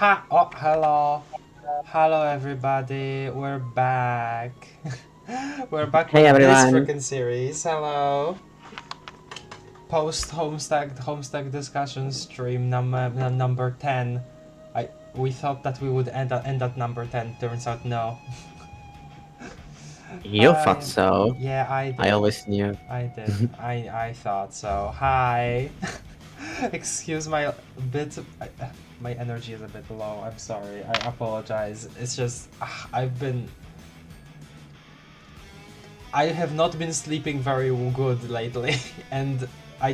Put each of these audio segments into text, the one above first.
Oh, hello. Hello, everybody. We're back. We're back Hey with this everyone. freaking series. Hello. Post-Homestuck discussion stream number 10. We thought that we would end at number 10. Turns out no. You thought so. Yeah, I did. I always knew. I did. I thought so. Hi. Excuse my bit. My energy is a bit low. I'm sorry. I apologize. It's just I have not been sleeping very good lately, and I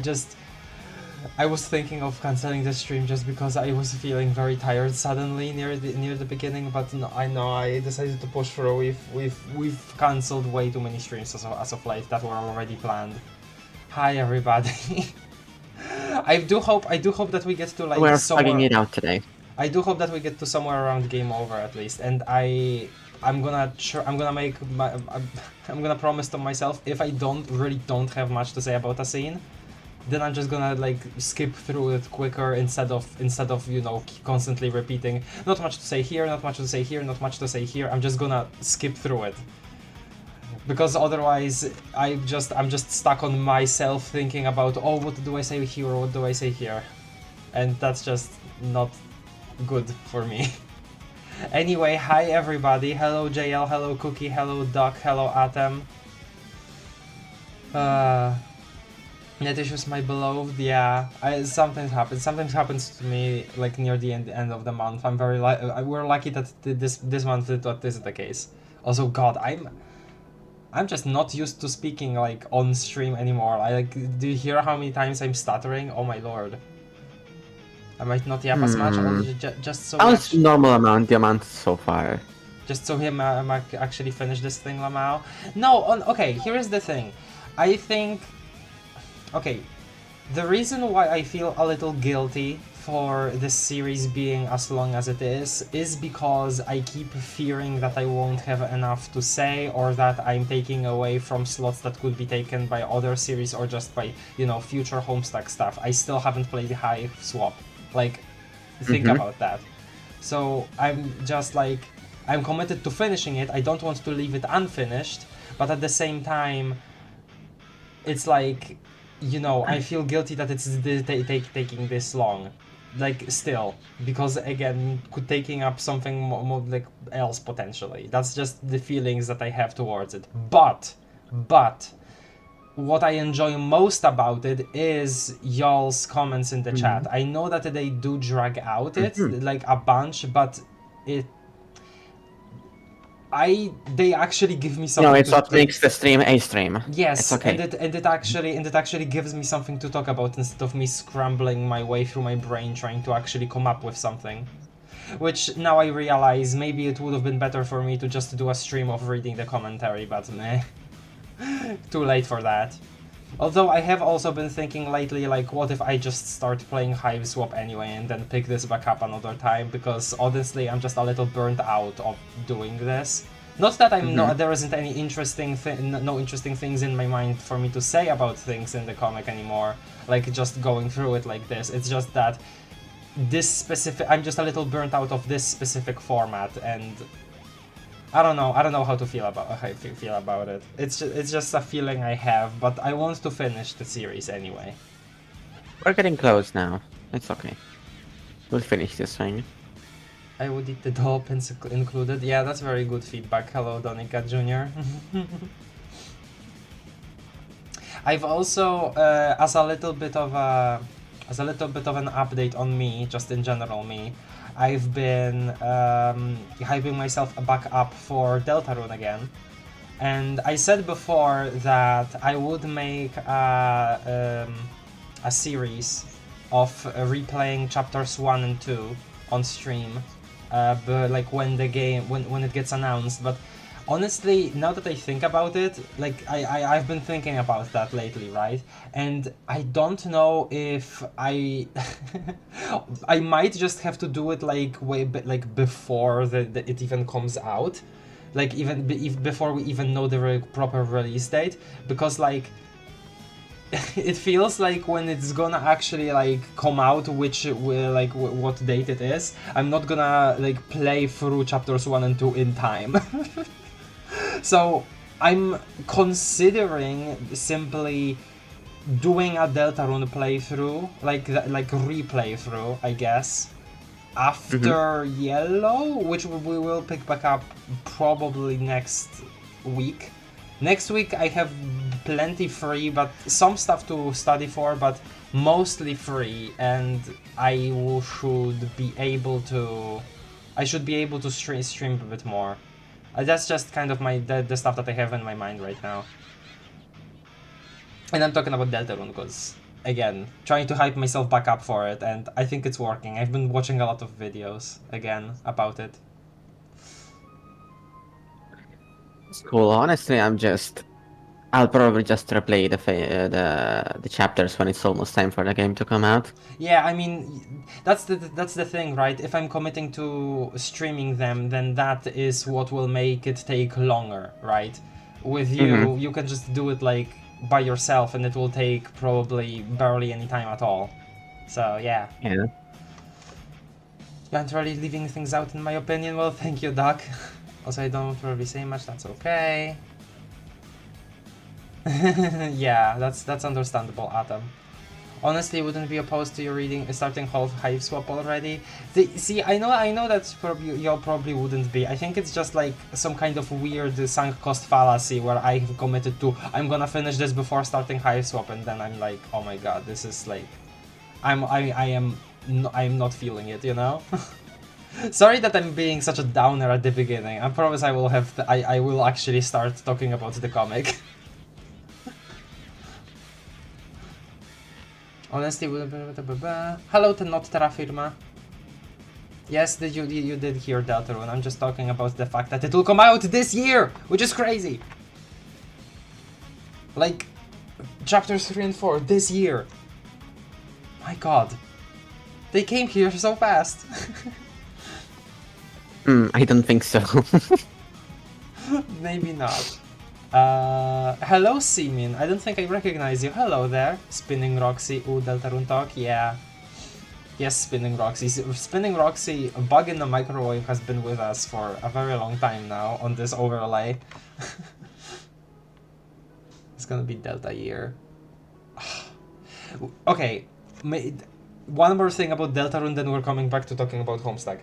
was thinking of canceling the stream just because I was feeling very tired suddenly near the beginning. But no, I decided to push through. We've cancelled way too many streams as of late that were already planned. Hi everybody. I do hope that we get to like We're somewhere. fucking it out today. I do hope that we get to somewhere around game over at least, and I'm gonna promise to myself if I really don't have much to say about a scene, then I'm just gonna like skip through it quicker instead of you know constantly repeating. Not much to say here, not much to say here, not much to say here. I'm just gonna skip through it. Because otherwise, I'm just stuck on myself thinking about, oh, what do I say here, or what do I say here? And that's just not good for me. Anyway, hi everybody. Hello JL, hello Cookie, hello Duck, hello Atom. Net issues, my beloved, yeah. Something happens to me like near the end of the month. I'm very we're lucky that this month that is the case. Also, God, I'm just not used to speaking like on stream anymore. Do you hear how many times I'm stuttering? Oh my lord. I might not yap as much, just so How's normal the amount so far? Just so him actually finish this thing, Lamau. No, okay, here is the thing. I think, okay, the reason why I feel a little guilty for this series being as long as it is because I keep fearing that I won't have enough to say, or that I'm taking away from slots that could be taken by other series, or just by, you know, future Homestuck stuff. I still haven't played Hive Swap. Like, think about that. So I'm just like, I'm committed to finishing it. I don't want to leave it unfinished, but at the same time, it's like, you know, I feel guilty that it's taking this long. Like, still, because again, taking up something more like else potentially. That's just the feelings that I have towards it. But what I enjoy most about it is y'all's comments in the chat. I know that they do drag out it like a bunch, but they actually give me something. No, it's what makes the stream a stream. Yes, it's okay. and it actually gives me something to talk about instead of me scrambling my way through my brain trying to actually come up with something. Which now I realize maybe it would have been better for me to just do a stream of reading the commentary, but meh. Too late for that. Although I have also been thinking lately, like, what if I just start playing Hive Swap anyway and then pick this back up another time, because honestly I'm just a little burnt out of doing this. Not that there isn't any interesting things in my mind for me to say about things in the comic anymore, like just going through it like this. It's just that I'm just a little burnt out of this specific format, and I don't know how to feel about it. It's just a feeling I have, but I want to finish the series anyway. We're getting close now. It's okay. We'll finish this thing. I would eat the dolphins included. Yeah, that's very good feedback. Hello, Donica Jr. I've also, as a little bit of an update on me, just in general me, I've been hyping myself back up for Deltarune again, and I said before that I would make a series of replaying chapters 1 and 2 on stream, but like when it gets announced. But honestly, now that I think about it, like I've been thinking about that lately, right? And I don't know if I might just have to do it like before it even comes out, like even before we even know the proper release date, because like it feels like when it's gonna actually like come out, which will like what date it is, I'm not gonna like play through chapters 1 and 2 in time. So I'm considering simply doing a Deltarune playthrough, like replay through, I guess, after Yellow, which we will pick back up probably next week. Next week I have plenty free, but some stuff to study for, but mostly free, and I should be able to stream a bit more. That's just kind of the stuff that I have in my mind right now. And I'm talking about Deltarune because, again, trying to hype myself back up for it, and I think it's working. I've been watching a lot of videos, again, about it. It's cool. Honestly, I'll probably just replay the chapters when it's almost time for the game to come out. Yeah, I mean, that's the thing, right? If I'm committing to streaming them, then that is what will make it take longer, right? With you, you can just do it like by yourself, and it will take probably barely any time at all. So yeah. Yeah. You aren't really leaving things out, in my opinion. Well, thank you, Doc. Also, I don't really say much. That's okay. Yeah, that's understandable, Adam. Honestly, wouldn't be opposed to you starting Hive Swap already. See, I know that y'all probably wouldn't be. I think it's just like some kind of weird sunk cost fallacy where I have committed to I'm gonna finish this before starting Hive Swap, and then I'm like, oh my god, this is like, I'm not feeling it, you know. Sorry that I'm being such a downer at the beginning. I promise I will I will actually start talking about the comic. Honestly, hello to not Terra Firma. Yes, you did hear Deltarune. I'm just talking about the fact that it will come out this year, which is crazy. Like, chapters 3 and 4 this year. My god. They came here so fast. I don't think so. Maybe not. Hello, Simin. I don't think I recognize you. Hello there. Spinning Roxy. Ooh, Deltarune talk. Yeah. Yes, Spinning Roxy. Spinning Roxy, a bug in the microwave, has been with us for a very long time now on this overlay. It's gonna be Delta year. Okay. One more thing about Deltarune, then we're coming back to talking about Homestuck.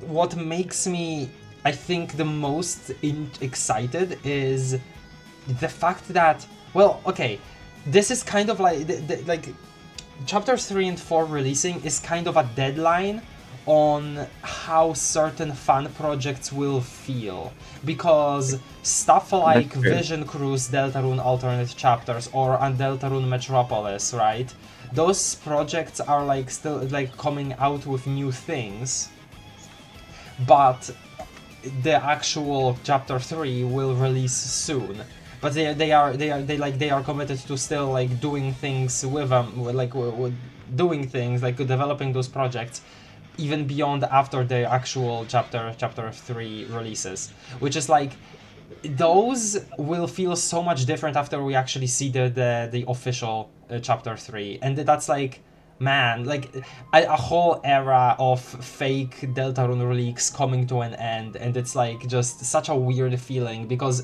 What makes me, I think, the most excited is the fact that, well, okay, this is kind of like chapters 3 and 4 releasing is kind of a deadline on how certain fan projects will feel, because stuff like Vision Cruise, Deltarune alternate chapters, or Deltarune Metropolis, right? Those projects are like still like coming out with new things, but the actual chapter 3 will release soon. But they are committed to still like doing things with them, doing things like developing those projects even beyond after the actual chapter 3 releases, which is like, those will feel so much different after we actually see the official chapter 3, and that's like, man, like a whole era of fake Deltarune leaks coming to an end, and it's like just such a weird feeling because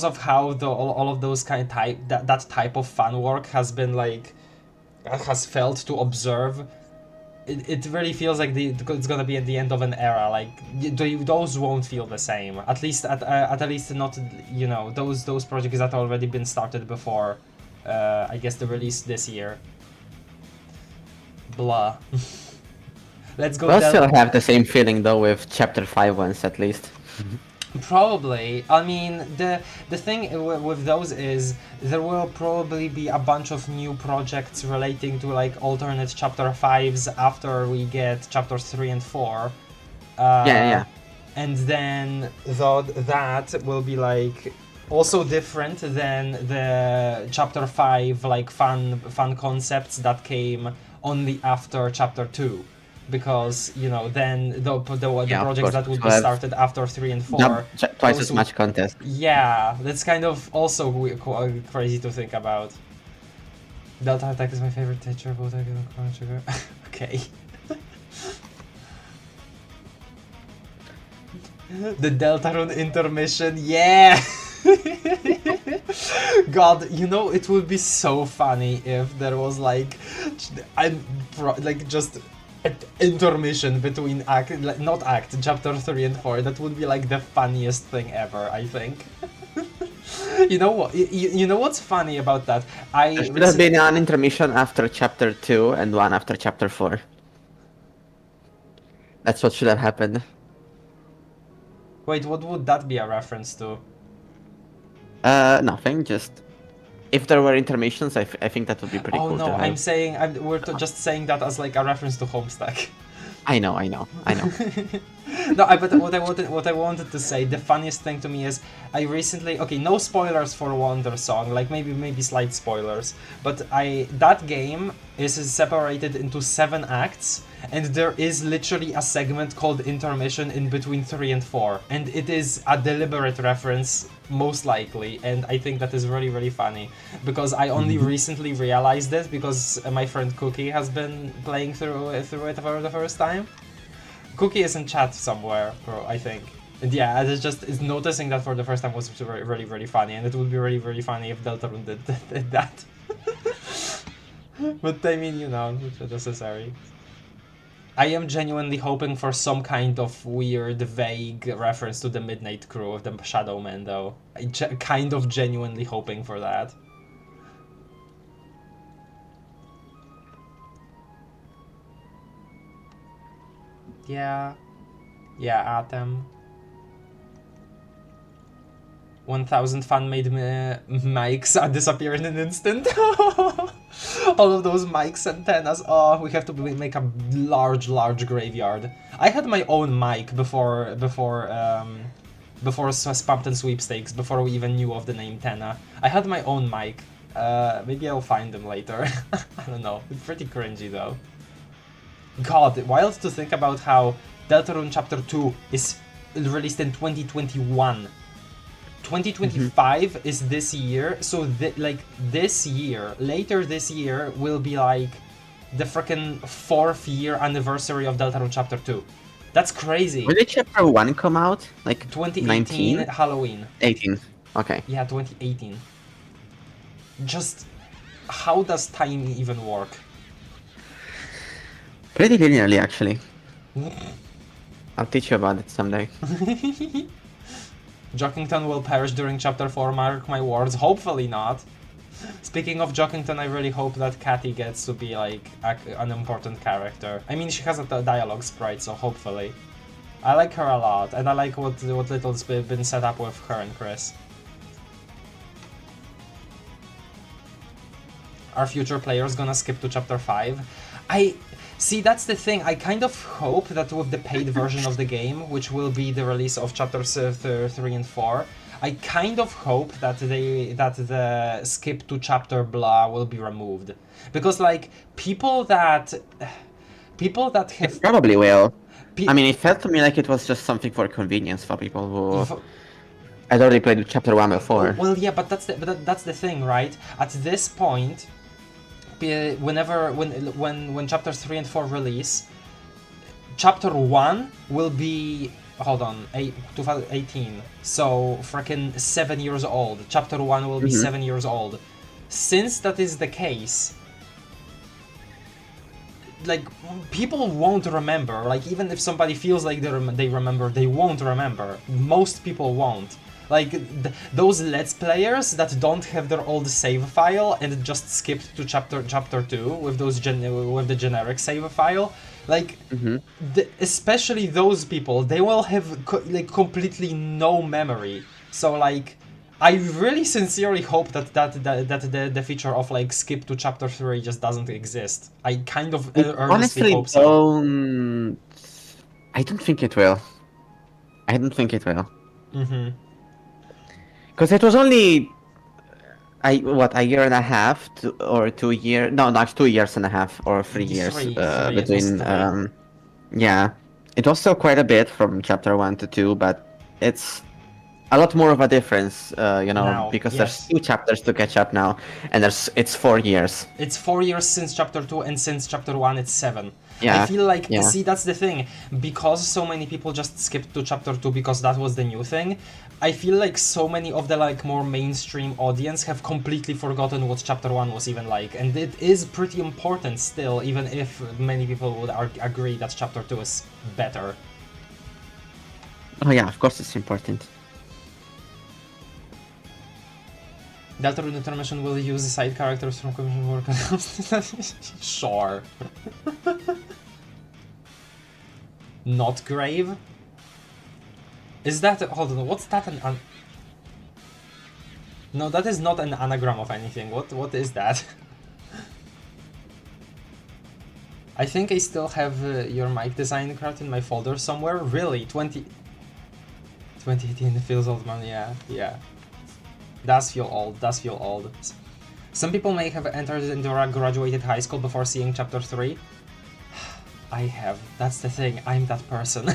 of how all of those that type of fan work has been like, has felt to observe. It really feels like it's gonna be at the end of an era. Like those won't feel the same. At least not, you know, those projects that already been started before. I guess the release this year. Blah. Let's go. We'll still have the same feeling though with chapter 5 ones at least. Probably. I mean, the thing with those is there will probably be a bunch of new projects relating to like alternate chapter 5s after we get chapters 3 and 4. Yeah. And then that will be like also different than the chapter 5 like fun concepts that came only after chapter 2. because then the Yeah, of projects course. that would So be have started after 3 and 4. twice those as much content. Yeah, that's kind of also crazy to think about. Delta Attack is my favorite teacher, but I don't Chrono Trigger. Okay. The Deltarune intermission, yeah! God, it would be so funny if there was like just an intermission between chapter 3 and 4. That would be like the funniest thing ever, I think. You know what? You know what's funny about that? There should have been an intermission after chapter 2 and one after chapter 4. That's what should have happened. Wait, what would that be a reference to? Nothing. Just if there were intermissions, I think that would be pretty cool. Oh no, to have. I'm saying we're just saying that as like a reference to Homestuck. I know. No, but what I wanted to say, the funniest thing to me is I recently, okay, no spoilers for Wonder Song, like maybe slight spoilers, but that game is separated into 7 acts, and there is literally a segment called Intermission in between 3 and 4, and it is a deliberate reference, most likely, and I think that is really, really funny, because I only recently realized this because my friend Cookie has been playing through it for the first time. Cookie is in chat somewhere, I think. And yeah, it's noticing that for the first time was really, really, really funny, and it would be really, really funny if Deltarune did that. But I mean, it's necessary. I am genuinely hoping for some kind of weird, vague reference to the Midnight Crew of the Shadow Men, though. Kind of genuinely hoping for that. Yeah, Atom. 1000 fan-made mics disappear in an instant. All of those mics antennas. Oh, we have to make a large graveyard. I had my own mic before Spamped and Sweepstakes, before we even knew of the name Tenna. I had my own mic. Maybe I'll find them later. I don't know. It's pretty cringy though. God, wild to think about how Deltarune Chapter 2 is released in 2021. 2025 is this year, so later this year will be like the frickin' 4th year anniversary of Deltarune Chapter 2. That's crazy. When did Chapter 1 come out? Like 2018 19? Halloween. 18. Okay. Yeah, 2018. Just how does time even work? Pretty linearly, actually. I'll teach you about it someday. Jockington will perish during Chapter 4, mark my words. Hopefully not. Speaking of Jockington, I really hope that Catty gets to be like an important character. I mean, she has a dialogue sprite, so hopefully. I like her a lot, and I like what little's been set up with her and Chris. Are future players gonna skip to Chapter 5? See, that's the thing. I kind of hope that with the paid version of the game, which will be the release of Chapters 3 and 4, I kind of hope that the skip to Chapter blah will be removed, because like people that have It probably will. I mean, it felt to me like it was just something for convenience for people who had already played Chapter 1 before. Well, yeah, but that's the thing, right? At this point, when Chapters 3 and 4 release, Chapter 1 will be 2018, so freaking 7 years old. Chapter 1 will be 7 years old. Since that is the case, like, people won't remember. Like, even if somebody feels like they remember, they won't remember. Most people won't. Like, those Let's Players that don't have their old save file and just skipped to chapter 2 with with the generic save file, like, especially those people, they will have completely no memory. So like, I really sincerely hope that the feature of like skip to Chapter 3 just doesn't exist. I kind of earnestly hope so. I don't think it will. Because it was only a year and a half or 2 years? No, not 2 years and a half or 3 years between. Yeah, it was still quite a bit from chapter 1 to 2, but it's a lot more of a difference, Now, because there's yes. 2 chapters to catch up now, and it's 4 years. It's 4 years since chapter 2, and since chapter 1 it's 7. I Yeah, feel like, yeah. see, that's the thing. Because so many people just skipped to chapter 2 because that was the new thing, I feel like so many of the like more mainstream audience have completely forgotten what chapter 1 was even like. And it is pretty important still, even if many people would agree that chapter 2 is better. Oh yeah, of course it's important. Deltarune Intermission will use side characters from commission work. Sure. Not grave? Is that... hold on, what's that no, that is not an anagram of anything. What is that? I think I still have your mic design card in my folder somewhere. Really? 2018 feels old, man. Yeah. Does feel old. Some people may have entered into graduated high school before seeing chapter 3. I have. That's the thing. I'm that person.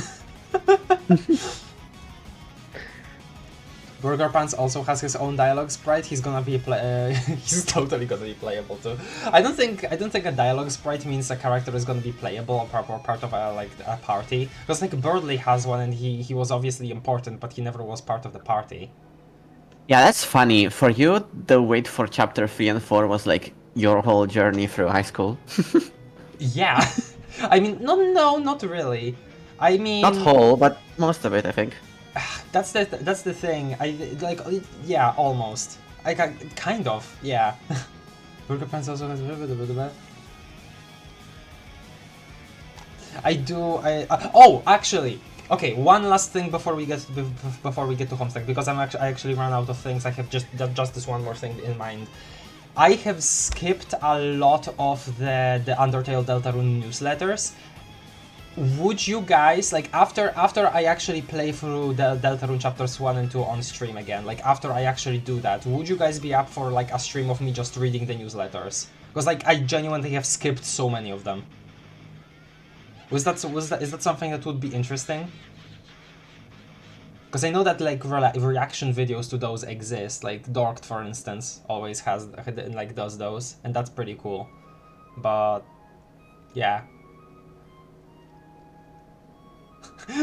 Burger Pants also has his own dialogue sprite. He's gonna be he's totally gonna be playable too. I don't think a dialogue sprite means a character is gonna be playable or part of a party. Because like Birdley has one and he was obviously important, but he never was part of the party. Yeah, that's funny. For you, the wait for chapter 3 and 4 was like your whole journey through high school. Yeah. I mean, no, not really. I mean, Not whole, but most of it, I think. that's the thing. I like, yeah, almost. I kind of, yeah. Burger Pants also has. Oh, actually, okay. One last thing before we get to Homestuck, because I actually ran out of things. I have just this one more thing in mind. I have skipped a lot of the Undertale Deltarune newsletters. Would you guys, like, after I actually play through the Deltarune chapters 1 and 2 on stream again, like, after I actually do that, would you guys be up for, like, a stream of me just reading the newsletters? Because, like, I genuinely have skipped so many of them. Is that something that would be interesting? Because I know that, like, reaction videos to those exist, like, Dorked, for instance, always has, like, does those, and that's pretty cool. But, yeah.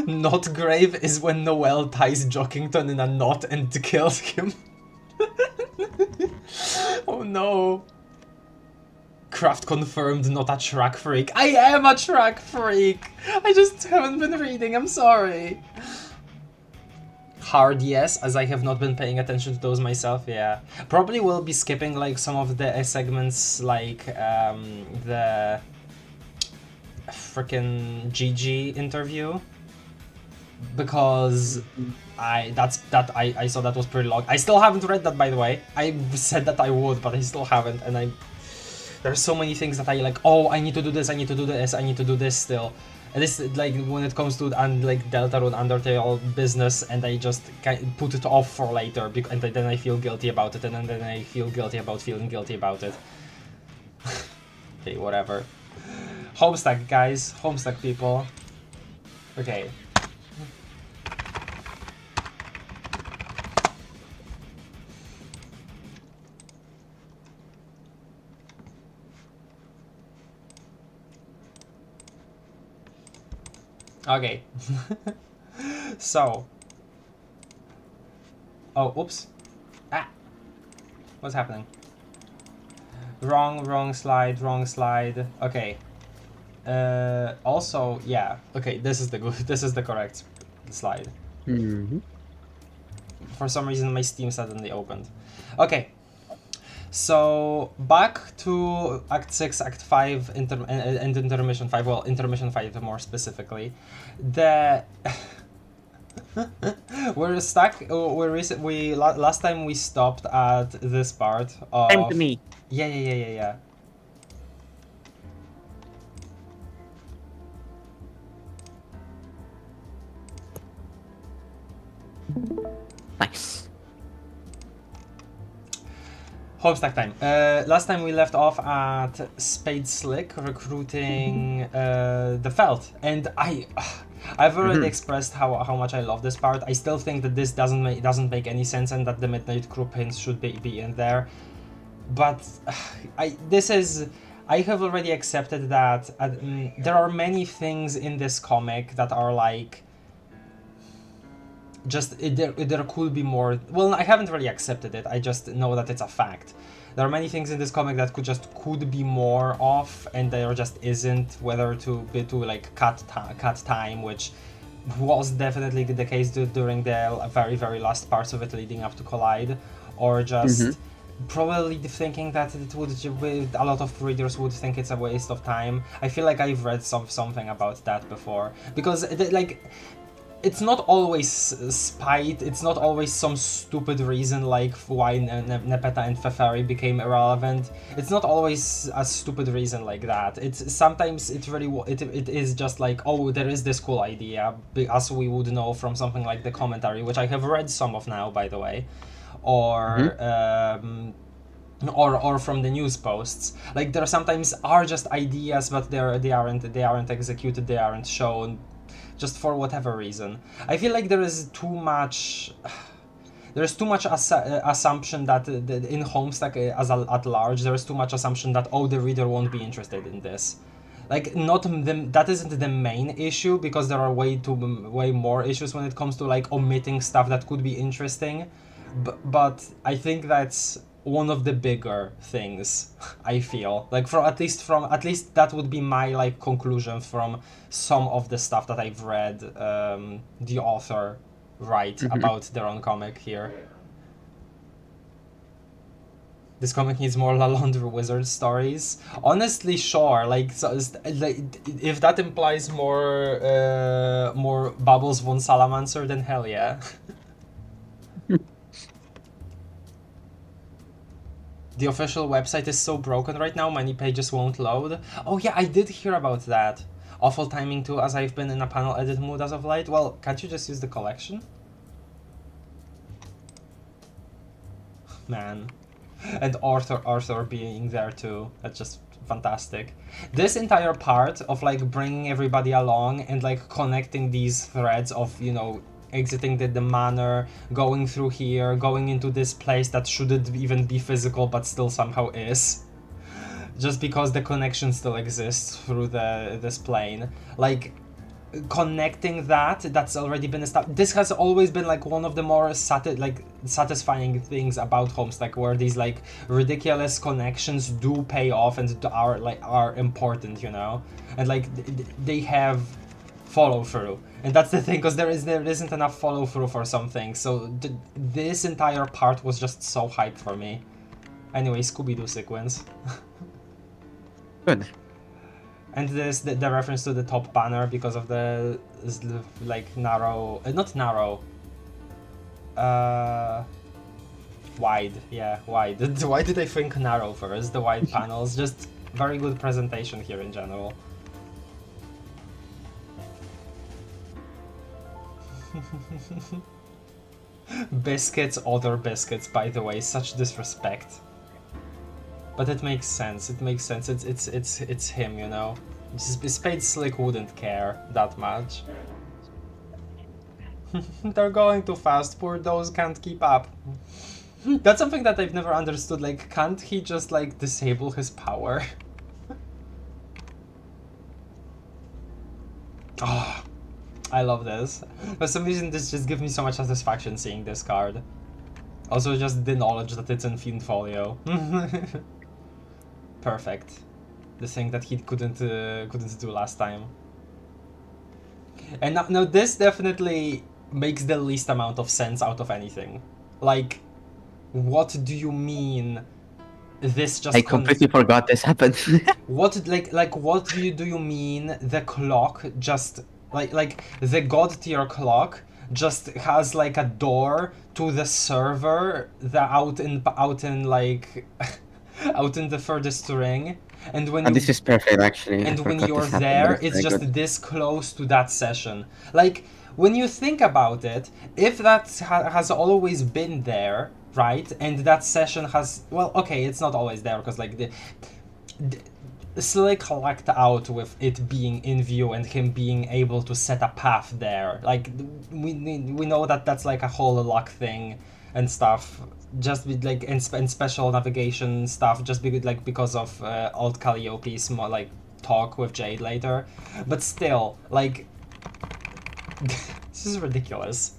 Not grave is when Noel ties Jockington in a knot and kills him. Oh no. Craft confirmed, not a track freak. I am a track freak! I just haven't been reading, I'm sorry. Hard yes, as I have not been paying attention to those myself, yeah. Probably will be skipping like some of the segments like the frickin' GG interview. Because I saw that was pretty long. I still haven't read that, by the way. I said that I would, but I still haven't, and there's so many things that I like, oh, I need to do this, I need to do this, I need to do this still. And this, like, when it comes to like Deltarune Undertale business, and I just put it off for later, and then I feel guilty about it, and then I feel guilty about feeling guilty about it. Okay, whatever. Homestuck, guys. Homestuck, people. Okay. Okay. So. Oh, oops. Ah! What's happening? Wrong slide. Okay. Also, yeah. Okay, this is the correct slide. Mm-hmm. For some reason, my Steam suddenly opened. Okay. So, back to Act 6, Act 5, and Intermission 5. Well, Intermission 5 more specifically. We're stuck. Last time we stopped at this part of. Time to me. Yeah. Nice. Homestuck time. Last time we left off at Spade Slick recruiting the Felt, and I've already expressed how much I love this part. I still think that this doesn't make any sense, and that the Midnight Crew pins should be in there. But I have already accepted that there are many things in this comic that are like, just there could be more. Well, I haven't really accepted it. I just know that it's a fact. There are many things in this comic that could be more off, and there just isn't. Whether to like cut time, which was definitely the case during the very last parts of it leading up to Collide, or just probably thinking that it would, a lot of readers would think it's a waste of time. I feel like I've read something about that before, because it's not always spite, it's not always some stupid reason like why Nepeta and Feferi became irrelevant. It's not always a stupid reason like that. It's sometimes it is just like, oh, there is this cool idea, as we would know from something like the commentary, which I have read some of now, by the way, or from the news posts. Like, there sometimes are just ideas, but they aren't executed, they aren't shown, just for whatever reason. I feel like there is too much assumption that in Homestuck at large, there is too much assumption that, oh, the reader won't be interested in this. Like, that isn't the main issue, because there are way more issues when it comes to like omitting stuff that could be interesting. But I think that's one of the bigger things, I feel. Like, at least that would be my like conclusion from some of the stuff that I've read the author write about their own comic here. This comic needs more Lalandra Wizard stories. Honestly, sure. Like, if that implies more Bubbles von Salamancer, then hell yeah. The official website is so broken right now, many pages won't load. Oh yeah, I did hear about that. Awful timing too, as I've been in a panel edit mood as of late. Well, can't you just use the collection? Man. And Arthur being there too. That's just fantastic. This entire part of like bringing everybody along and like connecting these threads of, you know, exiting the manor, going through here, going into this place that shouldn't even be physical but still somehow is, just because the connection still exists through this plane. Like, connecting that's already been established. This has always been like one of the more satisfying things about Homestuck, where these like ridiculous connections do pay off and are important, you know, and like they have follow through. And that's the thing, because there isn't enough follow through for some things. So this entire part was just so hyped for me. Anyway, Scooby-Doo sequence. Good. And the reference to the top banner because of the like narrow, not narrow, wide. Yeah, wide. Why did I think narrow first? The wide panels. Just very good presentation here in general. Biscuits, other biscuits, by the way, such disrespect. But it makes sense. It makes sense. It's him, you know. Spade Slick wouldn't care that much. They're going too fast. Poor those can't keep up. That's something that I've never understood. Like, can't he just like disable his power? Oh. I love this. For some reason, this just gives me so much satisfaction seeing this card. Also, just the knowledge that it's in Fiend Folio. Perfect. The thing that he couldn't do last time. And now this definitely makes the least amount of sense out of anything. Like, what do you mean? This just. I completely forgot this happened. What what do you mean? The clock just. Like the god tier clock just has like a door to the server out in like out in the furthest ring, and when this is perfect actually. And when you're there, it's just this close to that session. Like, when you think about it, if that has always been there, right? And that session has, well, okay, it's not always there because like the Slick lucked out with it being in view and him being able to set a path there. Like we know that that's like a whole luck thing and stuff. Just with like and special navigation stuff. Just because of old Calliope's more like talk with Jade later. But still, like this is ridiculous.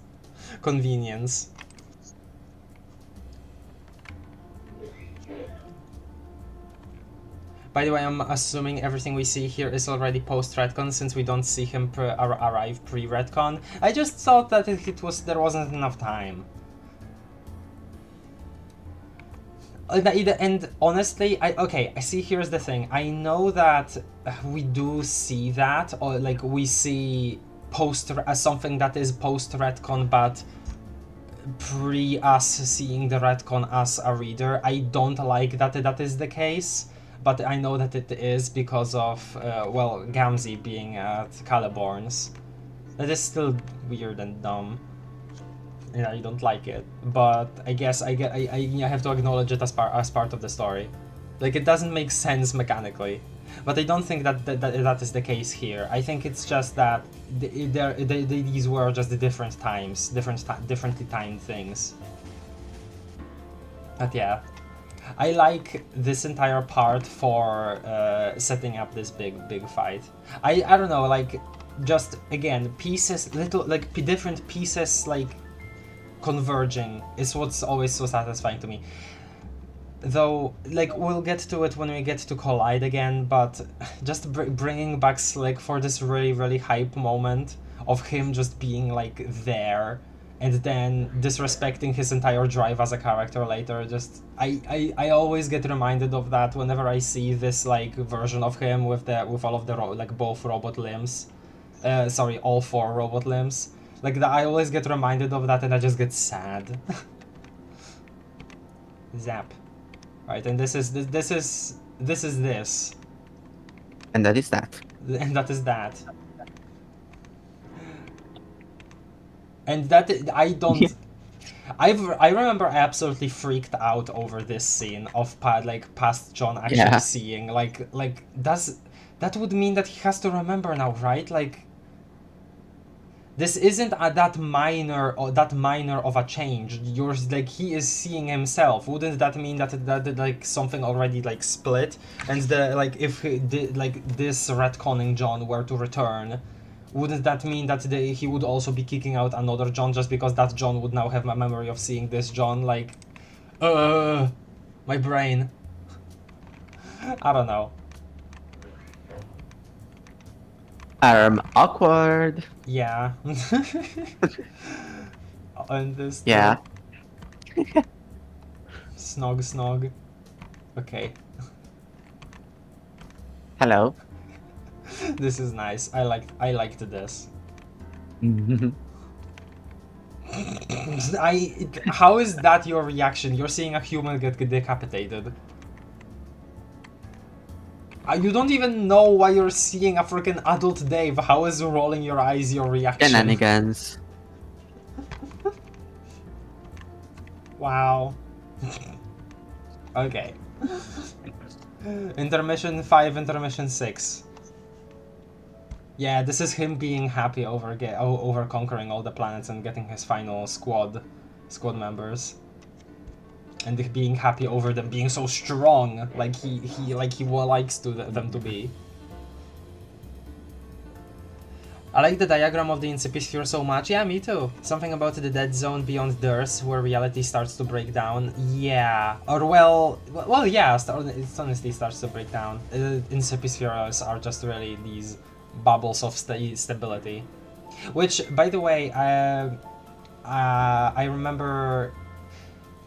Convenience. By the way, I'm assuming everything we see here is already post-retcon since we don't see him arrive pre-retcon. I just thought that there wasn't enough time. And honestly, I see, here's the thing. I know that we do see that, or like we see something that is post-retcon, but pre us seeing the retcon as a reader. I don't like that is the case. But I know that it is because of, well, Gamzee being at Caliborn's. That is still weird and dumb. And I don't like it. But I guess I have to acknowledge it as part of the story. Like, it doesn't make sense mechanically. But I don't think that is the case here. I think it's just that these were just the different times, differently timed things. But yeah. I like this entire part for setting up this big fight. I don't know, like, just again, pieces, little like different pieces like converging is what's always so satisfying to me. Though, like, we'll get to it when we get to Collide again, but just bringing back Slick for this really hype moment of him just being like there. And then disrespecting his entire drive as a character later, just I always get reminded of that whenever I see this like version of him with all of the like both robot limbs, sorry, all 4 robot limbs. Like I always get reminded of that, and I just get sad. Zap, right? And this is this, and that is that, and that is that. And that I don't. I remember I absolutely freaked out over this scene of past John actually seeing like does that would mean that he has to remember now, right? Like this isn't that minor of a change. Yours like he is seeing himself. Wouldn't that mean that like something already like split? And the like if he did like this retconning John were to return. Wouldn't that mean that he would also be kicking out another John just because that John would now have a memory of seeing this John? Like, my brain. I don't know. Awkward. Yeah. And this. Yeah. Snog. Okay. Hello. This is nice. I liked this. How is that your reaction? You're seeing a human get decapitated. You don't even know why you're seeing a freaking adult Dave. How is rolling your eyes your reaction? Shenanigans. Wow. Okay. Intermission 5, intermission 6. Yeah, this is him being happy over conquering all the planets and getting his final squad members, and being happy over them being so strong, like he likes them to be. I like the diagram of the Incipisphere so much. Yeah, me too. Something about the dead zone beyond Dearth, where reality starts to break down. Yeah, or well, yeah. It honestly starts to break down. Incipispheres are just really these bubbles of stability, which, by the way, I remember.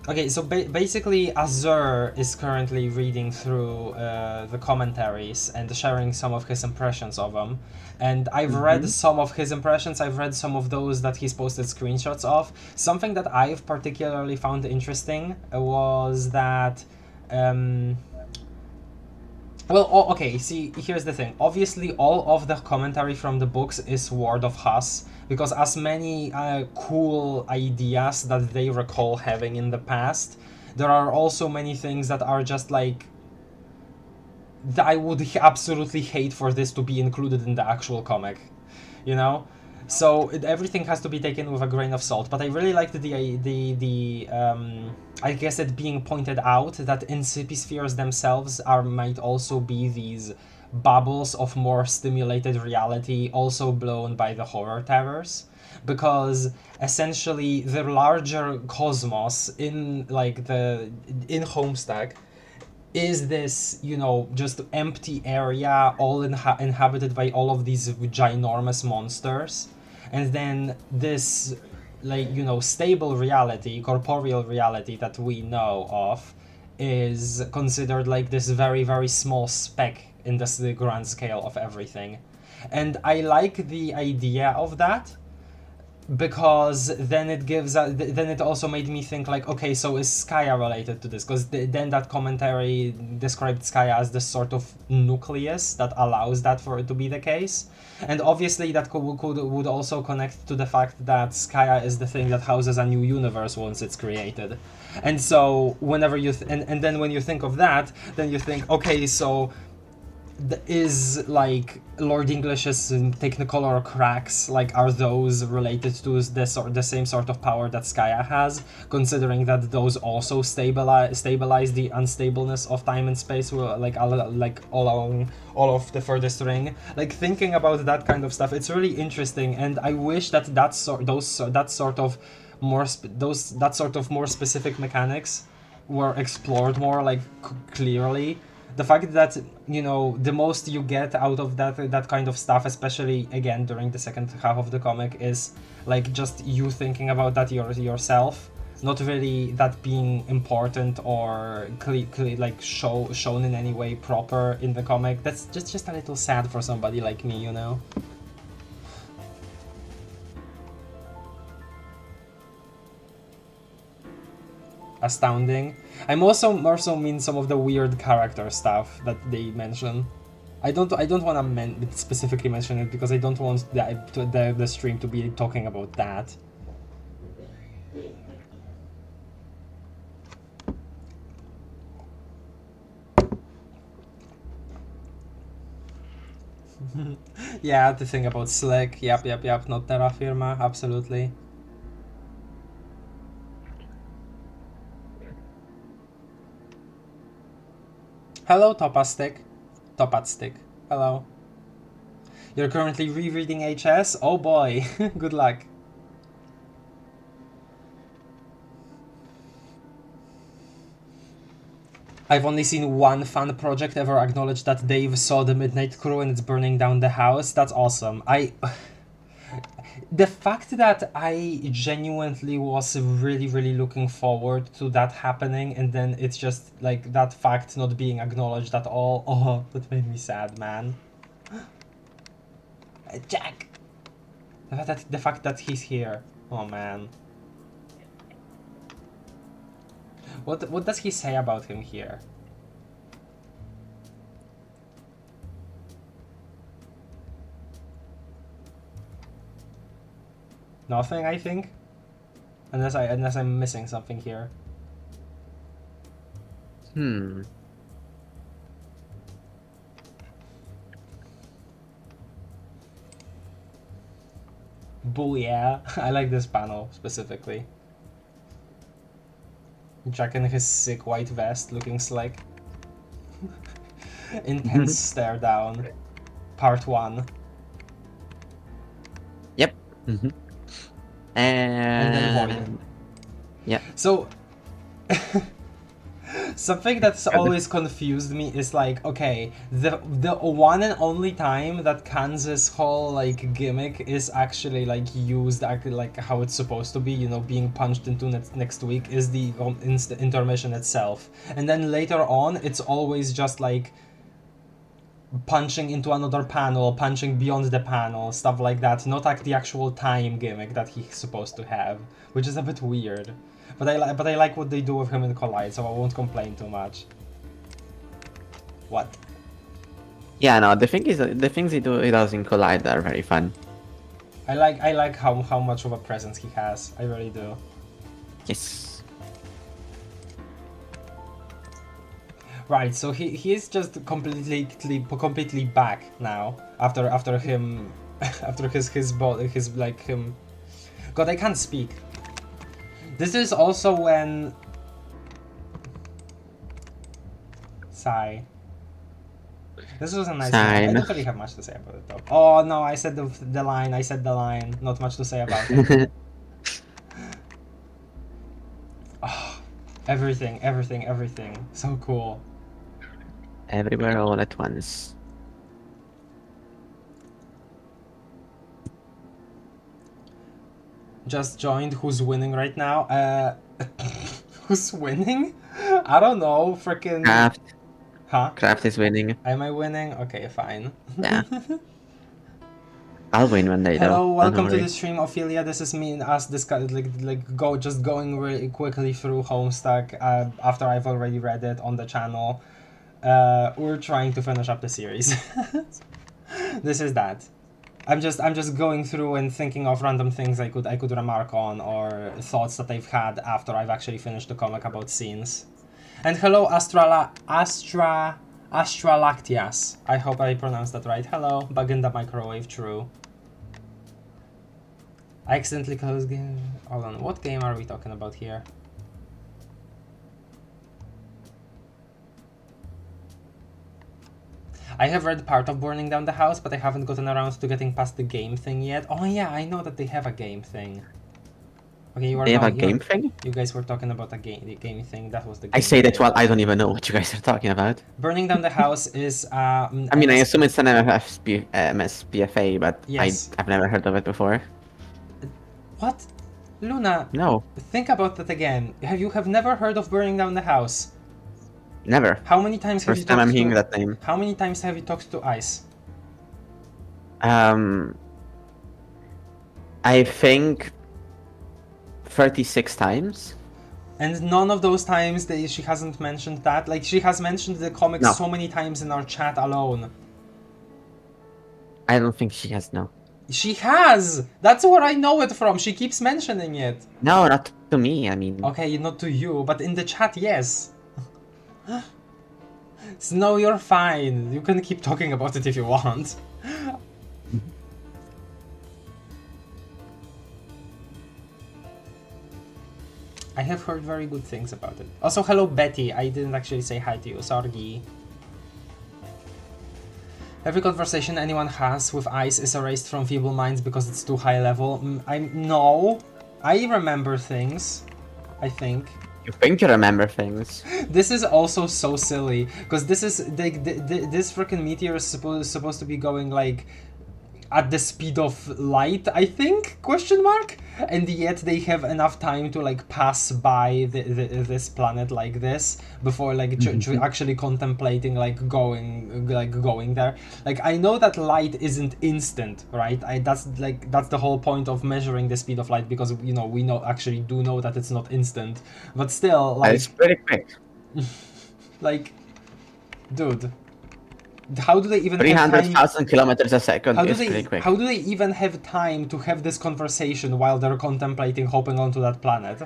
Okay, so basically Azur is currently reading through the commentaries and sharing some of his impressions of them, and I've read some of his impressions. I've read some of those that he's posted screenshots of. Something that I've particularly found interesting was that well, okay, see, here's the thing. Obviously, all of the commentary from the books is word of Huss, because as many cool ideas that they recall having in the past, there are also many things that are just like, that I would absolutely hate for this to be included in the actual comic, you know? So everything has to be taken with a grain of salt. But I really liked the I guess it being pointed out that incipit-spheres themselves might also be these bubbles of more stimulated reality, also blown by the horror terrors. Because essentially the larger cosmos in Homestuck is this, you know, just empty area all inhabited by all of these ginormous monsters, and then this, like, you know, stable reality, corporeal reality that we know of is considered like this very, very small speck in the grand scale of everything. And I like the idea of that, because then it also made me think like, okay, so is Skaya related to this? Because then that commentary described Skaya as this sort of nucleus that allows that for it to be the case, and obviously that would also connect to the fact that Skaya is the thing that houses a new universe once it's created. And so whenever and then when you think of that, then you think, okay, so is like Lord English's Technicolor cracks, like, are those related to the same sort of power that Skaya has, considering that those also stabilize the unstableness of time and space, like along all of the furthest ring. Like, thinking about that kind of stuff, it's really interesting, and I wish that that sort of more specific mechanics were explored more, like, clearly. The fact that, you know, the most you get out of that kind of stuff, especially again during the second half of the comic, is like just you thinking about that yourself, not really that being important or like shown in any way proper in the comic. That's just a little sad for somebody like me, you know. Astounding. I'm also more so mean some of the weird character stuff that they mention. I don't want to specifically mention it because I don't want the stream to be talking about that. Yeah, the thing about Slick. Yep, not Terra Firma, absolutely. Hello, Topastick. Hello. You're currently rereading HS? Oh boy, good luck. I've only seen one fan project ever acknowledge that Dave saw the Midnight Crew and it's burning down the house. That's awesome. The fact that I genuinely was really looking forward to that happening, and then it's just like that fact not being acknowledged at all. Oh, that made me sad, man. Jack! The fact that he's here. Oh, man. What does he say about him here? Nothing, I think. Unless I'm missing something here. Booyah! I like this panel specifically. Jack in his sick white vest, looking slick. Intense stare down. Part 1. Yep. And then Void. Yeah. So, something that's always confused me is like, okay, the one and only time that Kansas' whole like gimmick is actually like used like how it's supposed to be, you know, being punched into next week, is the intermission itself, and then later on it's always just like punching into another panel, punching beyond the panel, stuff like that, not like the actual time gimmick that he's supposed to have, which is a bit weird. But I like what they do with him in Collide, so I won't complain too much. What? Yeah, no, the things he does in Collide are very fun. I like how much of a presence he has. I really do. Yes. Right, so he is just completely back now after him after his like him. God, I can't speak. This is also when sigh. This was a nice line. I don't really have much to say about it though. Oh no, I said the line. I said the line. Not much to say about it. Oh, everything. So cool. Everywhere all at once. Just joined. Who's winning right now? Who's winning? I don't know. Freaking. Craft. Huh? Craft is winning. Am I winning? Okay, fine. Yeah. I'll win one day though. Hello, welcome to the stream, Ophelia. This is me and us going really quickly through Homestuck after I've already read it on the channel. We're trying to finish up the series. This is that. I'm just going through and thinking of random things I could remark on or thoughts that I've had after I've actually finished the comic about scenes. And hello, Astralactias. I hope I pronounced that right. Hello, bug in the microwave, true. I accidentally closed game. Hold on, what game are we talking about here? I have read part of Burning Down the House, but I haven't gotten around to getting past the game thing yet. Oh yeah, I know that they have a game thing. Okay, They have a game thing? You guys were talking about the game thing. That was the game I say that thing. while I don't even know what you guys are talking about. Burning Down the House is I mean, I assume it's an MSPFA, but yes. I've never heard of it before. What? Luna, No. Think about that again. You have never heard of Burning Down the House? Never. How many times have you First time talked I'm hearing to... that name. How many times have you talked to Ice? I think 36 times. And none of those times she hasn't mentioned that? Like, she has mentioned the comics so many times in our chat alone. I don't think she has, no. She has! That's where I know it from. She keeps mentioning it. No, not to me, I mean. Okay, not to you, but in the chat, yes. No, you're fine. You can keep talking about it if you want. I have heard very good things about it. Also, hello Betty. I didn't actually say hi to you. Sorry. Every conversation anyone has with Ice is erased from Feeble Minds because it's too high level. No. I remember things. I think. You think you remember things. This is also so silly, because this is this freaking meteor is supposed to be going like at the speed of light, I think? Question mark? And yet they have enough time to like pass by this planet like this before like actually contemplating like going there. Like, I know that light isn't instant, right? That's the whole point of measuring the speed of light, because we actually do know that it's not instant, but still, like, it's pretty quick. Like, dude. How do they even 300,000 kilometers a second is pretty quick. How do they even have time to have this conversation while they're contemplating hopping onto that planet?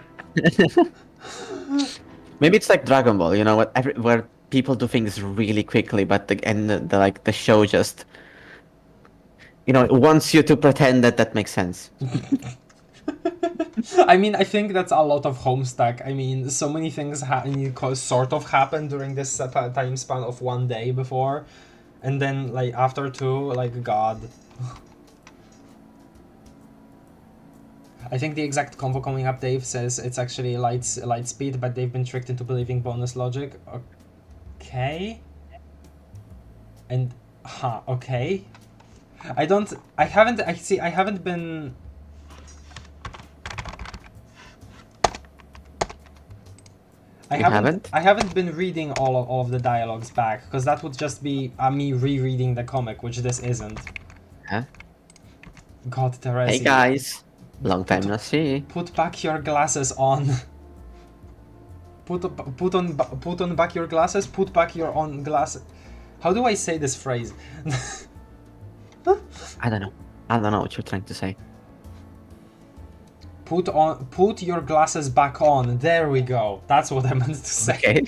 Maybe it's like Dragon Ball, you know, where people do things really quickly, but the show just, wants you to pretend that makes sense. I mean, I think that's a lot of Homestuck. I mean, so many things sort of happened during this time span of one day before. And then, like, after two, like, God. I think the exact combo coming up, Dave says it's actually light speed, but they've been tricked into believing bonus logic. Okay. And, okay. I haven't been... I haven't been reading all of the dialogues back, because that would just be me rereading the comic, which this isn't. Huh? God, Teresi. Hey guys, long time no see. Put back your glasses on. Put on back your glasses. Put back your own glasses. How do I say this phrase? I don't know what you're trying to say. Put your glasses back on. There we go. That's what I meant to say. Okay.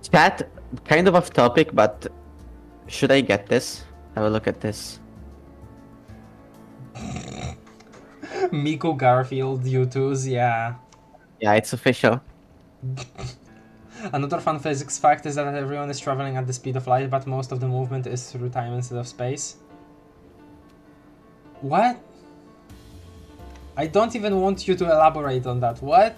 Chat, kind of off topic, but should I get this? Have a look at this. Miku Garfield U2s, yeah. Yeah, it's official. Another fun physics fact is that everyone is traveling at the speed of light, but most of the movement is through time instead of space. What? I don't even want you to elaborate on that. What?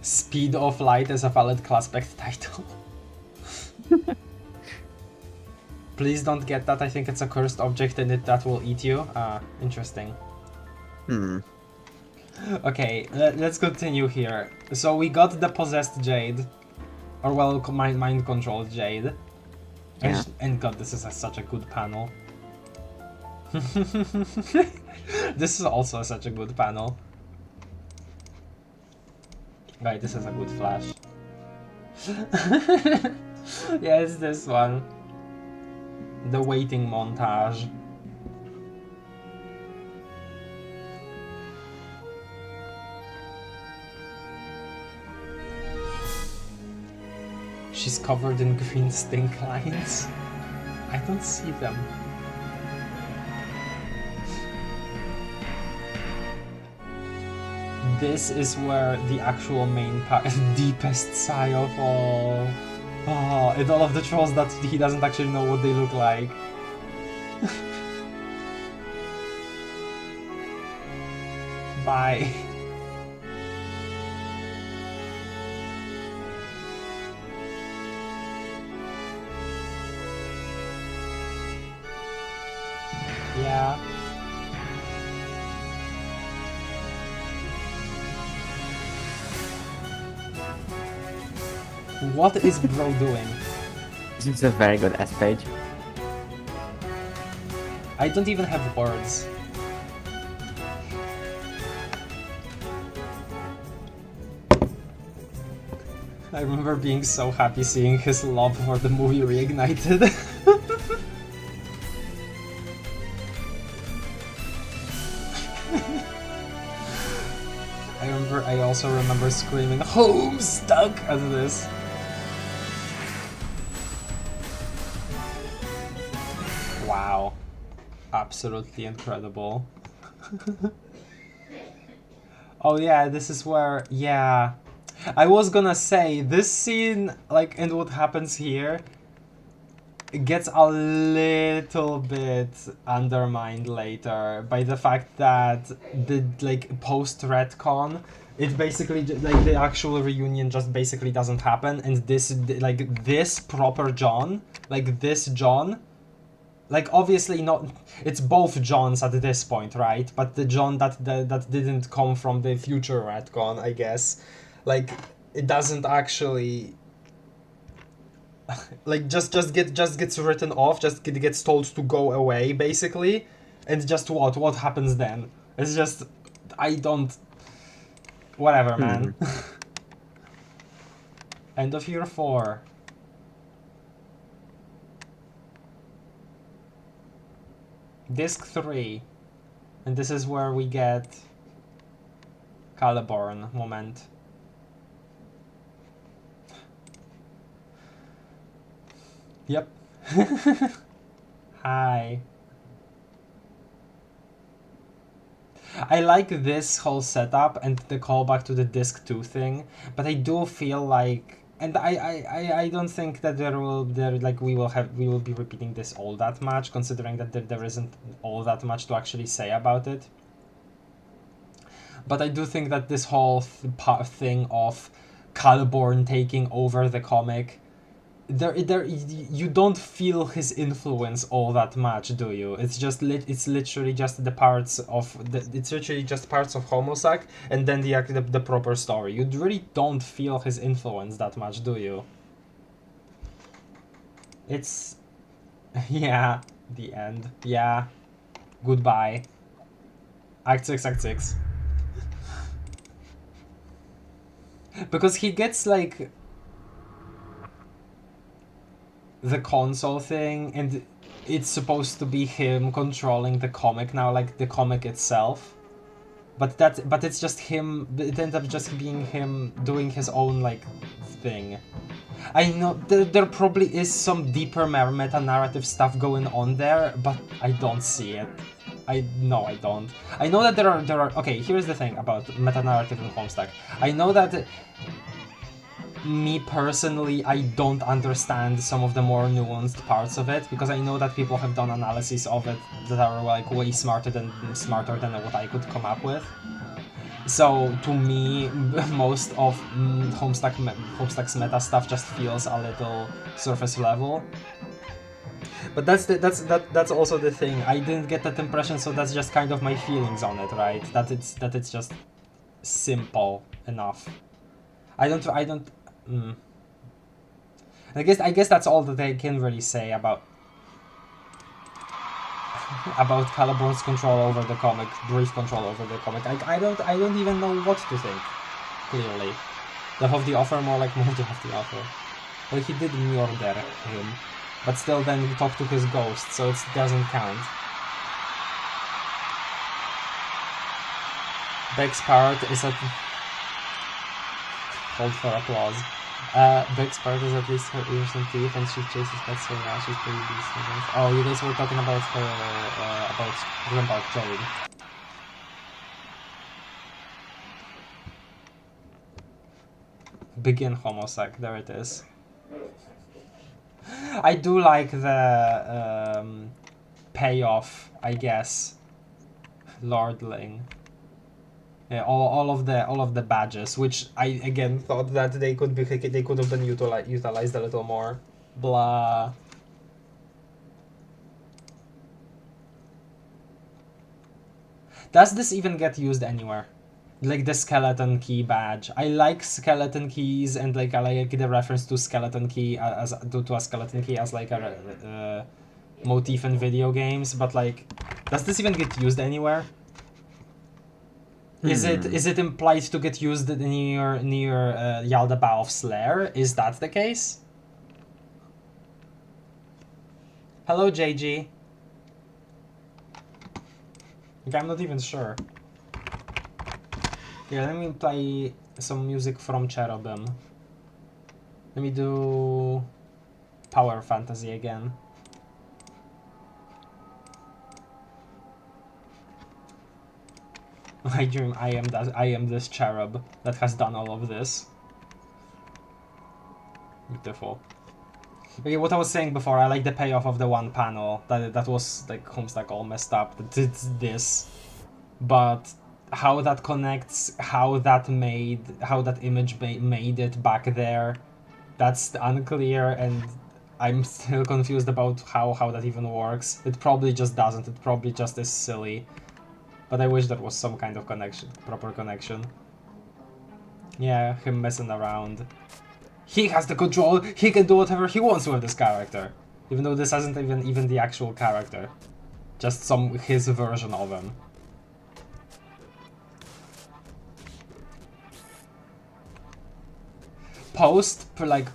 Speed of light is a valid class spec title. Please don't get that. I think it's a cursed object in it that will eat you. Ah, interesting. Okay, let's continue here. So we got the possessed Jade. Or well, mind-controlled Jade. Yeah. And god, this is such a good panel. This is also such a good panel. Right, this is a good flash. Yeah, it's this one. The waiting montage. She's covered in green stink lines. I don't see them. This is where the actual main part, deepest sigh of all. Oh, and all of the trolls that he doesn't actually know what they look like. Bye. Yeah. What is bro doing? This is a very good S page. I don't even have words. I remember being so happy seeing his love for the movie reignited. I also remember screaming Homestuck at this. Wow. Absolutely incredible. Oh yeah, this is where, yeah. I was gonna say, this scene, like, and what happens here, it gets a little bit undermined later by the fact that the, like, post-retcon, it basically, like, the actual reunion just basically doesn't happen, and this, like, this proper John, like, this John, like, obviously not, it's both Johns at this point, right? But the John that didn't come from the future retcon, I guess, like, it doesn't actually, like, just gets written off, just gets told to go away, basically, and just what happens then? It's just, I don't, whatever, man. End of year 4. Disc 3. And this is where we get Caliborn moment. Yep. Hi. I like this whole setup and the callback to the disc 2 thing, but I do feel like, and I don't think that we will be repeating this all that much, considering that there isn't all that much to actually say about it. But I do think that this whole thing of Caliborn taking over the comic, you don't feel his influence all that much, do you? It's just it's literally just the parts of it's literally just parts of Homestuck and then the proper story. You really don't feel his influence that much, do you? It's yeah, the end. Yeah. Goodbye. Act 6, Act 6. Because he gets like the console thing, and it's supposed to be him controlling the comic now, like the comic itself. But it's just him. It ends up just being him doing his own like thing. I know there probably is some deeper meta-narrative stuff going on there, but I don't see it. I don't. I know that there are. Okay, here's the thing about meta-narrative in Homestuck. I know that me personally, I don't understand some of the more nuanced parts of it, because I know that people have done analyses of it that are like way smarter than what I could come up with. So to me, most of Homestuck's meta stuff just feels a little surface level. But that's also the thing. I didn't get that impression, so that's just kind of my feelings on it, right? That it's just simple enough. I guess that's all that I can really say about Caliborn's control over the comic, brief control over the comic. I don't even know what to think. Clearly, the of the offer more like murder of the offer. Well, he did murder him, but still then he talked to his ghost, so it doesn't count. Beck's part is at hold for applause. Beck's part is at least her ears and teeth, and she chases pets so now she's pretty decent. Oh, you guys were talking about her, about Grandpa Toby. Begin Homestuck, there it is. I do like the payoff, I guess. Lordling. Yeah, all of the badges, which I again thought that they could have been utilized a little more. Blah. Does this even get used anywhere? Like the skeleton key badge. I like skeleton keys, and like I like the reference to skeleton key as to a skeleton key as like a motif in video games. But like, does this even get used anywhere? Is it implied to get used near Yaldabaoth's lair? Is that the case? Hello, JG. Okay, I'm not even sure. Here, let me play some music from Cherubim. Let me do Power Fantasy again. I dream I am this cherub that has done all of this. Beautiful. Okay, what I was saying before, I like the payoff of the one panel. That was like Homestuck all messed up. It's this. But how that connects, how that image made it back there, that's unclear, and I'm still confused about how that even works. It probably just doesn't. It probably just is silly. But I wish there was some kind of connection, proper connection. Yeah, him messing around. He has the control, he can do whatever he wants with this character. Even though this isn't even the actual character. Just his version of him.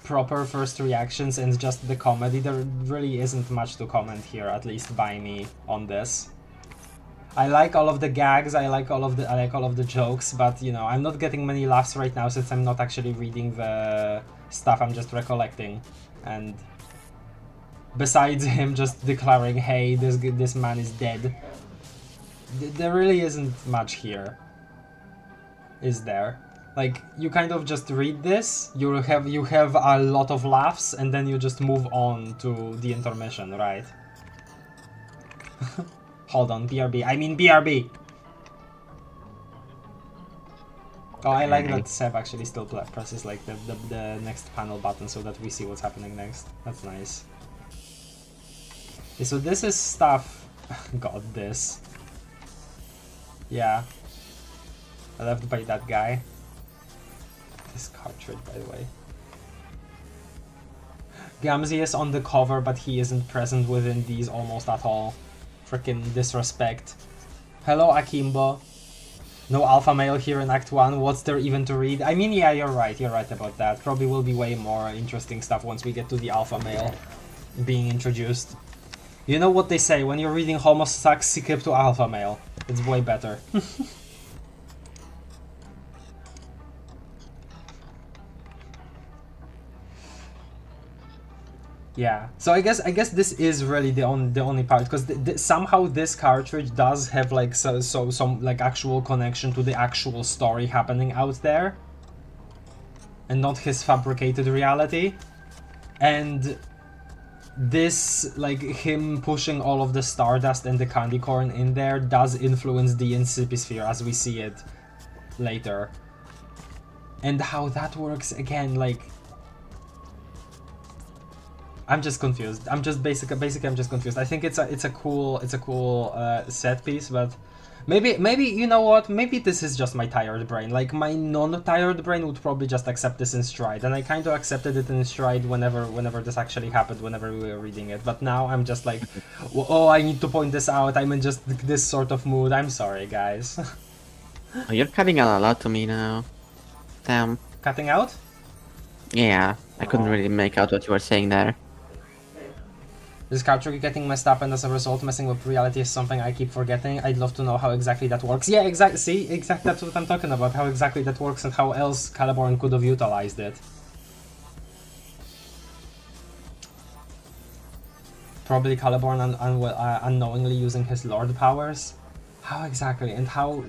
Proper first reactions and just the comedy, there really isn't much to comment here, at least by me, on this. I like all of the gags, I like all of the jokes, but you know, I'm not getting many laughs right now since I'm not actually reading the stuff, I'm just recollecting. And besides him just declaring, hey, this man is dead, there really isn't much here. Is there? Like, you kind of just read this, you have a lot of laughs, and then you just move on to the intermission, right? Hold on, BRB. I mean BRB! Oh, I like that Seb actually still presses like the next panel button so that we see what's happening next. That's nice. Okay, so this is stuff... God, this. Yeah. I left by that guy. This cartridge, by the way. Gamzee is on the cover, but he isn't present within these almost at all. Frickin' disrespect. Hello, Akimbo. No alpha male here in Act 1, what's there even to read? I mean, yeah, you're right about that. Probably will be way more interesting stuff once we get to the alpha male being introduced. You know what they say, when you're reading Homestuck, skip to alpha male. It's way better. Yeah, so I guess this is really the only part, because somehow this cartridge does have like some like actual connection to the actual story happening out there, and not his fabricated reality. And this, like him pushing all of the stardust and the candy corn in there, does influence the Incipisphere as we see it later. And how that works again, like, I'm just confused. I'm just basically I'm just confused. I think it's a cool set piece, but maybe you know what? Maybe this is just my tired brain. Like my non-tired brain would probably just accept this in stride, and I kind of accepted it in stride whenever this actually happened, whenever we were reading it. But now I'm just like, oh, I need to point this out. I'm in just this sort of mood. I'm sorry, guys. Oh, you're cutting out a lot to me now. Damn. Cutting out? Yeah, I couldn't really make out what you were saying there. This cartridge getting messed up, and as a result messing with reality is something I keep forgetting. I'd love to know how exactly that works. Yeah, exactly. See, exactly, that's what I'm talking about. How exactly that works and how else Caliborn could have utilized it. Probably Caliborn unknowingly using his Lord powers. How exactly? And how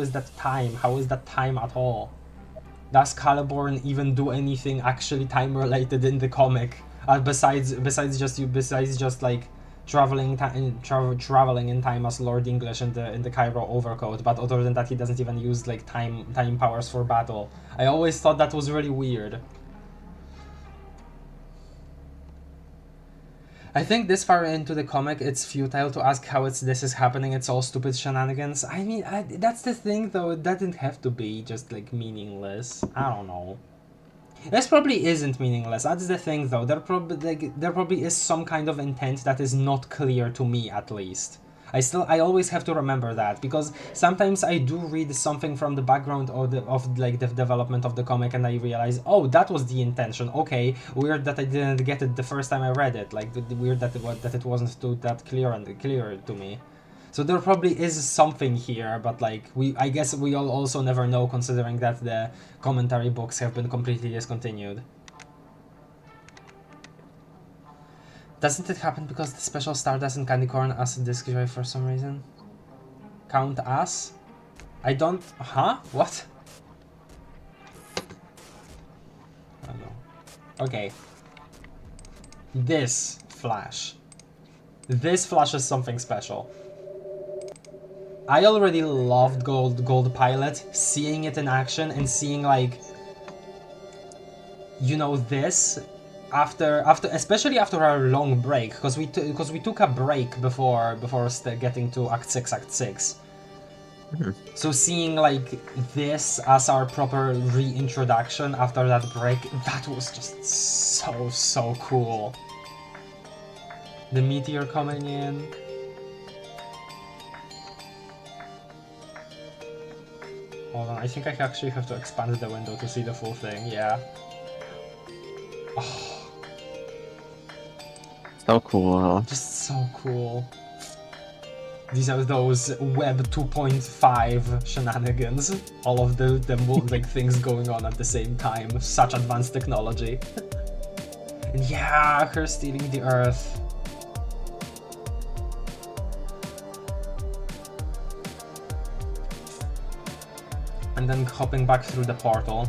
is that time? How is that time at all? Does Caliborn even do anything actually time related in the comic? Besides just like traveling in time as Lord English in the Cairo overcoat, but other than that he doesn't even use like time powers for battle. I always thought that was really weird. I think this far into the comic, it's futile to ask how this is happening. It's all stupid shenanigans. I mean, that's the thing though. It doesn't have to be just like meaningless. I don't know. This probably isn't meaningless. That's the thing, though. There probably is some kind of intent that is not clear to me, at least. I always have to remember that, because sometimes I do read something from the background of the development of the comic, and I realize, oh, that was the intention. Okay, weird that I didn't get it the first time I read it. Like weird that it wasn't that clear to me. So there probably is something here, but like I guess we'll also never know, considering that the commentary books have been completely discontinued. Doesn't it happen because the special Stardust and Candy Corn as a disc drive for some reason? Count as? I don't... Huh? What? I don't know. Okay. This Flash. This Flash is something special. I already loved Gold Pilot, seeing it in action and seeing like, you know, this after especially after our long break, because we took a break before getting to Act 6. Mm-hmm. So seeing like this as our proper reintroduction after that break, that was just so cool. The meteor coming in. Hold on, I think I actually have to expand the window to see the full thing, yeah. Oh. So cool. Just so cool. These are those Web 2.5 shenanigans. All of the like things going on at the same time. Such advanced technology. And yeah, her stealing the Earth. And then hopping back through the portal.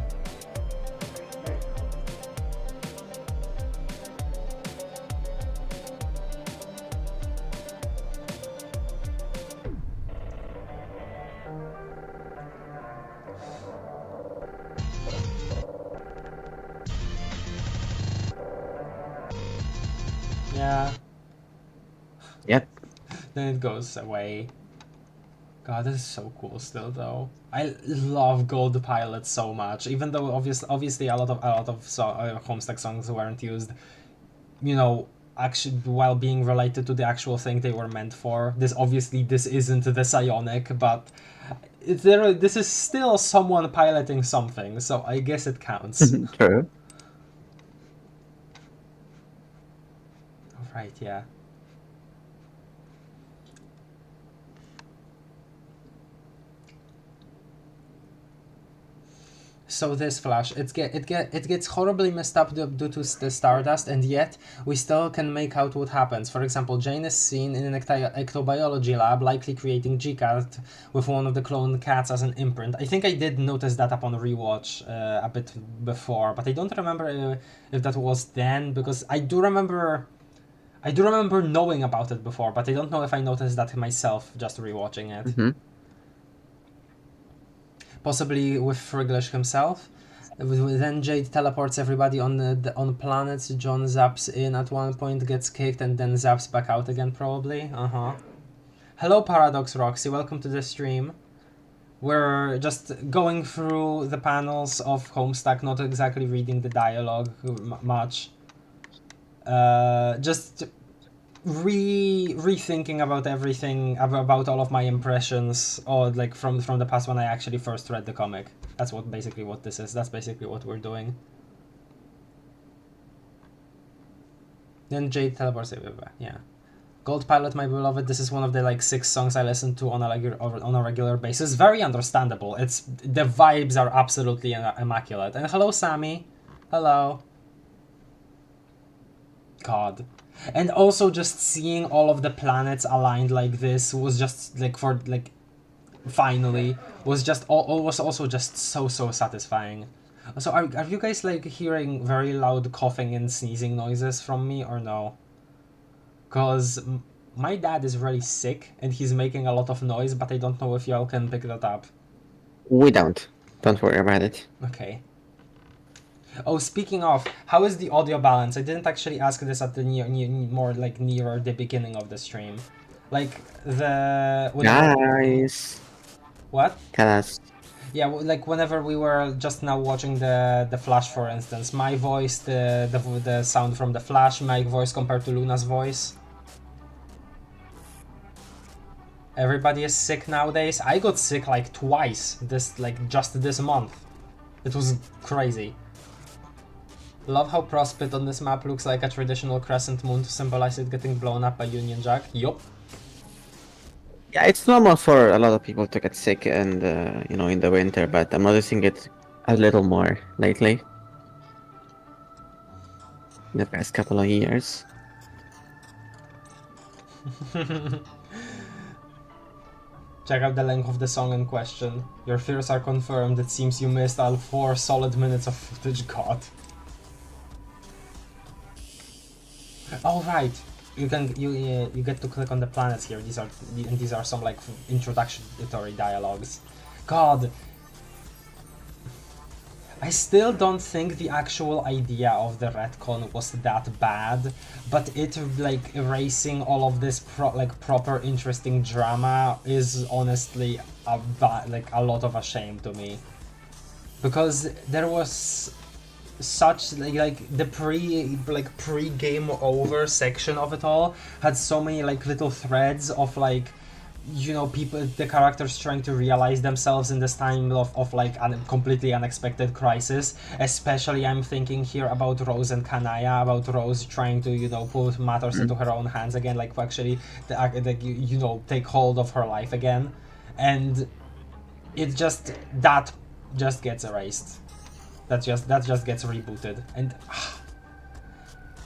Yeah. Yep. Then it goes away. God, this is so cool still though. I love Gold Pilot so much, even though obviously a lot of Homestuck songs weren't used, you know, actually while being related to the actual thing they were meant for. This isn't the Psionic, but this is still someone piloting something, so I guess it counts. True. Right, yeah. So this flash, it gets horribly messed up due to the stardust, and yet we still can make out what happens. For example, Jane is seen in an ectobiology lab, likely creating G-Cat with one of the cloned cats as an imprint. I think I did notice that upon rewatch a bit before, but I don't remember if that was then, because I do remember knowing about it before, but I don't know if I noticed that myself just rewatching it. Mm-hmm. Possibly with Friglish himself. Then Jade teleports everybody on planets. John zaps in at one point, gets kicked, and then zaps back out again, probably. Hello, Paradox Roxy. Welcome to the stream. We're just going through the panels of Homestuck, not exactly reading the dialogue much. Just rethinking about everything, about all of my impressions, or like from the past when I actually first read the comic. That's basically what this is. That's basically what we're doing. Then Jade teleports everywhere. Yeah. Gold Pilot, my beloved. This is one of the like 6 songs I listen to on a regular basis. Very understandable. The vibes are absolutely immaculate. And hello, Sammy. Hello. God. And also just seeing all of the planets aligned like this was just finally was just was also just so satisfying. So are you guys like hearing very loud coughing and sneezing noises from me or no? Cause my dad is really sick and he's making a lot of noise, but I don't know if y'all can pick that up. We don't. Don't worry about it. Okay. Oh, speaking of, how is the audio balance? I didn't actually ask this at the more like nearer the beginning of the stream. Like the... Nice. What? Tell us. Yeah, like whenever we were just now watching the Flash, for instance, my voice, the sound from the Flash, my voice compared to Luna's voice. Everybody is sick nowadays. I got sick like twice just this month. It was crazy. Love how Prospit on this map looks like a traditional crescent moon to symbolize it getting blown up by Union Jack. Yup. Yeah, it's normal for a lot of people to get sick and in the winter, but I'm noticing it a little more lately. In the past couple of years. Check out the length of the song in question. Your fears are confirmed. It seems you missed all 4 solid minutes of footage. God. Oh right, you get to click on the planets here. These are some like introductory dialogues. God, I still don't think the actual idea of the retcon was that bad, but it like erasing all of this proper interesting drama is honestly a lot of a shame to me, because there was such like the pre-game over section of it all had so many like little threads of like people, the characters trying to realize themselves in this time of like a completely unexpected crisis. Especially I'm thinking here about Rose and Kanaya, about Rose trying to put matters into her own hands again, like actually take hold of her life again, and it just gets erased. That just gets rebooted, and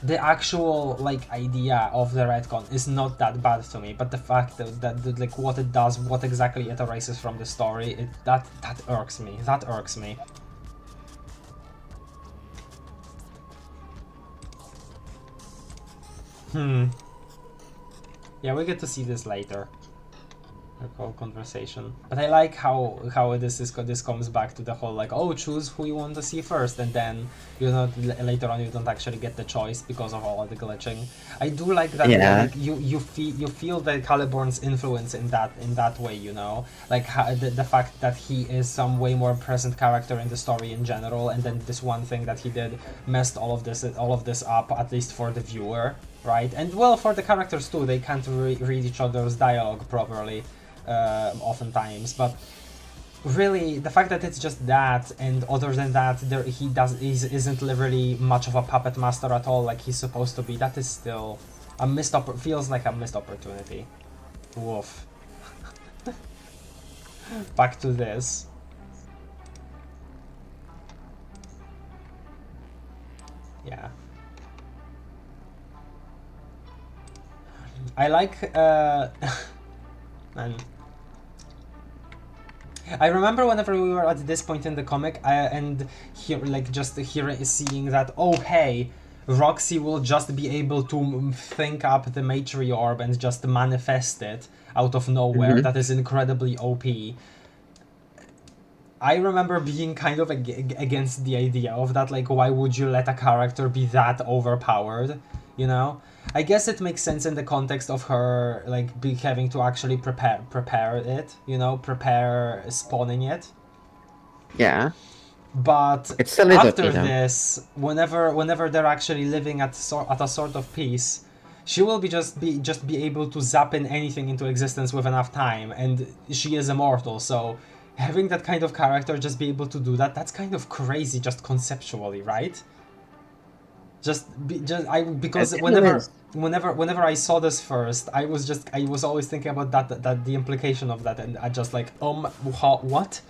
the actual like idea of the retcon is not that bad to me, but the fact that like what it does, what exactly it erases from the story, that irks me. That irks me. Yeah, we get to see this later. Whole conversation, but I like how this comes back to the whole like, oh, choose who you want to see first, and then later on you don't actually get the choice because of all of the glitching. I do like that. Yeah. Like, you feel the Caliborn's influence in that way, like the fact that he is some way more present character in the story in general, and then this one thing that he did messed all of this up, at least for the viewer, right? And well, for the characters too, they can't read each other's dialogue properly. Oftentimes, but really the fact that it's just that, and other than that he isn't literally much of a puppet master at all like he's supposed to be, that is still feels like a missed opportunity. Woof. Back to this. Yeah. I like, man. I remember whenever we were at this point in the comic, and here, like, just seeing that, oh hey, Roxy will just be able to think up the Matrix orb and just manifest it out of nowhere. That is incredibly OP. I remember being kind of against the idea of that, like, why would you let a character be that overpowered, you know? I guess it makes sense in the context of her, like, having to actually prepare it, you know, prepare spawning it. Yeah. But It's a little after bit, this, whenever they're actually living at a sort of peace, she will just be able to zap in anything into existence with enough time, and she is immortal. So having that kind of character just be able to do that, that's kind of crazy, just conceptually, right? Because whenever I saw this first, I was always thinking about that the implication of that, and I just like, what?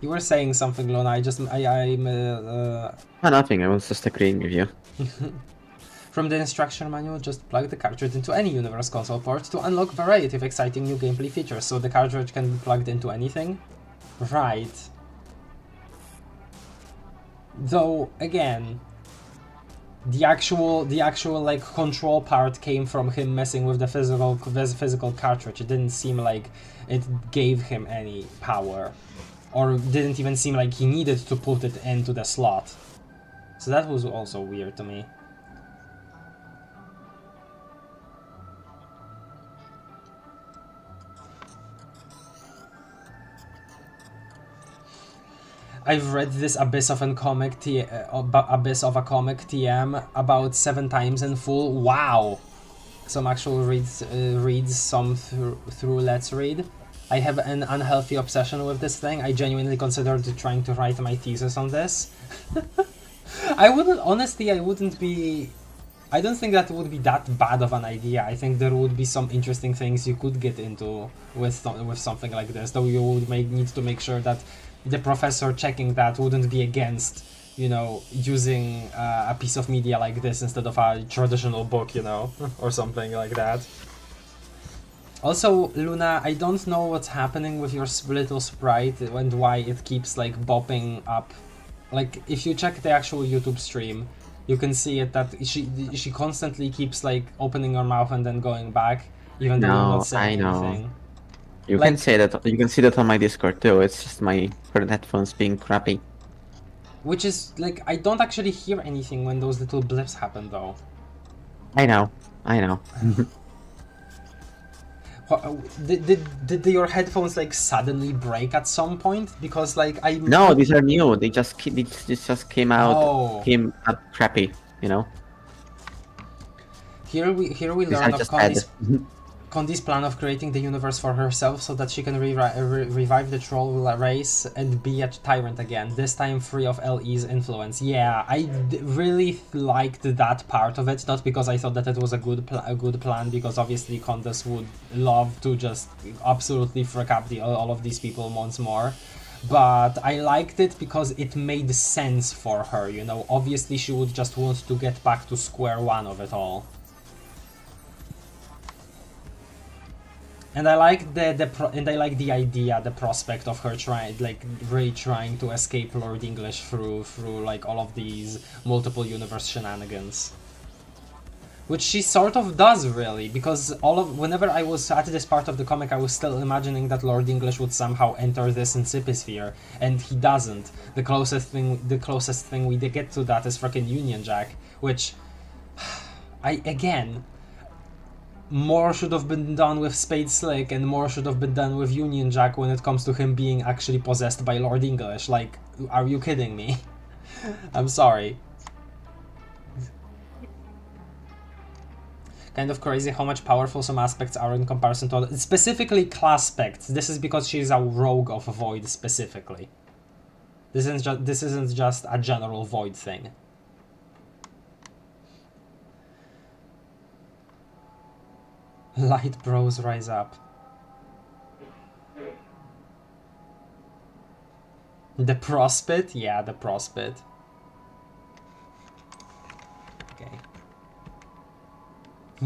You were saying something, Lona. I'm. Oh, nothing. I was just agreeing with you. From the instruction manual, just plug the cartridge into any Universe console port to unlock a variety of exciting new gameplay features. So the cartridge can be plugged into anything? Right. Though, again, the actual like control part came from him messing with the physical cartridge. It didn't seem like it gave him any power. Or didn't even seem like he needed to put it into the slot. So that was also weird to me. I've read this Abyss of a Comic TM about 7 times in full. Wow! Some actual reads some through Let's Read. I have an unhealthy obsession with this thing. I genuinely considered trying to write my thesis on this. I wouldn't be... I don't think that would be that bad of an idea. I think there would be some interesting things you could get into with something like this, though you would need to make sure that the professor checking that wouldn't be against, you know, using a piece of media like this instead of a traditional book, you know, or something like that. Also, Luna, I don't know what's happening with your little sprite and why it keeps, like, bopping up. Like, if you check the actual YouTube stream, you can see it that she constantly keeps, like, opening her mouth and then going back, even though you're not saying anything. You Like, can say that. You can see that on my Discord too. It's just my current headphones being crappy. Which is, like, I don't actually hear anything when those little blips happen, though. I know. Did your headphones, like, suddenly break at some point? Because, like, No, these are new. They just came out. Oh. Came out crappy. You know. Here we learn of Condi's plan of creating the universe for herself so that she can revive the troll race and be a tyrant again, this time free of LE's influence. Yeah, I really liked that part of it, not because I thought that it was a good plan, because obviously Condis would love to just absolutely frick up all of these people once more. But I liked it because it made sense for her, you know. Obviously she would just want to get back to square one of it all. And I like the idea, the prospect of her really trying to escape Lord English through like all of these multiple universe shenanigans. Which she sort of does, really, because whenever I was at this part of the comic, I was still imagining that Lord English would somehow enter this Incipisphere, and he doesn't. The closest thing we get to that is freaking Union Jack, which more should have been done with Spade Slick, and more should have been done with Union Jack when it comes to him being actually possessed by Lord English. Like, are you kidding me? I'm sorry. Kind of crazy how much powerful some aspects are in comparison to other, specifically class aspects. This is because she's a rogue of Void specifically. This isn't just a general Void thing. Light bros rise up. The prospit? Yeah, the prospit. Okay.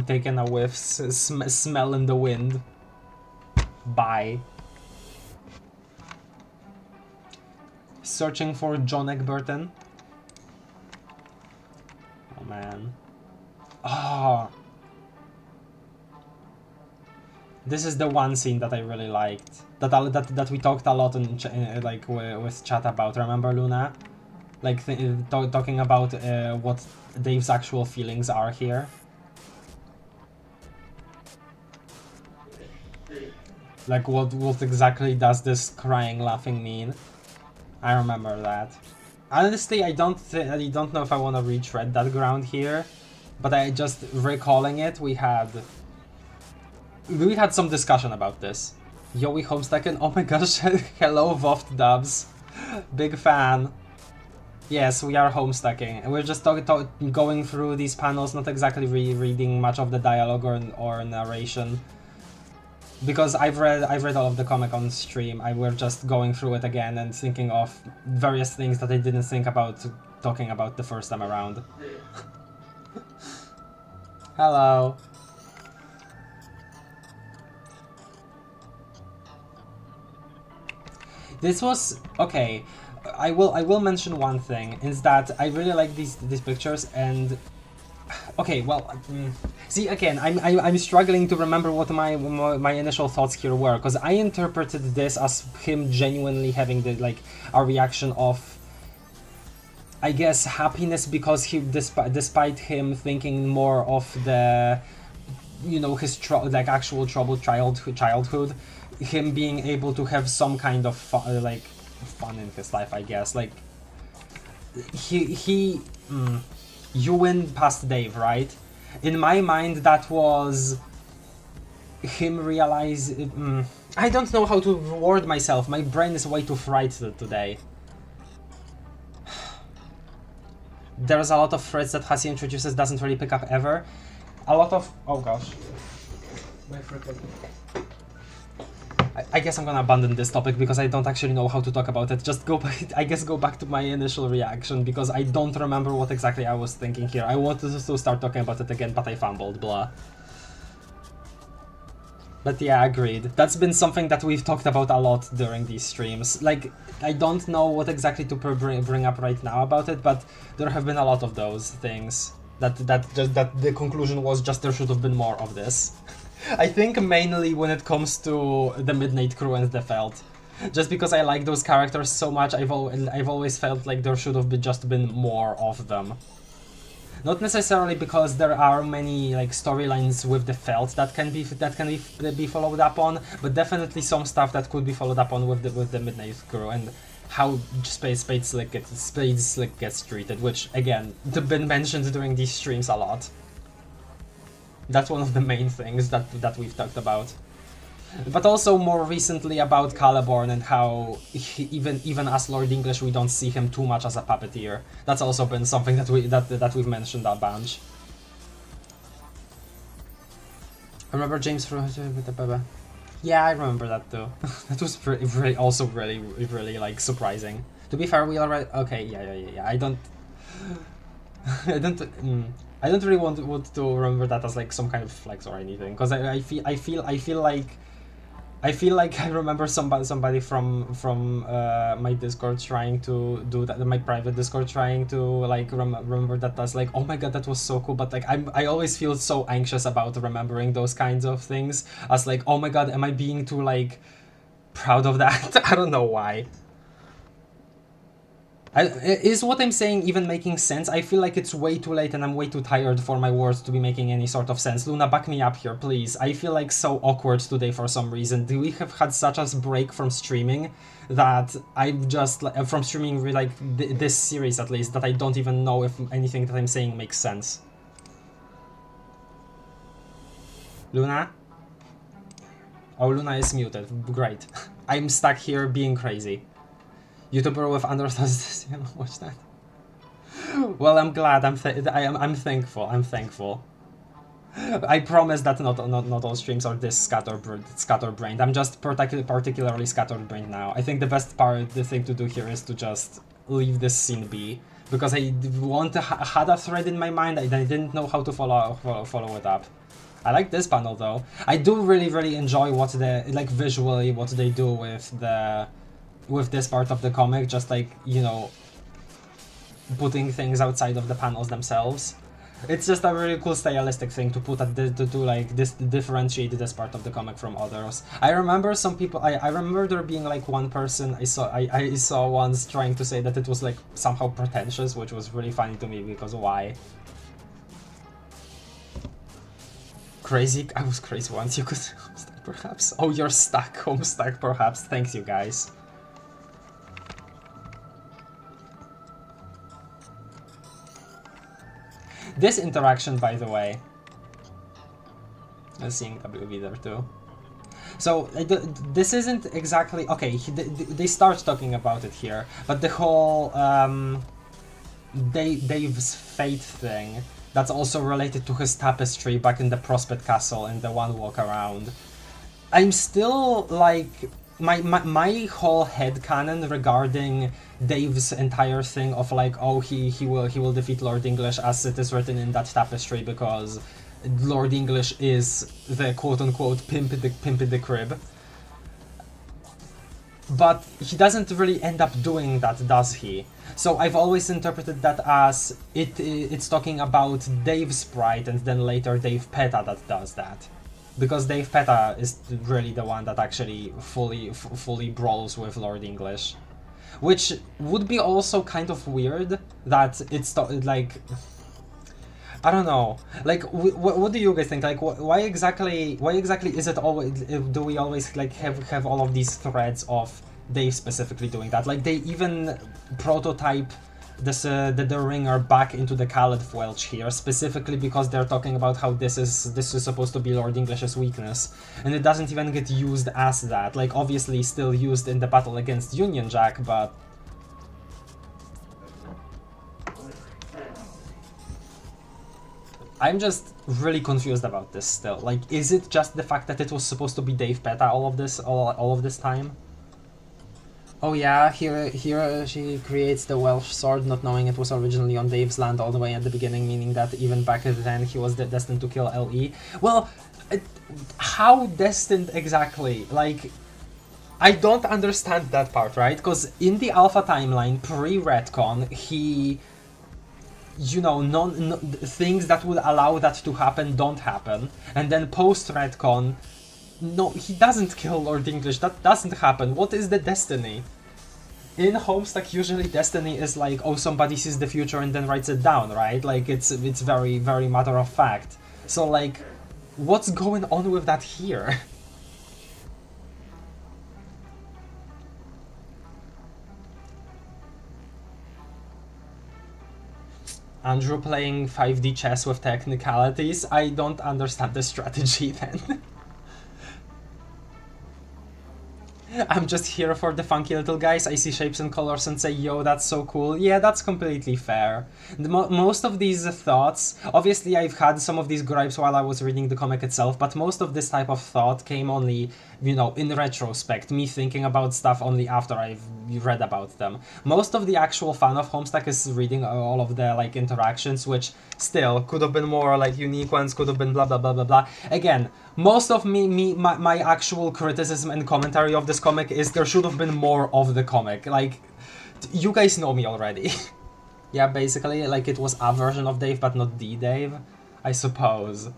Taking a whiff, smell in the wind. Bye. Searching for John Egberton. Oh man. Oh. This is the one scene that I really liked. That we talked a lot in like with chat about. Remember, Luna? Like talking about what Dave's actual feelings are here. Like what exactly does this crying, laughing mean? I remember that. Honestly, I don't know if I want to retread that ground here, but I just recalling it. We had some discussion about this. Yowie Homestuck, oh my gosh, hello Voft Dubs, big fan. Yes, we are homestucking, and we're just going through these panels, not exactly reading much of the dialogue or narration. Because I've read all of the comic on stream, we're just going through it again and thinking of various things that I didn't think about talking about the first time around. Hello. This was okay. I will mention one thing, is that I really like these pictures, and okay, well, see, again, I'm struggling to remember what my initial thoughts here were, because I interpreted this as him genuinely having a reaction of, I guess, happiness, because he, despite him thinking more of the, you know, his actual troubled childhood, him being able to have some kind of fun in his life, I guess. Like you win past Dave, right? In my mind, that was him realize. I don't know how to word myself. My brain is way too fried today. There's a lot of threads that Hasi introduces, doesn't really pick up ever. A lot of... oh gosh. My freaking... I guess I'm gonna abandon this topic because I don't actually know how to talk about it. Just go back to my initial reaction, because I don't remember what exactly I was thinking here. I wanted to start talking about it again, but I fumbled, blah. But yeah, agreed. That's been something that we've talked about a lot during these streams. Like, I don't know what exactly to bring up right now about it, but there have been a lot of those things. That the conclusion was just there should have been more of this. I think mainly when it comes to the Midnight Crew and the Felt. Just because I like those characters so much, I've always felt like there should have just been more of them. Not necessarily because there are many storylines with the Felt that can be followed up on, but definitely some stuff that could be followed up on with the Midnight Crew and how Spade Slick gets treated, which again been mentioned during these streams a lot. That's one of the main things that we've talked about. But also more recently about Caliborn and how even as Lord English we don't see him too much as a puppeteer. That's also been something that we've mentioned a bunch. Remember James from yeah, I remember that too. That was really surprising. To be fair, we already okay. Yeah. I don't really want to remember that as some kind of flex or anything, because I feel like I remember somebody from my Discord trying to do that, my private Discord trying to remember that as oh my god, that was so cool, but I always feel so anxious about remembering those kinds of things as oh my god, am I being too proud of that? I don't know why. Is what I'm saying even making sense? I feel like it's way too late and I'm way too tired for my words to be making any sort of sense. Luna, back me up here, please. I feel so awkward today for some reason. We have had such a break from streaming that I've just, from streaming this series at least, that I don't even know if anything that I'm saying makes sense. Luna? Oh, Luna is muted. Great. I'm stuck here being crazy. YouTuber with under watch that. Well, I'm glad. I'm thankful. I'm thankful. I promise that not all streams are this scatterbrained. I'm just particularly scatterbrained now. I think the thing to do here is to just leave this scene be, because I had a thread in my mind. I didn't know how to follow it up. I like this panel though. I do really enjoy what visually what they do with this part of the comic, just like, you know, putting things outside of the panels themselves. It's just a really cool stylistic thing to put at differentiate this part of the comic from others. I remember some people. I remember there being like one person I saw once trying to say that it was like somehow pretentious, which was really funny to me because why? Crazy. I was crazy once. You could perhaps. Oh, you're stuck. Homestuck perhaps. Thanks, you guys. This interaction, by the way, I'm seeing WB there too. So this isn't exactly okay. They start talking about it here, but the whole Dave's fate thing, that's also related to his tapestry back in the Prospect Castle in the one walk around. I'm still like my whole headcanon regarding Dave's entire thing of like, oh, he will defeat Lord English as it is written in that tapestry because Lord English is the quote-unquote pimp in the crib. But he doesn't really end up doing that, does he? So I've always interpreted that as it's talking about Dave Sprite and then later Dave Peta that does that. Because Dave Peta is really the one that actually fully brawls with Lord English. Which would be also kind of weird that it's like... I don't know. Like, what do you guys think? Like, why exactly is it always... Do we always like have all of these threads of Dave specifically doing that? Like, they even prototype the ringer back into the Khaled Welch here, specifically because they're talking about how this is supposed to be Lord English's weakness, and it doesn't even get used as that. Like, obviously still used in the battle against Union Jack, but I'm just really confused about this still. Like, is it just the fact that it was supposed to be Dave Peta all of this time? Oh yeah, here she creates the Welsh sword, not knowing it was originally on Dave's land all the way at the beginning, meaning that even back then he was destined to kill LE. Well, how destined exactly? Like, I don't understand that part, right? Because in the Alpha timeline, pre-retcon, he... You know, things that would allow that to happen don't happen. And then post-retcon... No, he doesn't kill Lord English, that doesn't happen. What is the destiny? In Homestuck, usually destiny is like, oh, somebody sees the future and then writes it down, right? Like, it's very matter of fact. So, like, what's going on with that here? Andrew playing 5D chess with technicalities? I don't understand the strategy then. I'm just here for the funky little guys. I see shapes and colors and say, yo, that's so cool. Yeah, that's completely fair. Most of these thoughts, obviously I've had some of these gripes while I was reading the comic itself, but most of this type of thought came only, you know, in retrospect, me thinking about stuff only after I've read about them. Most of the actual fun of Homestuck is reading all of the, like, interactions, which still could have been more, like, unique ones, could have been blah blah blah blah blah. Again, most of my actual criticism and commentary of this comic is there should have been more of the comic. Like, you guys know me already. Yeah, basically, like, it was a version of Dave, but not the Dave, I suppose.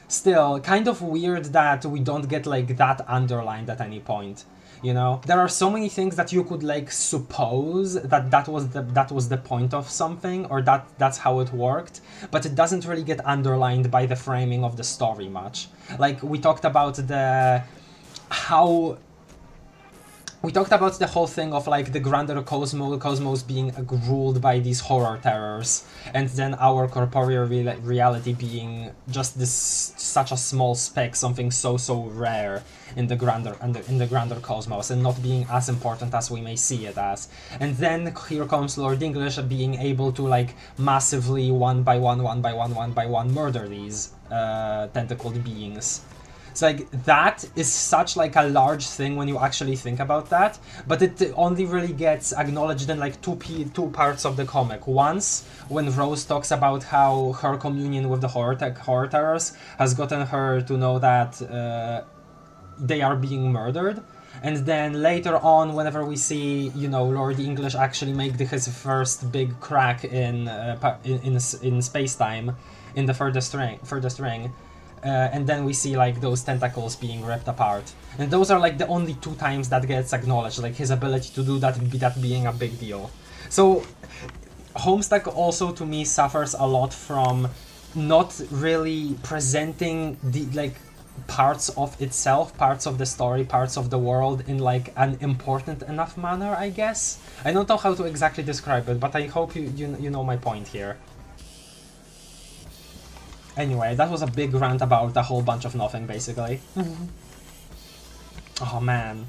Still, kind of weird that we don't get, like, that underlined at any point. You know, there are so many things that you could, like, suppose that was the point of something, or that's how it worked, but it doesn't really get underlined by the framing of the story much. Like, we talked about how we talked about the whole thing of like the grander cosmos being ruled by these horror terrors, and then our corporeal reality being just this such a small speck, something so rare in the grander cosmos, and not being as important as we may see it as. And then here comes Lord English being able to like massively one by one murder these tentacled beings. It's like, that is such like a large thing when you actually think about that, but it only really gets acknowledged in like two parts of the comic. Once, when Rose talks about how her communion with the horror terrors has gotten her to know that they are being murdered. And then later on, whenever we see, you know, Lord English actually make his first big crack in space-time, in the furthest ring, and then we see like those tentacles being ripped apart, and those are like the only two times that gets acknowledged, like his ability to do that, that being a big deal. So Homestuck also to me suffers a lot from not really presenting the like parts of itself, parts of the story, parts of the world in like an important enough manner, I guess. I don't know how to exactly describe it, but I hope you know my point here. Anyway, that was a big rant about a whole bunch of nothing, basically. Oh man.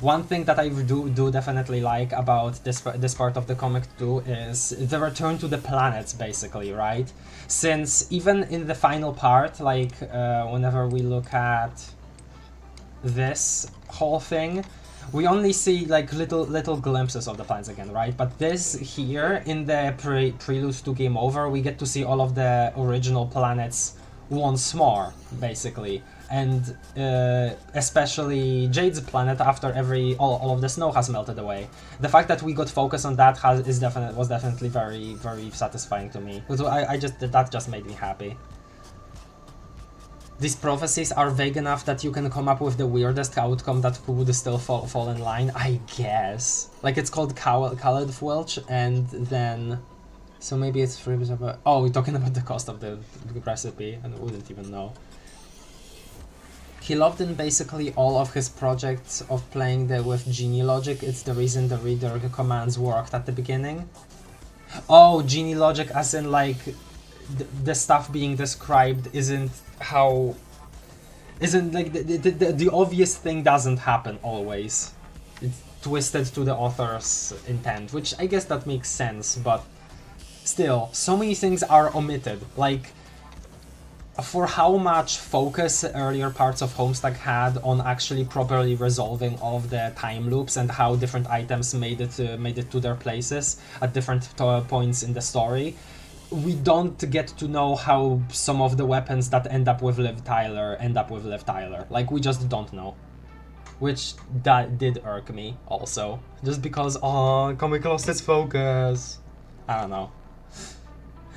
One thing that I do definitely like about this part of the comic too is the return to the planets, basically, right? Since even in the final part, like whenever we look at this whole thing, we only see like little glimpses of the planets again, right? But this here, in the prelude to Game Over, we get to see all of the original planets once more, basically. And especially Jade's planet after all of the snow has melted away. The fact that we got focus on that was definitely very satisfying to me. That just made me happy. These prophecies are vague enough that you can come up with the weirdest outcome that would still fall in line, I guess. Like, it's called Khaled Welch, and then... So maybe it's 3%. Oh, we're talking about the cost of the recipe, and I wouldn't even know. He loved in basically all of his projects of playing with genie logic. It's the reason the reader commands worked at the beginning. Oh, genie logic as in like... The stuff being described isn't like the obvious thing doesn't happen always. It's twisted to the author's intent, which I guess that makes sense, but still, so many things are omitted. Like, for how much focus earlier parts of Homestuck had on actually properly resolving all of the time loops and how different items made it to their places at different points in the story, we don't get to know how some of the weapons that end up with Liv Tyler. Like, we just don't know. Which that did irk me also. Just because, comic lost its focus. I don't know.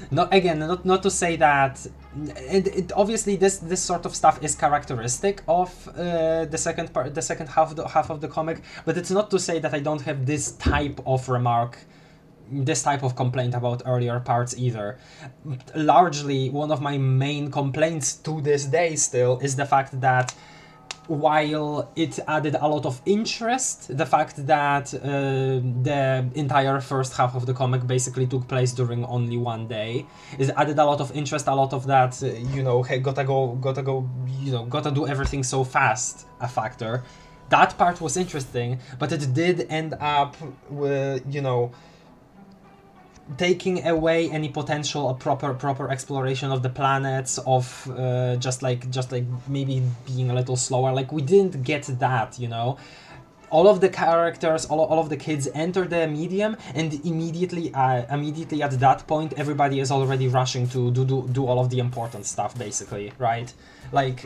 Not to say that... It obviously this sort of stuff is characteristic of the second half of the comic, but it's not to say that I don't have this type of remark, this type of complaint about earlier parts either. Largely, one of my main complaints to this day still is the fact that while it added a lot of interest, the fact that the entire first half of the comic basically took place during only one day, is added a lot of interest, a lot of that, hey, gotta do everything so fast, a factor. That part was interesting, but it did end up with, taking away any potential proper exploration of the planets, of just like maybe being a little slower. Like, we didn't get that, all of the characters, all of the kids enter the medium, and immediately at that point everybody is already rushing to do all of the important stuff, basically, right? Like,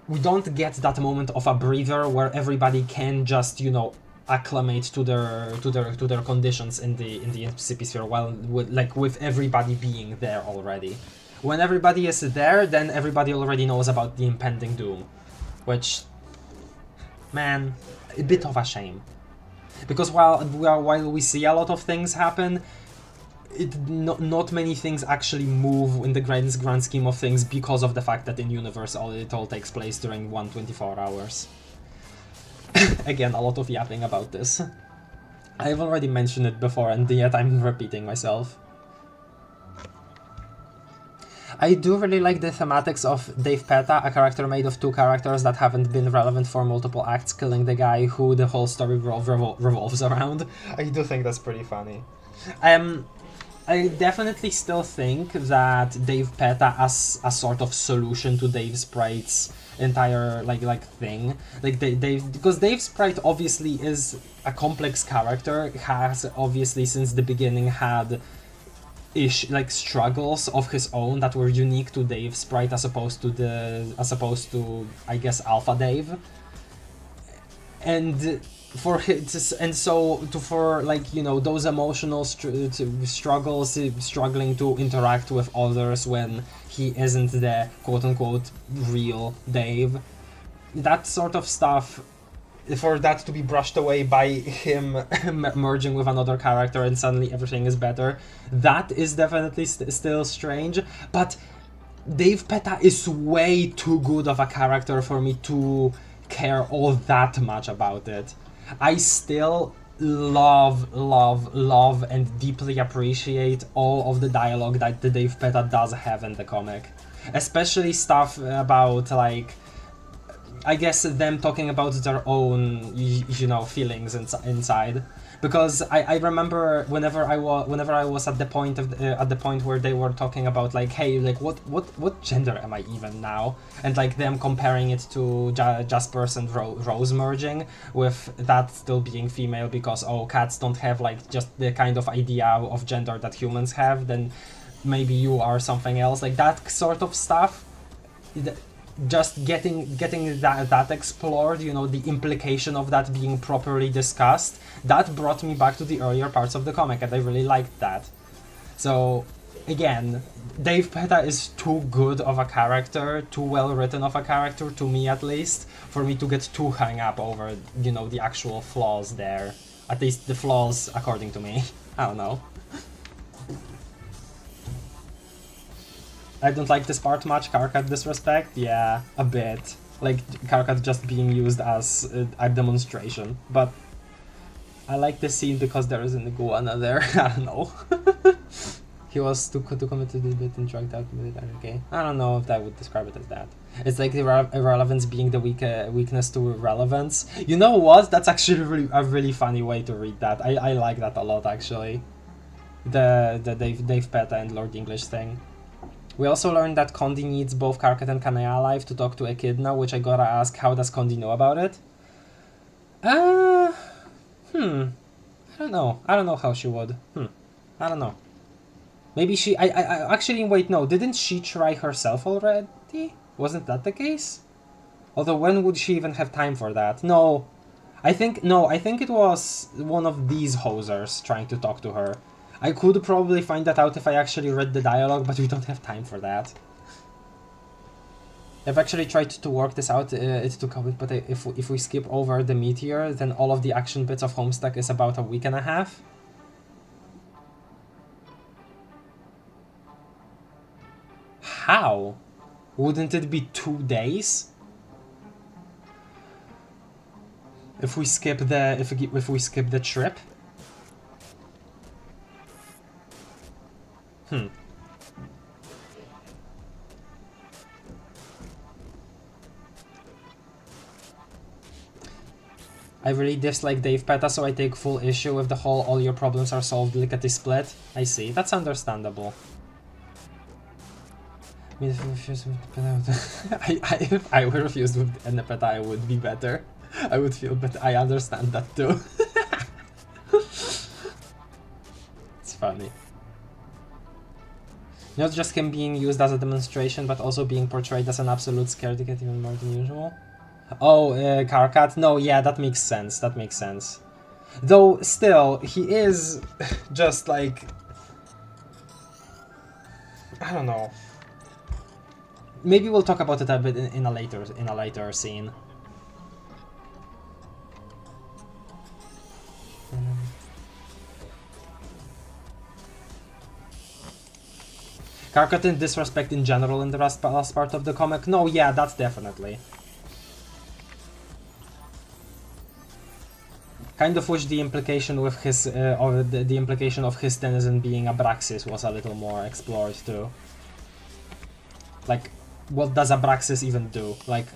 we don't get that moment of a breather where everybody can just acclimate to their conditions in the Mississippi sphere, while with everybody being there already. When everybody is there, then everybody already knows about the impending doom, which, man, a bit of a shame. Because while we see a lot of things happen, not many things actually move in the grand scheme of things, because of the fact that in universe it all takes place during 124 hours. Again, a lot of yapping about this. I've already mentioned it before, and yet I'm repeating myself. I do really like the thematics of Dave Peta, a character made of two characters that haven't been relevant for multiple acts, killing the guy who the whole story revolves around. I do think that's pretty funny. I definitely still think that Dave Peta as a sort of solution to Dave Sprite's entire like thing, like because Dave Sprite obviously is a complex character, has obviously since the beginning had struggles of his own that were unique to Dave Sprite as opposed to I guess Alpha Dave, and for like, you know, those emotional struggles, struggling to interact with others when he isn't the quote-unquote real Dave, that sort of stuff, for that to be brushed away by him merging with another character and suddenly everything is better, that is definitely still strange, but Dave Peta is way too good of a character for me to care all that much about it. I still love and deeply appreciate all of the dialogue that the Dave Peta does have in the comic. Especially stuff about, like, I guess them talking about their own, you know, feelings inside. Because I remember whenever I was at the point where they were talking about, like, hey, like, what gender am I even now, and like them comparing it to Jasper's and Rose merging, with that still being female because, oh, cats don't have like just the kind of idea of gender that humans have, then maybe you are something else, like that sort of stuff. Just getting that explored, you know, the implication of that being properly discussed, that brought me back to the earlier parts of the comic, and I really liked that. So, again, Dave Peta is too good of a character, too well written of a character, to me at least, for me to get too hung up over, you know, the actual flaws there. At least the flaws according to me. I don't know. I don't like this part much, Karkat disrespect, yeah, a bit. Like, Karkat just being used as a demonstration, but I like this scene because there is an iguana there, I don't know. He was too committed to the bit and drugged out with it, okay. I don't know if I would describe it as that. It's like the irrelevance being the weakness to relevance. You know what? That's actually a really funny way to read that. I like that a lot, actually. The Dave Peta and Lord English thing. We also learned that Condi needs both Karkat and Kanaya alive to talk to Echidna, which I gotta ask, how does Condi know about it? I don't know. I don't know how she would. I don't know. Maybe she... I actually, wait, no. Didn't she try herself already? Wasn't that the case? Although, when would she even have time for that? No. I think it was one of these hosers trying to talk to her. I could probably find that out if I actually read the dialogue, but we don't have time for that. I've actually tried to work this out, it took a week, but if we skip over the meteor, then all of the action bits of Homestuck is about a week and a half. How? Wouldn't it be 2 days? If we skip the trip? I really dislike Dave Peta, so I take full issue with the whole all your problems are solved lickety split. I see, that's understandable. I mean, if I refused with Peta, if I were refused with Peta, I would be better. I would feel better. I understand that too. It's funny. Not just him being used as a demonstration, but also being portrayed as an absolute scaredy cat even more than usual. Oh, Karkat? No, yeah, that makes sense. That makes sense. Though, still, he is just like... I don't know. Maybe we'll talk about it a bit in a later scene. Karkat and disrespect in general in the last part of the comic? No, yeah, that's definitely. Kind of wish the implication with his, or the implication of his denizen being Abraxas was a little more explored too. Like, what does Abraxas even do? Like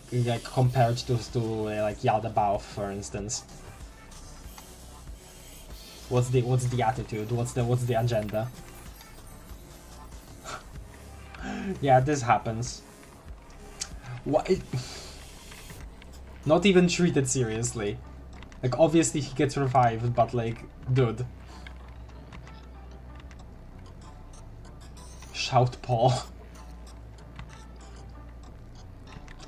compared to like Yaldabaoth, for instance. What's the attitude? What's the agenda? Yeah, this happens. Why? Not even treated seriously. Like, obviously he gets revived, but like, dude. Shout Paul.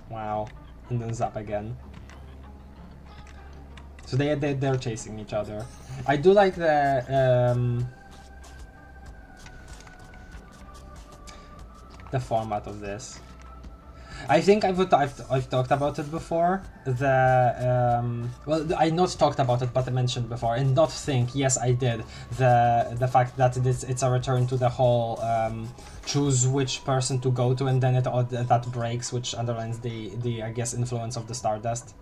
Wow. And then zap again. So they're chasing each other. I do like the format of this. I think I've talked about it before. Well, I not talked about it, but I mentioned before, and not think. Yes, I did. The fact that it's a return to the whole choose which person to go to, and then that breaks, which underlines the I guess influence of the Stardust.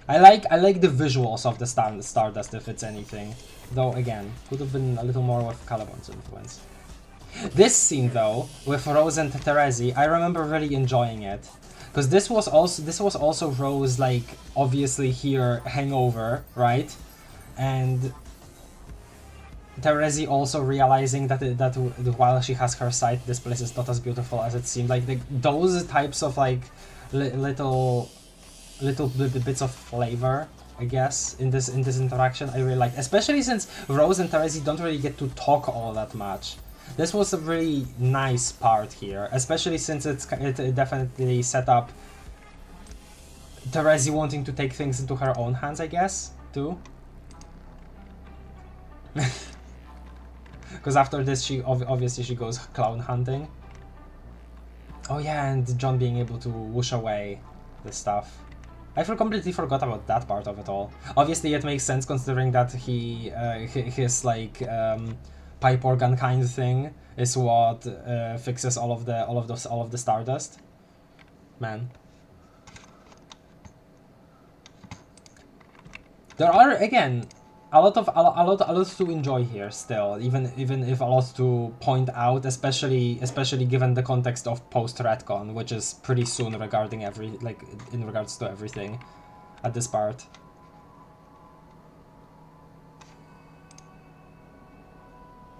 I like the visuals of the Stardust if it's anything, though again could have been a little more with Caliban's influence. This scene though, with Rose and Terezi, I remember really enjoying it, because this was also Rose, like, obviously here hangover, right, and Terezi also realizing that while she has her sight, this place is not as beautiful as it seemed. Like those types of like little bits of flavor, I guess, in this interaction I really like, especially since Rose and Terezi don't really get to talk all that much. This was a really nice part here, especially since it definitely set up Terezi wanting to take things into her own hands, I guess, too. Because after this, she obviously she goes clown hunting. Oh yeah, and John being able to whoosh away the stuff. I completely forgot about that part of it all. Obviously, it makes sense considering that his like pipe organ kind of thing is what fixes all of the Stardust. Man, there are again a lot to enjoy here still, even if a lot to point out, especially given the context of post-retcon, which is pretty soon regarding in regards to everything at this part.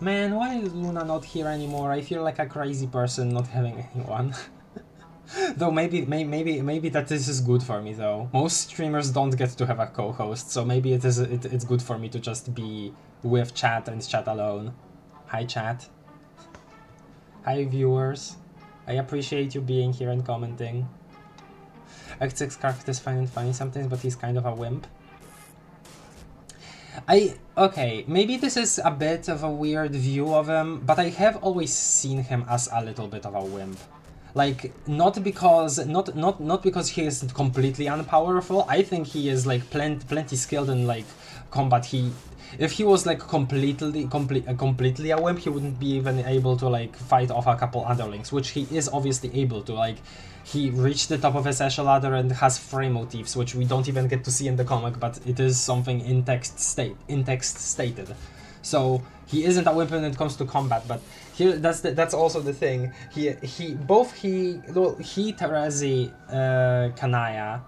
Man, why is Luna not here anymore? I feel like a crazy person not having anyone. Though maybe that this is good for me though. Most streamers don't get to have a co-host, so maybe it's good for me to just be with chat and chat alone. Hi chat. Hi viewers. I appreciate you being here and commenting. Act 6 character is fine and funny sometimes, but he's kind of a wimp. Okay, maybe this is a bit of a weird view of him, but I have always seen him as a little bit of a wimp. Like, not because he is completely unpowerful. I think he is like plenty skilled in like combat. If he was like completely a wimp, he wouldn't be even able to like fight off a couple underlings, which he is obviously able to. Like, he reached the top of his ladder and has frame motifs, which we don't even get to see in the comic, but it is something in text stated. So he isn't a wimp when it comes to combat, but here that's also the thing. Terezi, Kanaya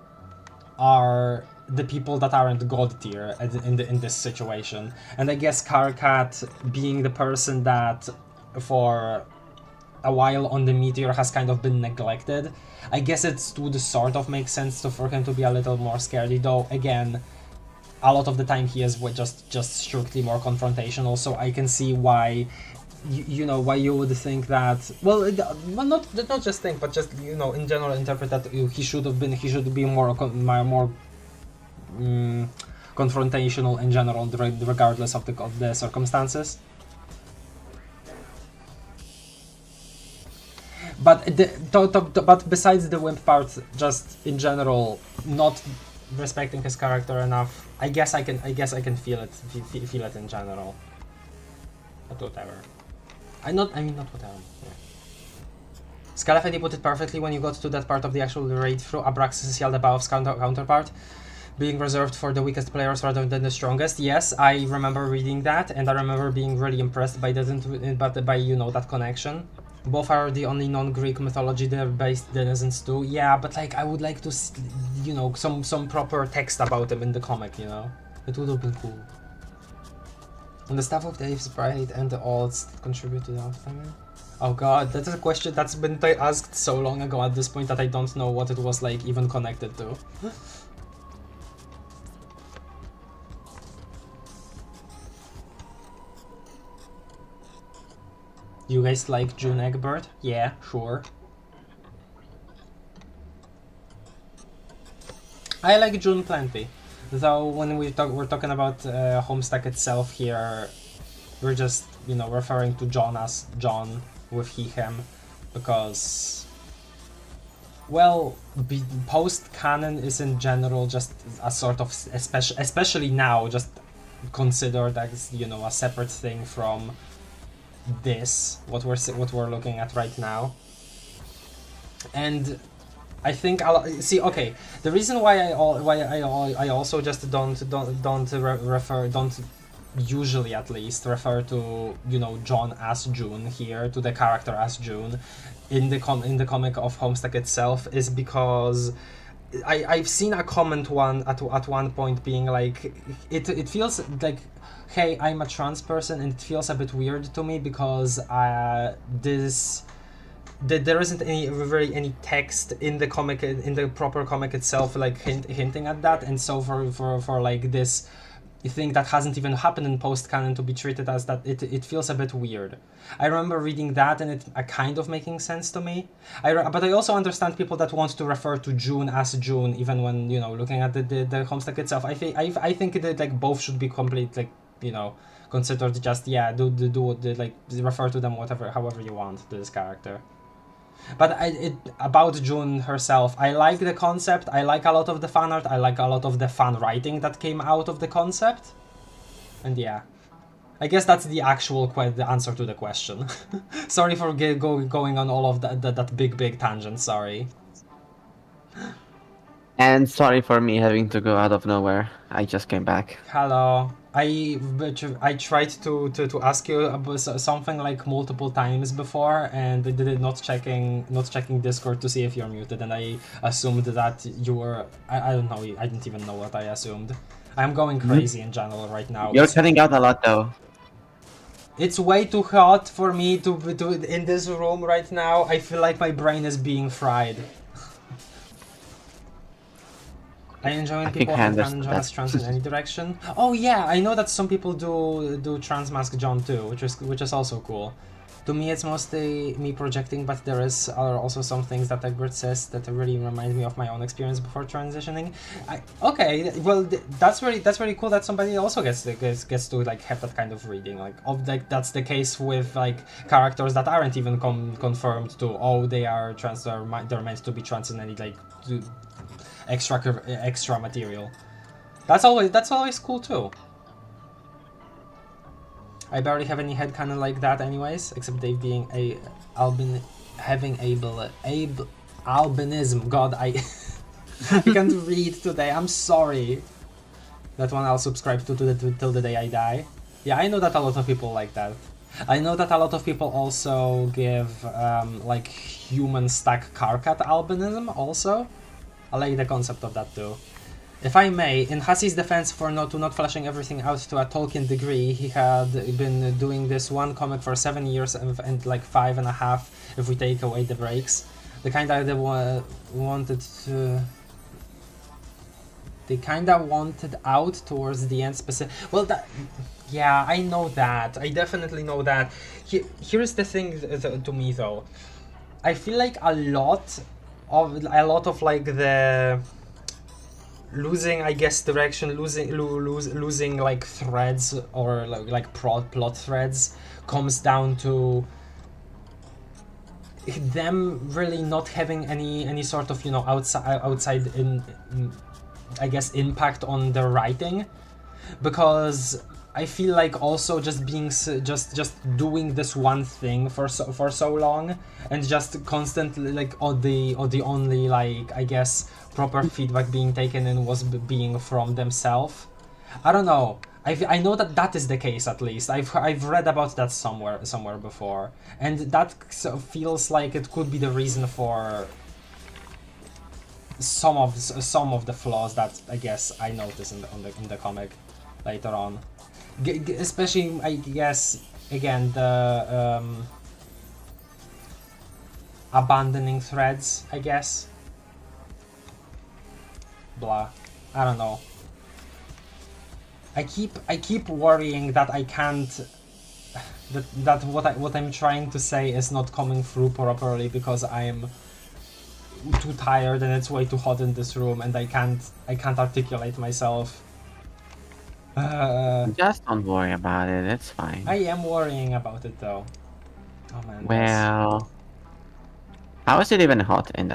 are the people that aren't god tier in this situation, and I guess Karkat being the person that for a while on the meteor has kind of been neglected. I guess it would sort of make sense for him to be a little more scaredy, though again, a lot of the time he is just strictly more confrontational, so I can see why why you would think that, well, not just think, but just in general interpret that he should be more confrontational in general, regardless of the circumstances. But besides the wimp part, just in general, not respecting his character enough, I guess I can feel it in general. But whatever. Not whatever. Yeah. Scalafetti put it perfectly when you got to that part of the actual raid through Abraxas Yaldabaoth's counterpart. being reserved for the weakest players rather than the strongest. Yes, I remember reading that, and I remember being really impressed by that, by you know, that connection. Both are the only non-Greek mythology based denizens too. Yeah, but like I would like to, you know, some proper text about them in the comic. You know, it would have been cool. And the stuff of Dave's Bride and the odds contribute to that. Oh god, that's a question that's been asked so long ago at this point that I don't know what it was like even connected to. You guys like June Egbert? Yeah, sure. I like June plenty. Though when we're talking about Homestuck itself here, we're just, you know, referring to John as John with he, him, because, well, post-canon is in general just a sort of, especially now, just considered as, you know, a separate thing from this, what we're looking at right now. And I think see, okay, the reason why I also just don't usually at least refer to, you know, John as June here, to the character as June in the comic of Homestuck itself, is because I've seen a comment at one point being like, it feels like, hey, I'm a trans person and it feels a bit weird to me because there isn't any text in the comic, in the proper comic itself, like hinting at that, and so for like this thing that hasn't even happened in post-canon to be treated as that, it feels a bit weird. I remember reading that and it kind of making sense to me. But I also understand people that want to refer to June as June even when, you know, looking at the Homestuck itself. I think that like both should be complete, like, you know, considered just, yeah, like refer to them however you want to this character. But about June herself, I like the concept, I like a lot of the fan art, I like a lot of the fan writing that came out of the concept. And yeah, I guess that's the actual the answer to the question. Sorry for going on all of that big tangent, sorry. And sorry for me having to go out of nowhere. I just came back. Hello. I tried to ask you about something like multiple times before, and I did it not checking Discord to see if you're muted, and I assumed that you were. I don't know. I didn't even know what I assumed. I'm going crazy in general right now. You're cutting out a lot though. It's way too hot for me to in this room right now. I feel like my brain is being fried. I enjoy when people have trans John in any direction. Oh yeah, I know that some people do trans mask John too, which is also cool. To me, it's mostly me projecting, but there are also some things that Egbert says that really remind me of my own experience before transitioning. Okay, well that's really cool that somebody also gets to like have that kind of reading. Like that's the case with like characters that aren't even confirmed to they are trans. They're meant to be trans in any like extra material. That's always cool too. I barely have any headcanon like that anyways, except Dave being having albinism. God, I can't read today, I'm sorry. That one I'll subscribe to till the day I die. Yeah, I know that a lot of people like that. I know that a lot of people also give like human stack Karkat albinism also. I like the concept of that too. If I may, in Hassi's defense for not fleshing everything out to a Tolkien degree, he had been doing this one comic for 7 years and like 5.5 if we take away the breaks. They kinda wanted out towards the end well, yeah, I know that. I definitely know that. Here's the thing to me though. I feel like a lot of like the losing, I guess, direction, losing like threads or like plot threads comes down to them really not having any sort of, you know, outside I guess impact on the writing, because I feel like also just being just doing this one thing for so long and just constantly like the only like I guess proper feedback being taken in was being from themselves. I don't know. I know that is the case at least. I've read about that somewhere before, and that feels like it could be the reason for some of the flaws that I guess I noticed in the comic later on. Especially, I guess, again, the abandoning threads, I guess. Blah. I don't know. I keep worrying that I can't... that what I'm trying to say is not coming through properly because I'm too tired and it's way too hot in this room and I can't articulate myself. Just don't worry about it, it's fine. I am worrying about it though. Oh man. Well, how is it even hot in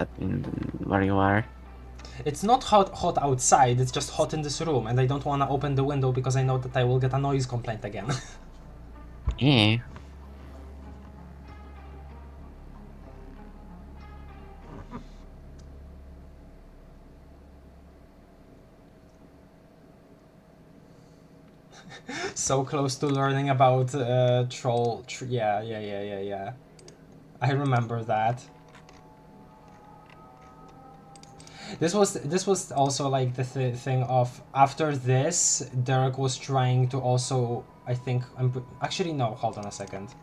where you are? It's not hot outside, it's just hot in this room and I don't want to open the window because I know that I will get a noise complaint again. Yeah. So close to learning about yeah. I remember that. This was also like the thing of after this, Derek was trying to also, I think, actually no, hold on a second.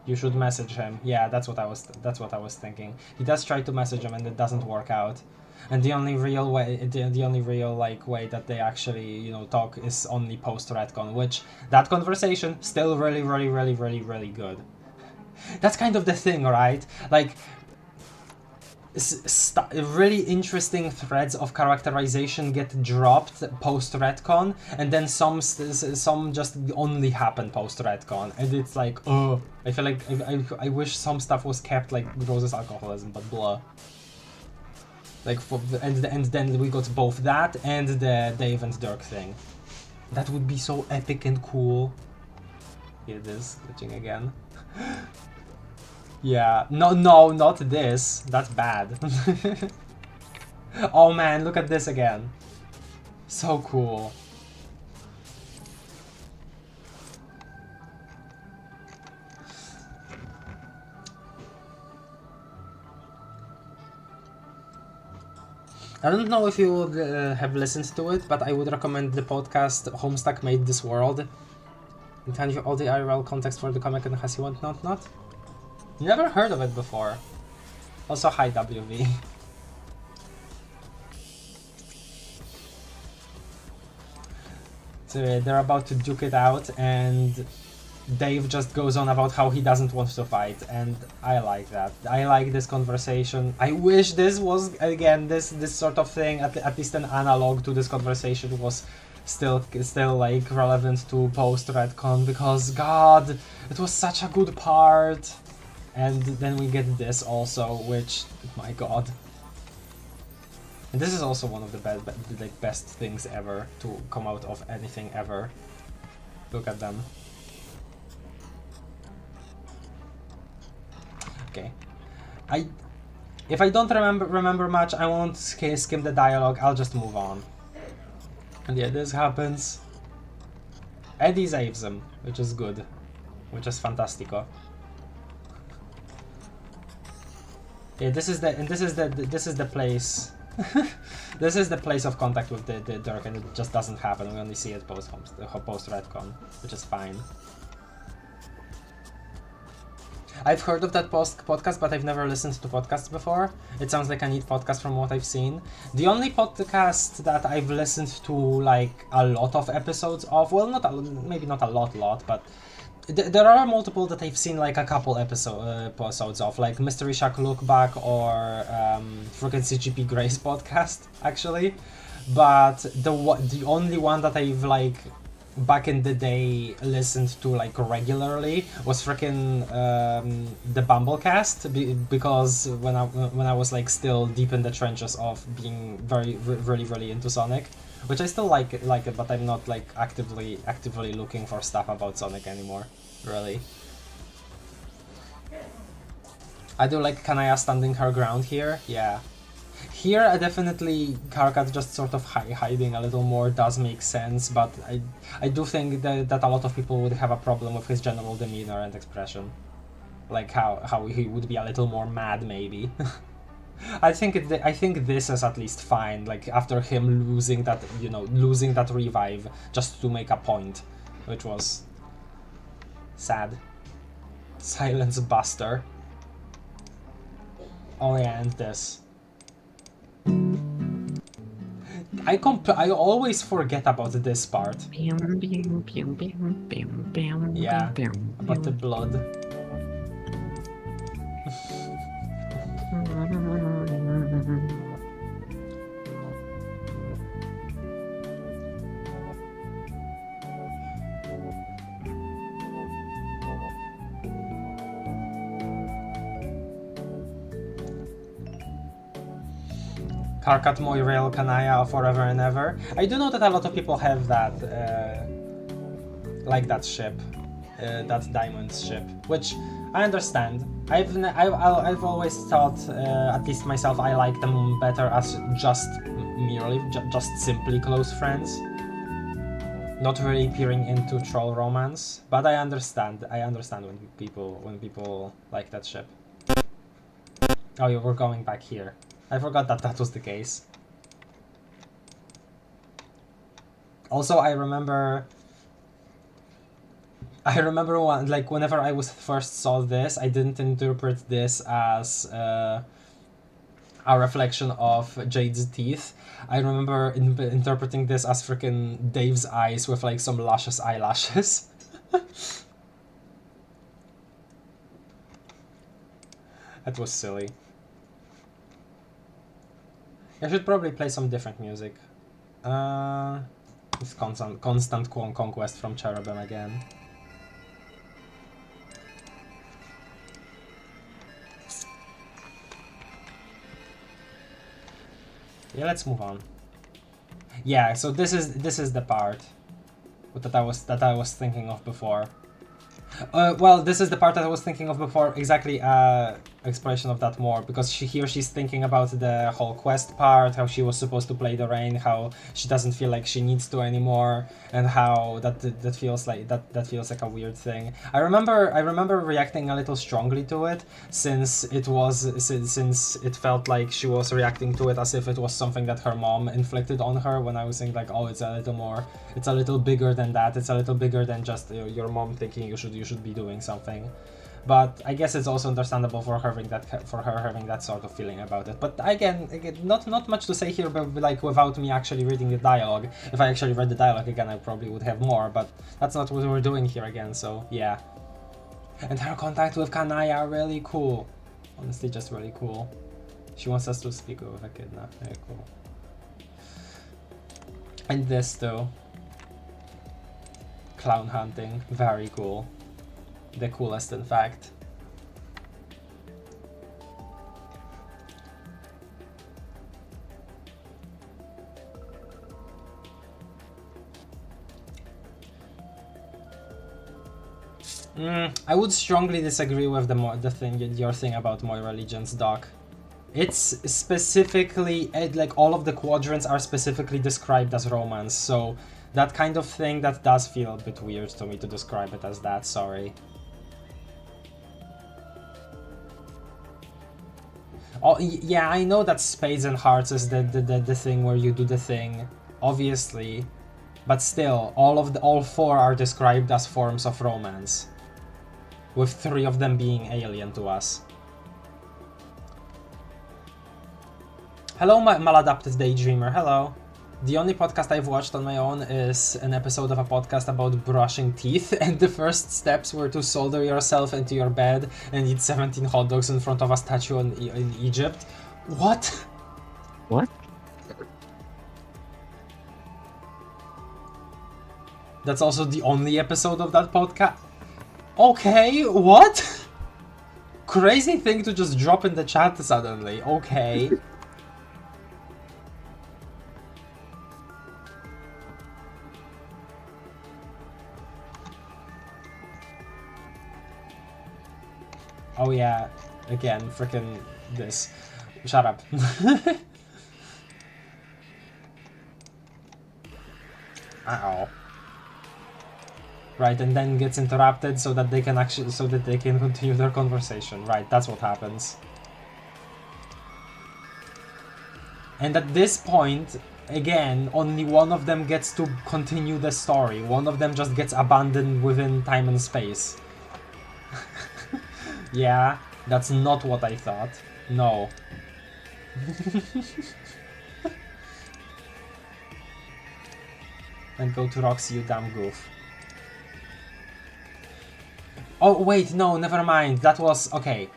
You should message him. Yeah, that's what I was thinking. He does try to message him and it doesn't work out. And the only real way, the only real like way that they actually, you know, talk is only post retcon, which that conversation still really good. That's kind of the thing, right? Like really interesting threads of characterization get dropped post retcon, and then some just only happen post retcon, and it's like, oh, I feel like I wish some stuff was kept, like Rose's alcoholism, but blah. Like and then we got both that and the Dave and Dirk thing. That would be so epic and cool. Here it is, glitching again. Yeah, no, not this. That's bad. Oh man, look at this again. So cool. I don't know if you would have listened to it, but I would recommend the podcast Homestuck Made This World. It tells you all the IRL context for the comic and has you want not. Never heard of it before. Also, hi WV. So they're about to duke it out, and Dave just goes on about how he doesn't want to fight, and I like that. I like this conversation. I wish this was, again, this sort of thing, at least an analog to this conversation was still like relevant to post-retcon, because god, it was such a good part. And then we get this also, which, my god. And this is also one of the best things ever to come out of anything ever. Look at them. Okay. If I don't remember much, I won't skim the dialogue, I'll just move on. And yeah, this happens. Eddie saves him, which is good. Which is fantastico. Yeah, this is the place. This is the place of contact with the Dirk, and it just doesn't happen. We only see it post retcon, which is fine. I've heard of that podcast, but I've never listened to podcasts before. It sounds like a neat podcast from what I've seen. The only podcast that I've listened to like a lot of episodes of, well, maybe not a lot, but there are multiple that I've seen like a couple episodes of, like Mystery Shack Look Back or freaking CGP Gray's podcast, actually. But the only one that I've like back in the day listened to like regularly was freaking the Bumblecast, because when I was like still deep in the trenches of being really into Sonic, which I still like it, but I'm not like actively looking for stuff about Sonic anymore, really. I do like Kanaya standing her ground here, yeah. Here, definitely Karkat just sort of hiding a little more does make sense, but I do think that a lot of people would have a problem with his general demeanor and expression. Like how he would be a little more mad, maybe. I think this is at least fine, like after him losing that, losing that revive just to make a point, which was sad. Silence Buster. Oh yeah, and this. I always forget about this part. Yeah, about the blood. Karkat, Moirail, Kanaya, Forever and Ever. I do know that a lot of people have that, like that ship, that diamond ship, which I understand. I've always thought, at least myself, I like them better as just simply close friends, not really peering into troll romance. But I understand when people like that ship. Oh, you were going back here. I forgot that was the case. Also, I remember whenever I first saw this, I didn't interpret this as a reflection of Jade's teeth. I remember interpreting this as freaking Dave's eyes with like some luscious eyelashes. That was silly. I should probably play some different music. It's constant conquest from Cherubim again. Yeah, let's move on. Yeah, so this is the part that I was thinking of before. Well, this is the part that I was thinking of before, exactly, exploration of that more, because she's thinking about the whole quest part, how she was supposed to play the rain, how she doesn't feel like she needs to anymore, and how that feels like a weird thing. I remember reacting a little strongly to it, since it felt like she was reacting to it as if it was something that her mom inflicted on her, when I was saying like, oh, it's a little bigger than that, it's a little bigger than just your mom thinking you should be doing something. But I guess it's also understandable for her having that sort of feeling about it. But again, not much to say here, but like without me actually reading the dialogue. If I actually read the dialogue again, I probably would have more, but that's not what we're doing here again, so yeah. And her contact with Kanaya, really cool. Honestly, just really cool. She wants us to speak with a kid now. Very cool. And this too. Clown hunting, very cool. The coolest, in fact. I would strongly disagree with your thing about Moira Legends, Doc. It's specifically, like, all of the quadrants are specifically described as romance, so that kind of thing, that does feel a bit weird to me to describe it as that, sorry. Oh, yeah, I know that Spades and Hearts is the thing where you do the thing, obviously, but still, all four are described as forms of romance, with 3 of them being alien to us. Hello, maladapted daydreamer, hello. The only podcast I've watched on my own is an episode of a podcast about brushing teeth, and the first steps were to solder yourself into your bed and eat 17 hot dogs in front of a statue in Egypt. What? What? That's also the only episode of that podcast. Okay, what? Crazy thing to just drop in the chat suddenly. Okay. Oh yeah, again, freaking this. Shut up. Uh-oh. Right, and then gets interrupted so that they can continue their conversation. Right, that's what happens. And at this point, again, only one of them gets to continue the story. One of them just gets abandoned within time and space. Yeah, that's not what I thought. No. And go to Roxy, you damn goof. Oh, wait, no, never mind. That was... okay.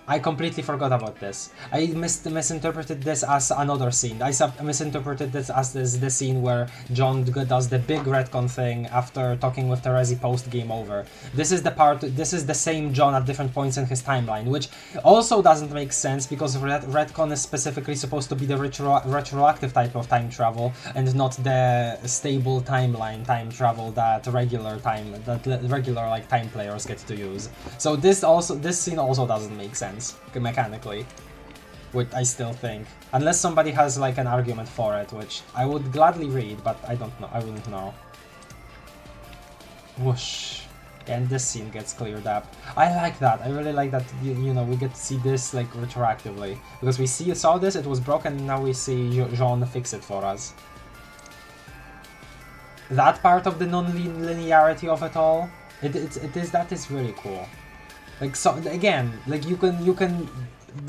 I completely forgot about this. I misinterpreted this as another scene. I misinterpreted this as the scene where John does the big retcon thing after talking with Terezi post game over. This is the same John at different points in his timeline, which also doesn't make sense because retcon is specifically supposed to be the retroactive type of time travel and not the stable timeline time travel that regular like time players get to use. So this scene also doesn't make sense mechanically, which I still think, unless somebody has like an argument for it, which I would gladly read, but I don't know. I wouldn't know. Whoosh, and this scene gets cleared up. I like that. I really like that. You know, we get to see this like retroactively because we saw this. It was broken. And now we see Jean fix it for us. That part of the non-linearity of it all, that is really cool. Like, so again, like you can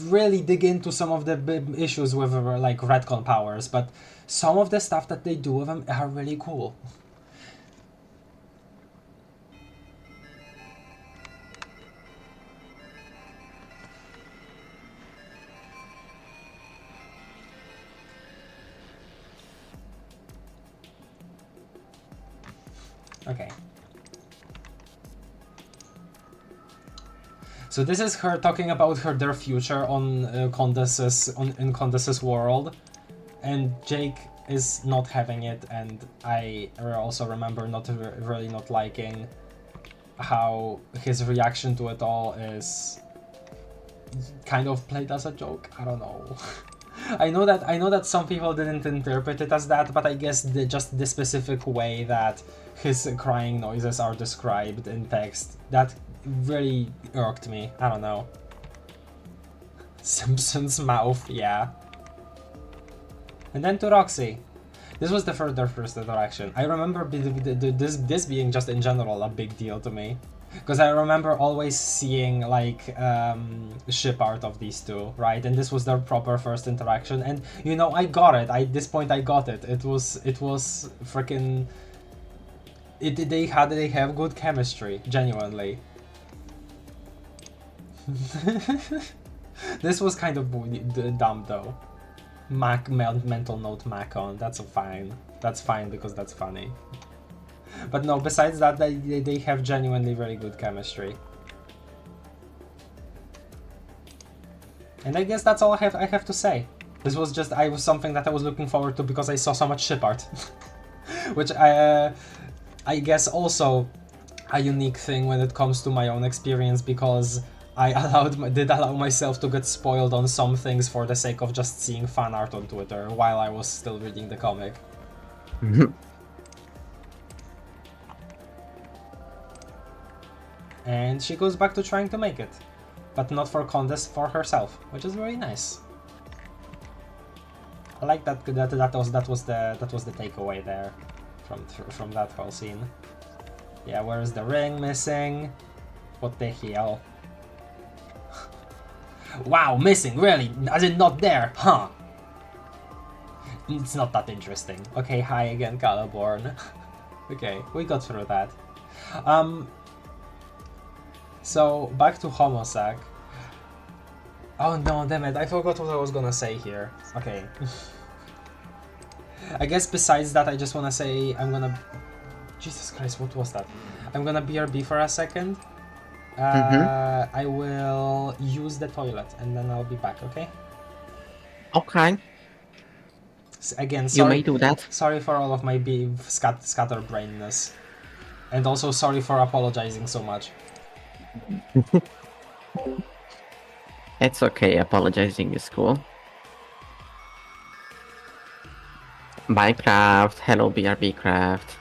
really dig into some of the big issues with like retcon powers, but some of the stuff that they do with them are really cool. Okay. So this is her talking about their future on in Condes's world, and Jake is not having it, and I also remember really not liking how his reaction to it all is kind of played as a joke. I don't know. I know that some people didn't interpret it as that, but I guess just the specific way that his crying noises are described in text, that really irked me. I don't know. Simpson's mouth, yeah. And then to Roxy. This was their first interaction. I remember this being just in general a big deal to me. Because I remember always seeing like ship art of these two, right? And this was their proper first interaction. And you know, I got it. At this point I got it. It was freaking... They have good chemistry, genuinely. This was kind of dumb though. Mental note Macon, that's fine. That's fine because that's funny. But no, besides that, they have genuinely very good chemistry. And I guess that's all I have to say. This was just something that I was looking forward to because I saw so much ship art. Which I guess also a unique thing when it comes to my own experience, because I did allow myself to get spoiled on some things for the sake of just seeing fan art on Twitter while I was still reading the comic. And she goes back to trying to make it, but not for Condes, for herself, which is very nice. I like that. That was the takeaway there from that whole scene. Yeah, where is the ring missing? What the hell? Wow, missing, really? As in not there, huh? It's not that interesting. Okay, hi again, Calaborn. Okay, we got through that. So, back to Homestuck. Oh no, damn it, I forgot what I was gonna say here. Okay. I guess besides that, I just wanna say I'm gonna Jesus Christ, what was that? I'm gonna BRB for a second. I will use the toilet and then I'll be back, okay? Okay. Again, You sorry. may do that. Sorry for all of my scatterbrainness. And also sorry for apologizing so much. It's okay, apologizing is cool. Bye Craft, hello BRB Craft.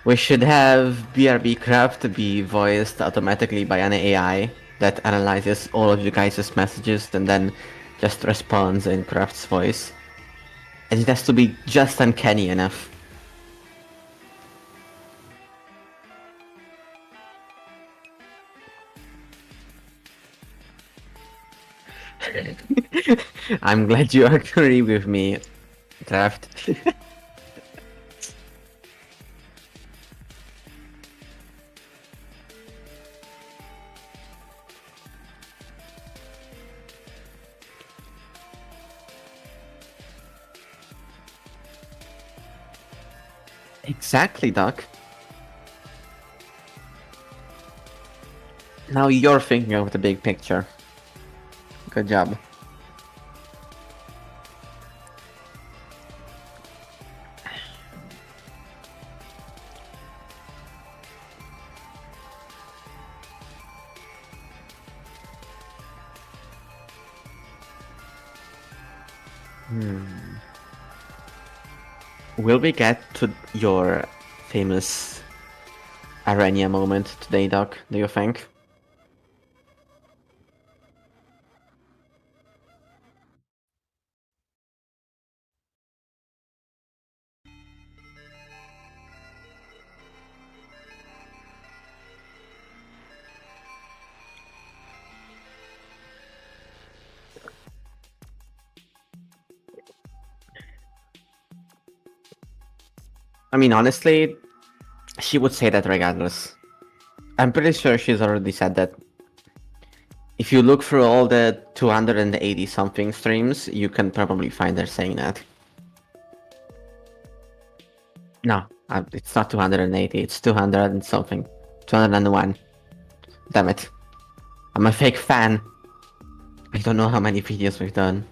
We should have BRB Craft be voiced automatically by an AI that analyzes all of you guys' messages and then just responds in Craft's voice. And it has to be just uncanny enough. I'm glad you agree with me, Craft. Exactly, Doc. Now you're thinking of the big picture. Good job. Will we get to your famous Arania moment today, Doc, do you think? I mean, honestly, she would say that regardless. I'm pretty sure she's already said that. If you look through all the 280 something streams, you can probably find her saying that. No, it's not 280, it's 200 and something. 201. Damn it. I'm a fake fan. I don't know how many videos we've done.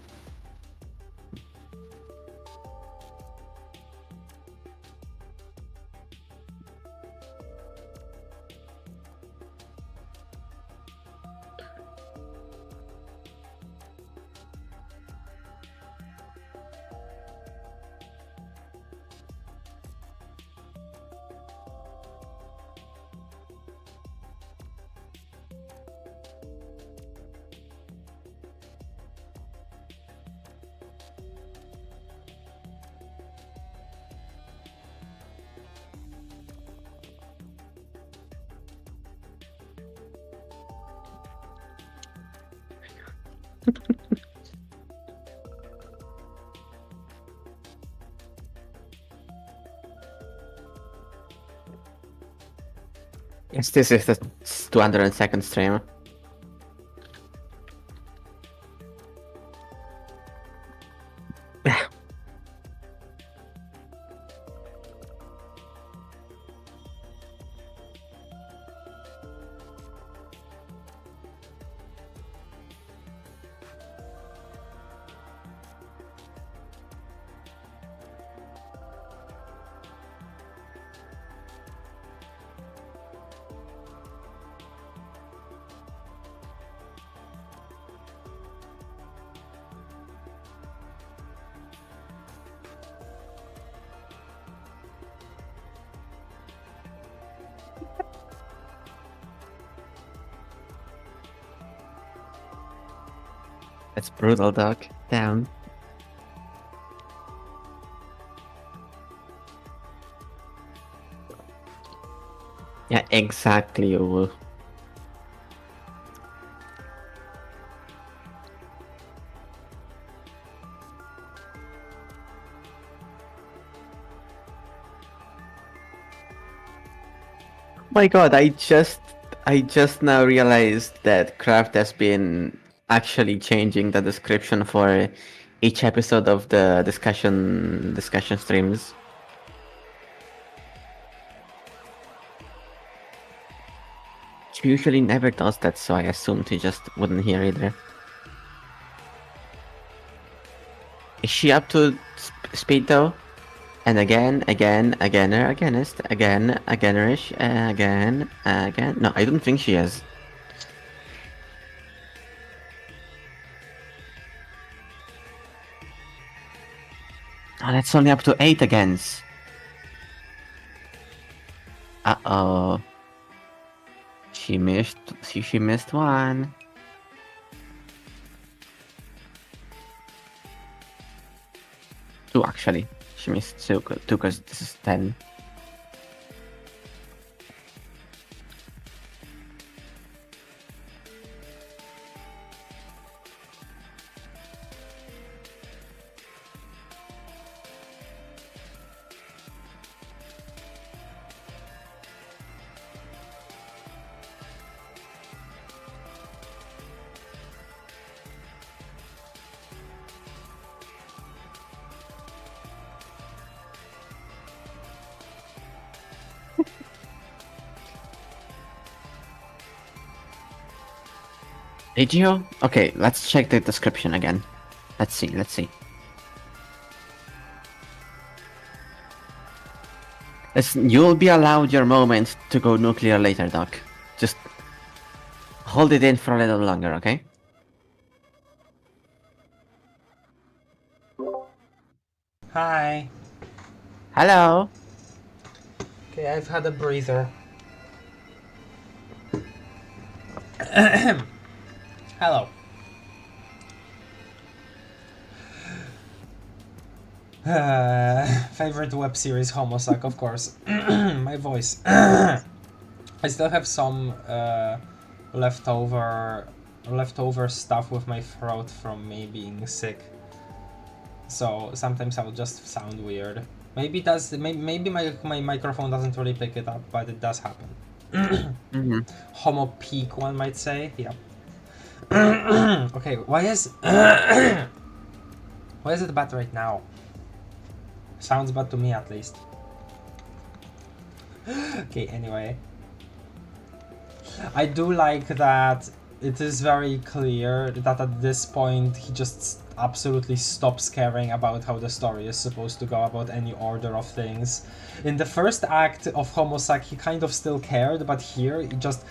Yes, this is the 202nd stream. That's brutal, Doc. Damn. Yeah, exactly, Uwu. My god, I just now realized that Kraft has been actually changing the description for each episode of the discussion streams. She usually never does that, so I assumed he just wouldn't hear either. Is she up to speed though? And again, againer, againist, again, againerish, again. No, I don't think she is. Oh, that's only up to 8 agains. Uh-oh. She missed one. 2 actually. She missed 2 because this is 10. Did you? Okay, let's check the description again. Let's see. Listen, you'll be allowed your moment to go nuclear later, Doc. Just hold it in for a little longer, okay? Hi. Hello. Okay, I've had a breather. Hello. Favorite web series, Homestuck, of course. My voice. I still have some leftover stuff with my throat from me being sick. So sometimes I'll just sound weird. Maybe my microphone doesn't really pick it up, but it does happen. Homo peak, one might say. Yep. Okay, why is it bad right now? Sounds bad to me, at least. Okay, anyway. I do like that it is very clear that at this point he just absolutely stops caring about how the story is supposed to go, about any order of things. In the first act of Homestuck he kind of still cared, but here he just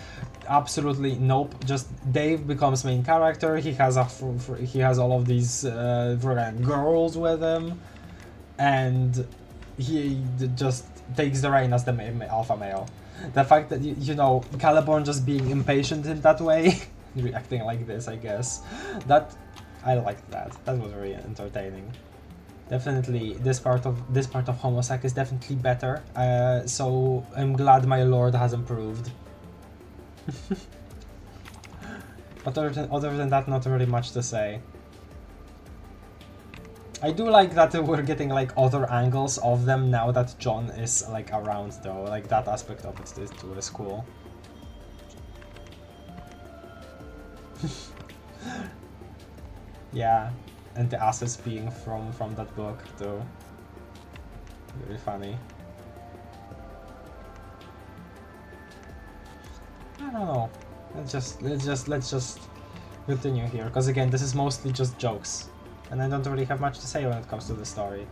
absolutely nope. Just Dave becomes main character. He has all of these girls with him, and he just takes the reign as the alpha male. The fact that, you know, Caliborn just being impatient in that way, reacting like this, I guess, that, I liked that. That was very entertaining. Definitely, this part of Homestuck is definitely better, so I'm glad my lord has improved. But other than that, not really much to say. I do like that we're getting like other angles of them now that John is like around, though. Like that aspect of it too is cool. Yeah, and the assets being from that book too. Very funny. I don't know. Let's just continue here, because again, this is mostly just jokes. And I don't really have much to say when it comes to the story.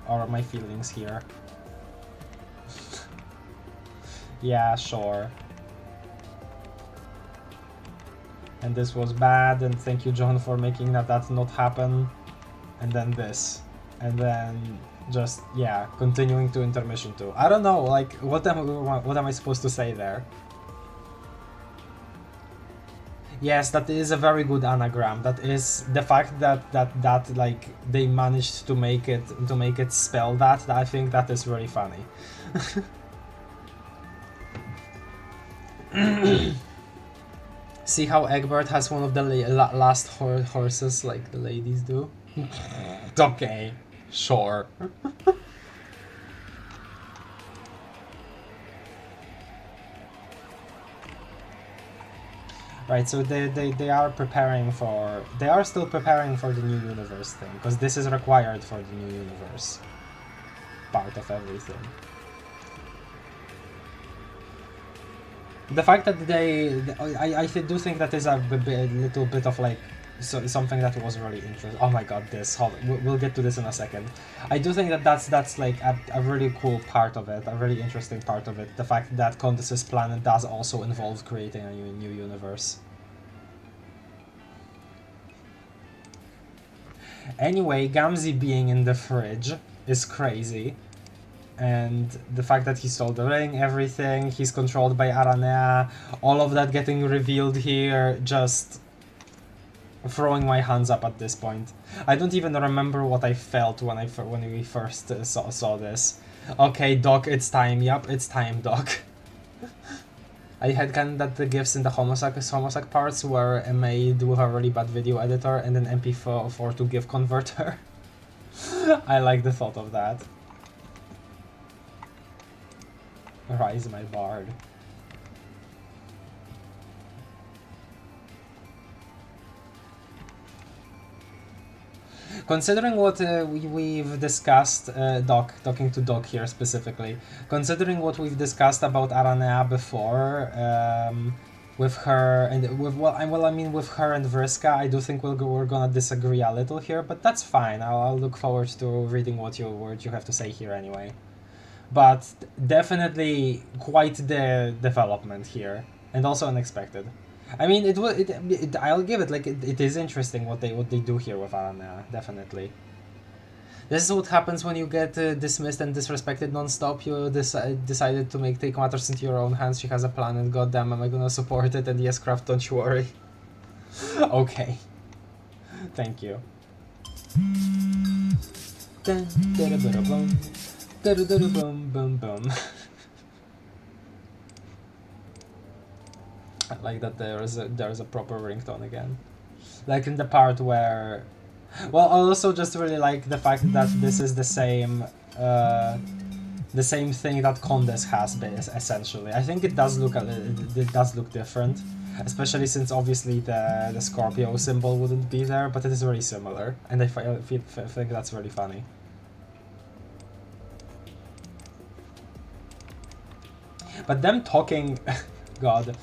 Or my feelings here. Yeah, sure. And this was bad, and thank you, John, for making that not happen. And then this. And then just, yeah, continuing to intermission too. I don't know, like, what am I supposed to say there? Yes, that is a very good anagram. That is the fact that like they managed to make it spell that. I think that is really funny. See how Egbert has one of the last horses like the ladies do? Okay, sure. Right, so they are preparing for... They are still preparing for the new universe thing, because this is required for the new universe. Part of everything. The fact that they... I do think that is a little bit of like... something that was really interesting. Oh my god, this. We'll get to this in a second. I do think that that's like a really cool part of it, a really interesting part of it. The fact that Condes's planet does also involve creating a new universe. Anyway, Gamzee being in the fridge is crazy. And the fact that he stole the ring, everything, he's controlled by Aaaaand, all of that getting revealed here, just throwing my hands up at this point. I don't even remember what I felt when we first saw this. Okay, Doc, it's time. Yup, it's time, Doc. I had kind that the GIFs in the Homestuck parts were made with a really bad video editor and an MP4 to GIF converter. I like the thought of that. Rise my bard. Considering what we've discussed, talking to Doc here specifically, considering what we've discussed about Aaaaand before, with her and with with her and Vriska, I do think we're gonna disagree a little here, but that's fine. I'll look forward to reading what you have to say here anyway. But definitely quite the development here, and also unexpected. I mean, I'll give it, like, it is interesting what they do here with Aaaaand, definitely. This is what happens when you get dismissed and disrespected non-stop. You decided to take matters into your own hands. She has a plan, and goddamn, am I gonna support it? And yes, Craft, don't you worry. Okay. Thank you. I like that there's a proper ringtone again, like in the part where, well, I also just really like the fact that this is the same thing that Condes has, essentially. I think it does look different, especially since obviously the Scorpio symbol wouldn't be there, but it is very similar, and I think that's really funny. But them talking, God.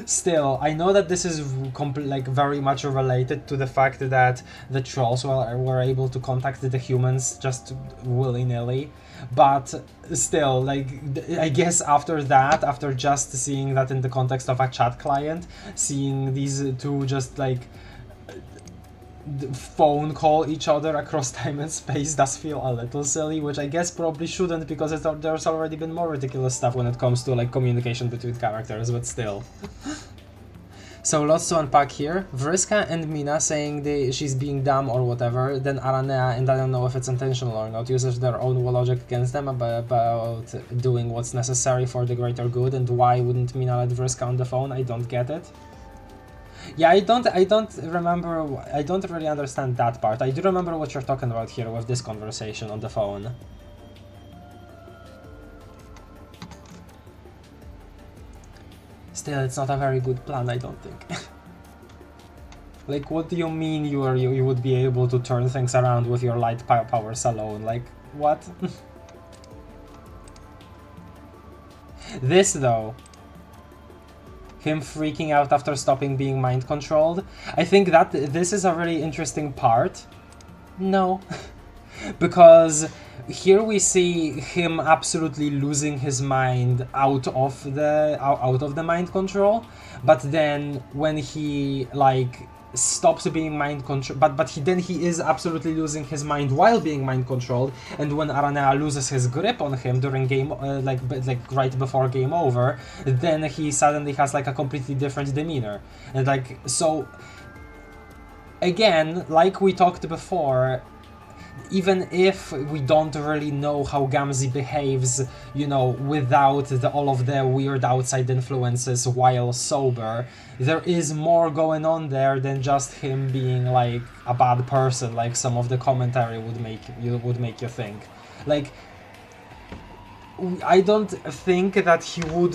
Still, I know that this is very much related to the fact that the trolls were able to contact the humans just willy-nilly, but still, like, I guess after that, after just seeing that in the context of a chat client, seeing these two just like phone call each other across time and space does feel a little silly, which I guess probably shouldn't, because there's already been more ridiculous stuff when it comes to like communication between characters, but still. So lots to unpack here. Vriska and Mina saying she's being dumb or whatever, then Aaaaand, and I don't know if it's intentional or not, uses their own logic against them about doing what's necessary for the greater good, and why wouldn't Mina let Vriska on the phone? I don't get it. Yeah, I don't really understand that part. I do remember what you're talking about here with this conversation on the phone. Still, it's not a very good plan, I don't think. Like, what do you mean you would be able to turn things around with your light powers alone? Like, what? This, though, him freaking out after stopping being mind controlled, I think that this is a really interesting part. No. Because here we see him absolutely losing his mind out of the mind control, but then when he like stops being mind control, but he is absolutely losing his mind while being mind controlled, and when Aaaaand loses his grip on him during game like right before game over, then he suddenly has like a completely different demeanor, and like, so again, like we talked before, even if we don't really know how Gamzee behaves, you know, without all of the weird outside influences while sober, there is more going on there than just him being like a bad person, like some of the commentary would make you think. Like, I don't think that he would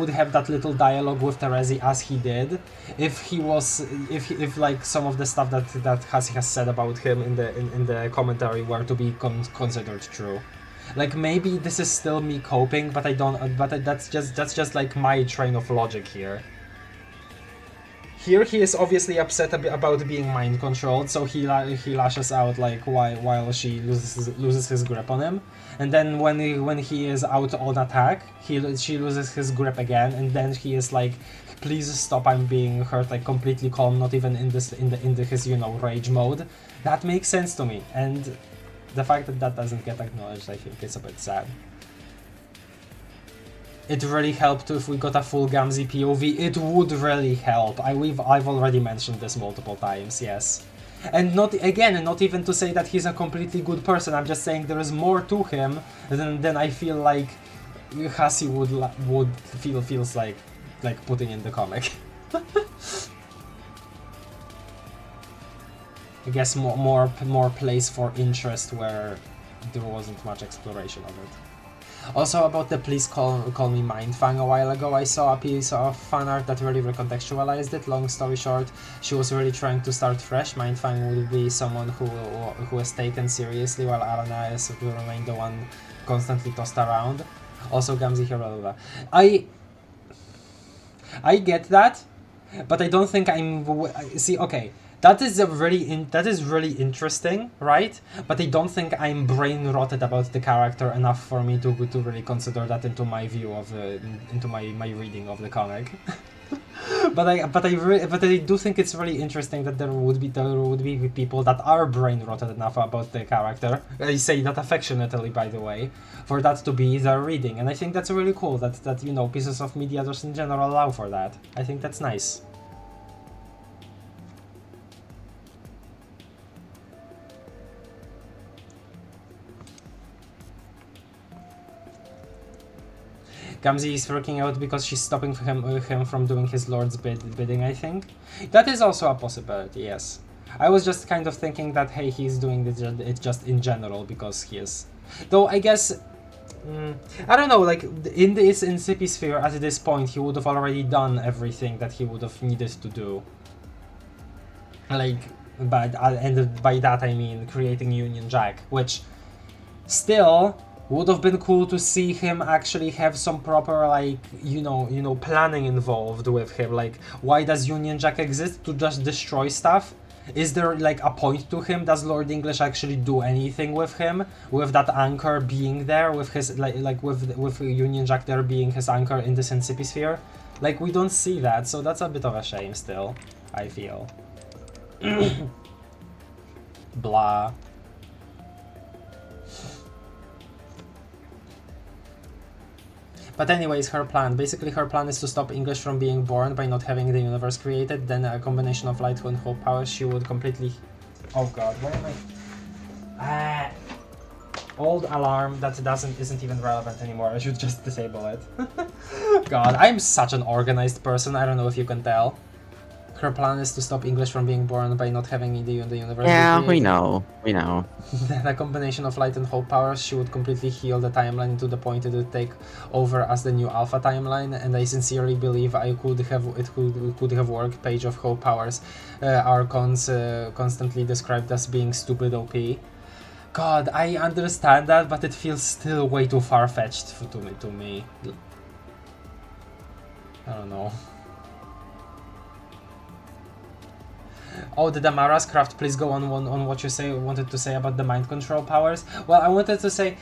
have that little dialogue with Terezi as he did if he was if like some of the stuff that has said about him in the commentary were to be considered true. Like maybe this is still me coping, but I don't. But that's just like my train of logic here. Here he is obviously upset about being mind controlled, so he lashes out like while she loses his grip on him, and then when he is out on attack, she loses his grip again, and then he is like, please stop, I'm being hurt, like completely calm, not even in his rage mode. That makes sense to me, and the fact that doesn't get acknowledged, I think it's a bit sad. It really helped if we got a full Gamzee POV. It would really help. I've already mentioned this multiple times, yes. And not even to say that he's a completely good person. I'm just saying there is more to him than I feel like Hassie feels like putting in the comic. I guess more place for interest where there wasn't much exploration of it. Also about the please call me Mindfang a while ago, I saw a piece of fan art that really recontextualized it. Long story short, she was really trying to start fresh. Mindfang would be someone who is taken seriously, while Aaaaand will remain the one constantly tossed around. Also Gamzee here, blah blah blah. I get that, but I don't think see, okay. That is really interesting, right? But I don't think I'm brain rotted about the character enough for me to really consider that into my view of into my reading of the comic. but I do think it's really interesting that there would be people that are brain rotted enough about the character. I say that affectionately, by the way, for that to be their reading, and I think that's really cool. That pieces of media just in general allow for that. I think that's nice. Gamzee is freaking out because she's stopping him from doing his lord's bidding, I think. That is also a possibility, yes. I was just kind of thinking that, hey, he's doing it just in general because he is. Though, I guess, I don't know, like, in this Incipy sphere, at this point, he would have already done everything that he would have needed to do. Like, and by that I mean creating Union Jack, which still would have been cool to see him actually have some proper, like, planning involved with him. Like, why does Union Jack exist? To just destroy stuff? Is there, like, a point to him? Does Lord English actually do anything with him? With that anchor being there? With his, with Union Jack there being his anchor in this Incipy sphere? Like, we don't see that, so that's a bit of a shame still, I feel. Blah. But anyways, her plan. Basically, her plan is to stop English from being born by not having the universe created. Then a combination of light and hope powers, she would completely... Oh god, where am I? Old alarm that isn't even relevant anymore. I should just disable it. God, I'm such an organized person. I don't know if you can tell. Her plan is to stop English from being born by not having the universe. Yeah, we know. Then a combination of light and hope powers, she would completely heal the timeline to the point it would take over as the new alpha timeline, and I sincerely believe it could have worked. Page of hope powers are constantly described as being stupid OP. God, I understand that, but it feels still way too far-fetched to me. I don't know. Oh, the Damara's craft, please go on what you wanted to say about the mind control powers. Well, I wanted to say,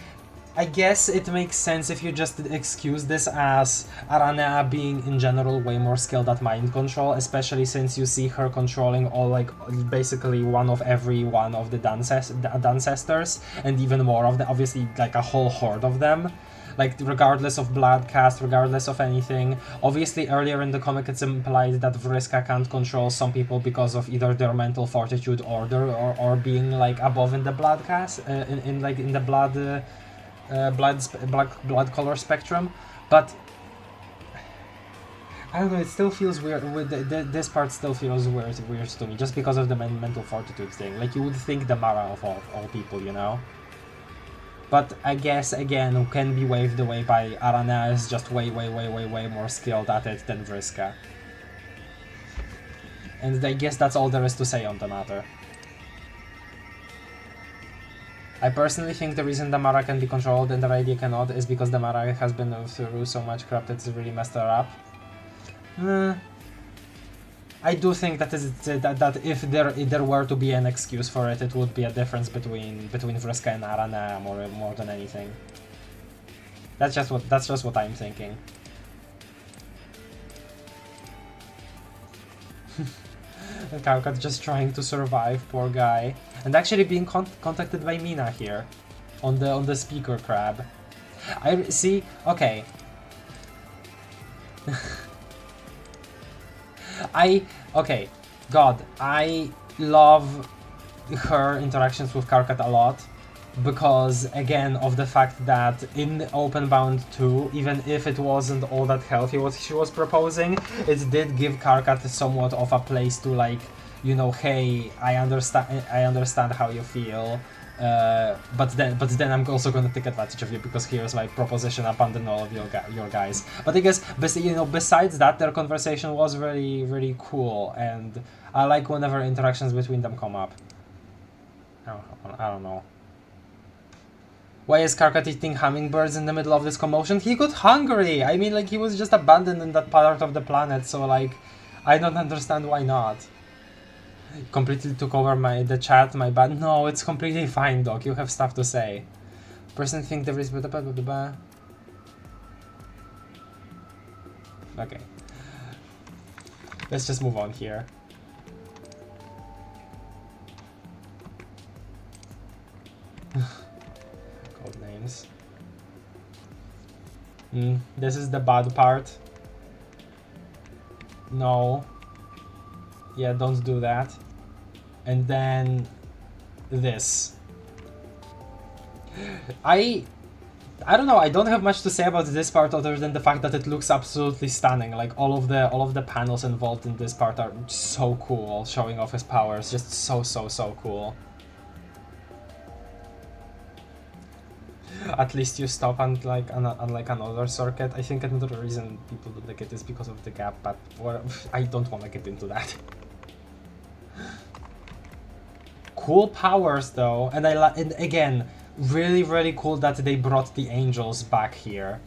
I guess it makes sense if you just excuse this as Aaaaand being in general way more skilled at mind control, especially since you see her controlling all, like, basically every one of the Dancestors, and even more of them, obviously, like a whole horde of them. Like, regardless of blood cast, regardless of anything. Obviously, earlier in the comic it's implied that Vriska can't control some people because of either their mental fortitude or being, like, above in the blood cast, in the blood color spectrum. But I don't know, it still feels weird. This part still feels weird to me, just because of the mental fortitude thing. Like, you would think the Mara of all people, you know? But I guess, again, can be waved away by Aaaaand is just way more skilled at it than Vriska. And I guess that's all there is to say on the matter. I personally think the reason the Mara can be controlled and the Radia cannot is because the Mara has been through so much crap that it's really messed her up. I do think that if there were to be an excuse for it, it would be a difference between Vriska and Aaaaand more than anything. That's just what I'm thinking. Karkat just trying to survive, poor guy, and actually being contacted by Mina here, on the speaker crab. I see. Okay. Okay. God, I love her interactions with Karkat a lot. Because, again, of the fact that in Openbound 2, even if it wasn't all that healthy what she was proposing, it did give Karkat somewhat of a place to, like, you know, hey, I understand how you feel, but then I'm also gonna take advantage of you because here's my proposition, abandon all of your guys. But I guess, you know, besides that, their conversation was really cool, and I like whenever interactions between them come up. I don't know. Why is Karkat eating hummingbirds in the middle of this commotion? He got hungry! I mean, like, he was just abandoned in that part of the planet, so, like, I don't understand why not. Completely took over the chat, my bad. No, it's completely fine, Doc. You have stuff to say. Person think there is... Okay. Let's just move on here. Code names. This is the bad part. No. Yeah, don't do that. And then this. I don't know, I don't have much to say about this part other than the fact that it looks absolutely stunning. Like all of the panels involved in this part are so cool, showing off his powers, just so cool. At least you stop unlike another circuit. I think another reason people don't like it is because of the gap, but I don't want to get into that. Cool powers though, and and again, really cool that they brought the angels back here,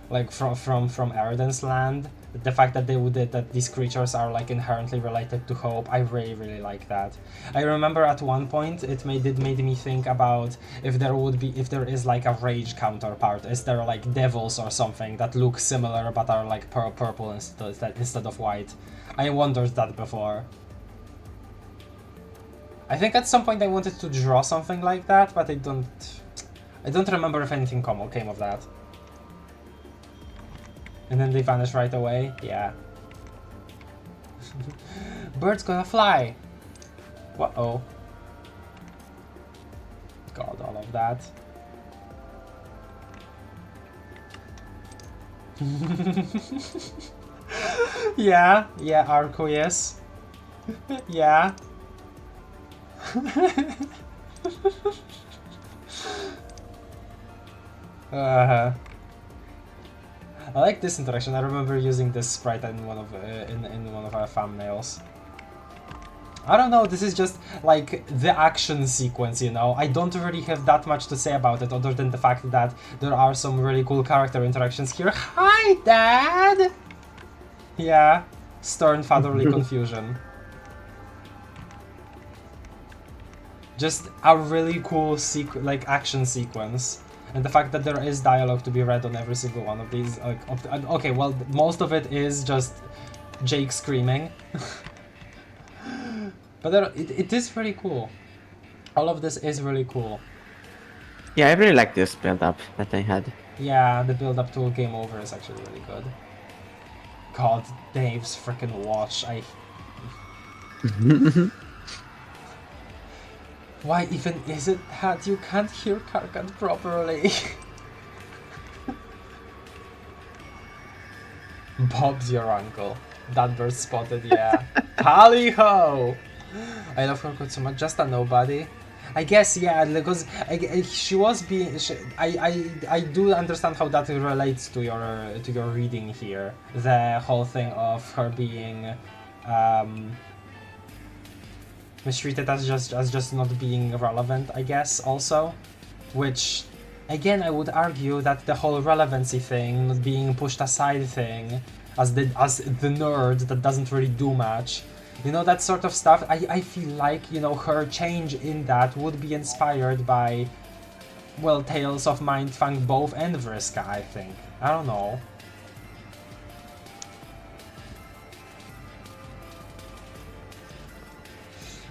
like from Aaaaand's land. The fact that that these creatures are like inherently related to hope, I really like that. I remember at one point it made me think about if there is like a rage counterpart. Is there like devils or something that look similar but are like purple instead of white? I wondered that before. I think at some point I wanted to draw something like that, but I don't remember if anything came of that. And then they vanish right away? Yeah. Bird's gonna fly! Uh-oh. God, all of that. Yeah, Arco, yes. Yeah. I like this interaction. I remember using this sprite in one of our thumbnails. I don't know, this is just like the action sequence, you know. I don't really have that much to say about it other than the fact that there are some really cool character interactions here. Hi, Dad! Yeah, stern fatherly confusion. Just a really cool action sequence. And the fact that there is dialogue to be read on every single one of these, okay, well, most of it is just Jake screaming. But it is really cool. All of this is really cool. Yeah, I really like this build-up that they had. Yeah, the build-up to Game Over is actually really good. God, Dave's freaking watch, Why even is it that you can't hear Karkat properly? Bob's your uncle. That bird spotted, yeah. Tally ho! I love Karkat so much, just a nobody. I guess, yeah, because she was being. I do understand how that relates to your reading here. The whole thing of her being mistreated as just not being relevant, I guess, also, which. Again, I would argue that the whole relevancy thing, not being pushed aside thing, as the nerd that doesn't really do much, you know, that sort of stuff, I feel like, you know, her change in that would be inspired by, well, Tales of Mindfang both and Vriska, I think. I don't know.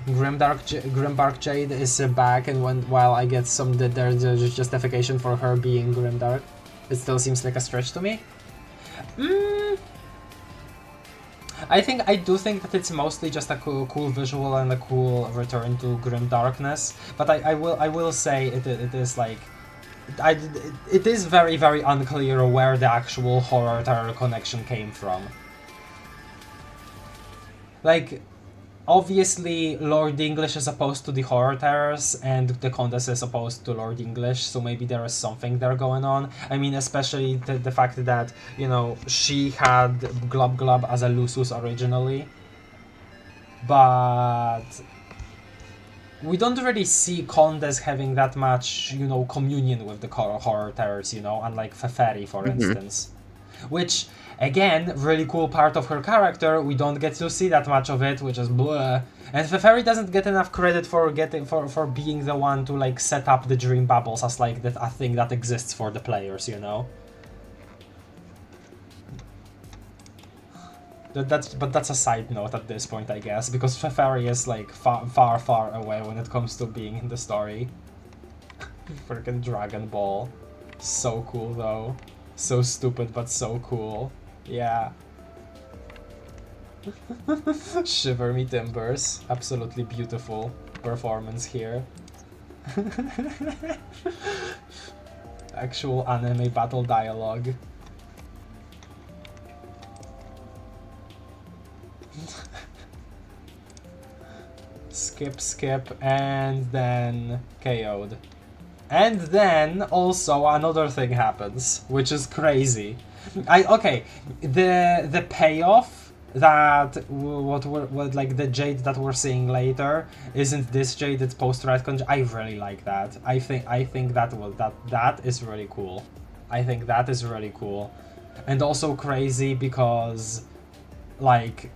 Grimdark Jade is back, and while I get some there's justification for her being Grimdark, it still seems like a stretch to me. I do think that it's mostly just a cool visual and a cool return to Grimdarkness, but I will say it is like it is very unclear where the actual horror terror connection came from. Like, obviously, Lord English is opposed to the horror terrors, and the Countess is opposed to Lord English, so maybe there is something there going on. I mean, especially the fact that, you know, she had Glub Glub as a Lusus originally, but we don't really see Countess having that much, you know, communion with the horror terrors, you know, unlike Feferi, for instance. Which, again, really cool part of her character, we don't get to see that much of it, which is bleh. And Feferi doesn't get enough credit for being the one to, like, set up the dream bubbles as, like, a thing that exists for the players, you know? But that's a side note at this point, I guess, because Feferi is, like, far away when it comes to being in the story. Freaking Dragon Ball. So cool, though. So stupid, but so cool. Yeah. Shiver me timbers. Absolutely beautiful performance here. Actual anime battle dialogue. Skip, and then KO'd. And then also another thing happens, which is crazy. Okay, the payoff that what like the Jade that we're seeing later isn't this Jade, it's post-retcon. I really like that. I think that is really cool. I think that is really cool, and also crazy because, like,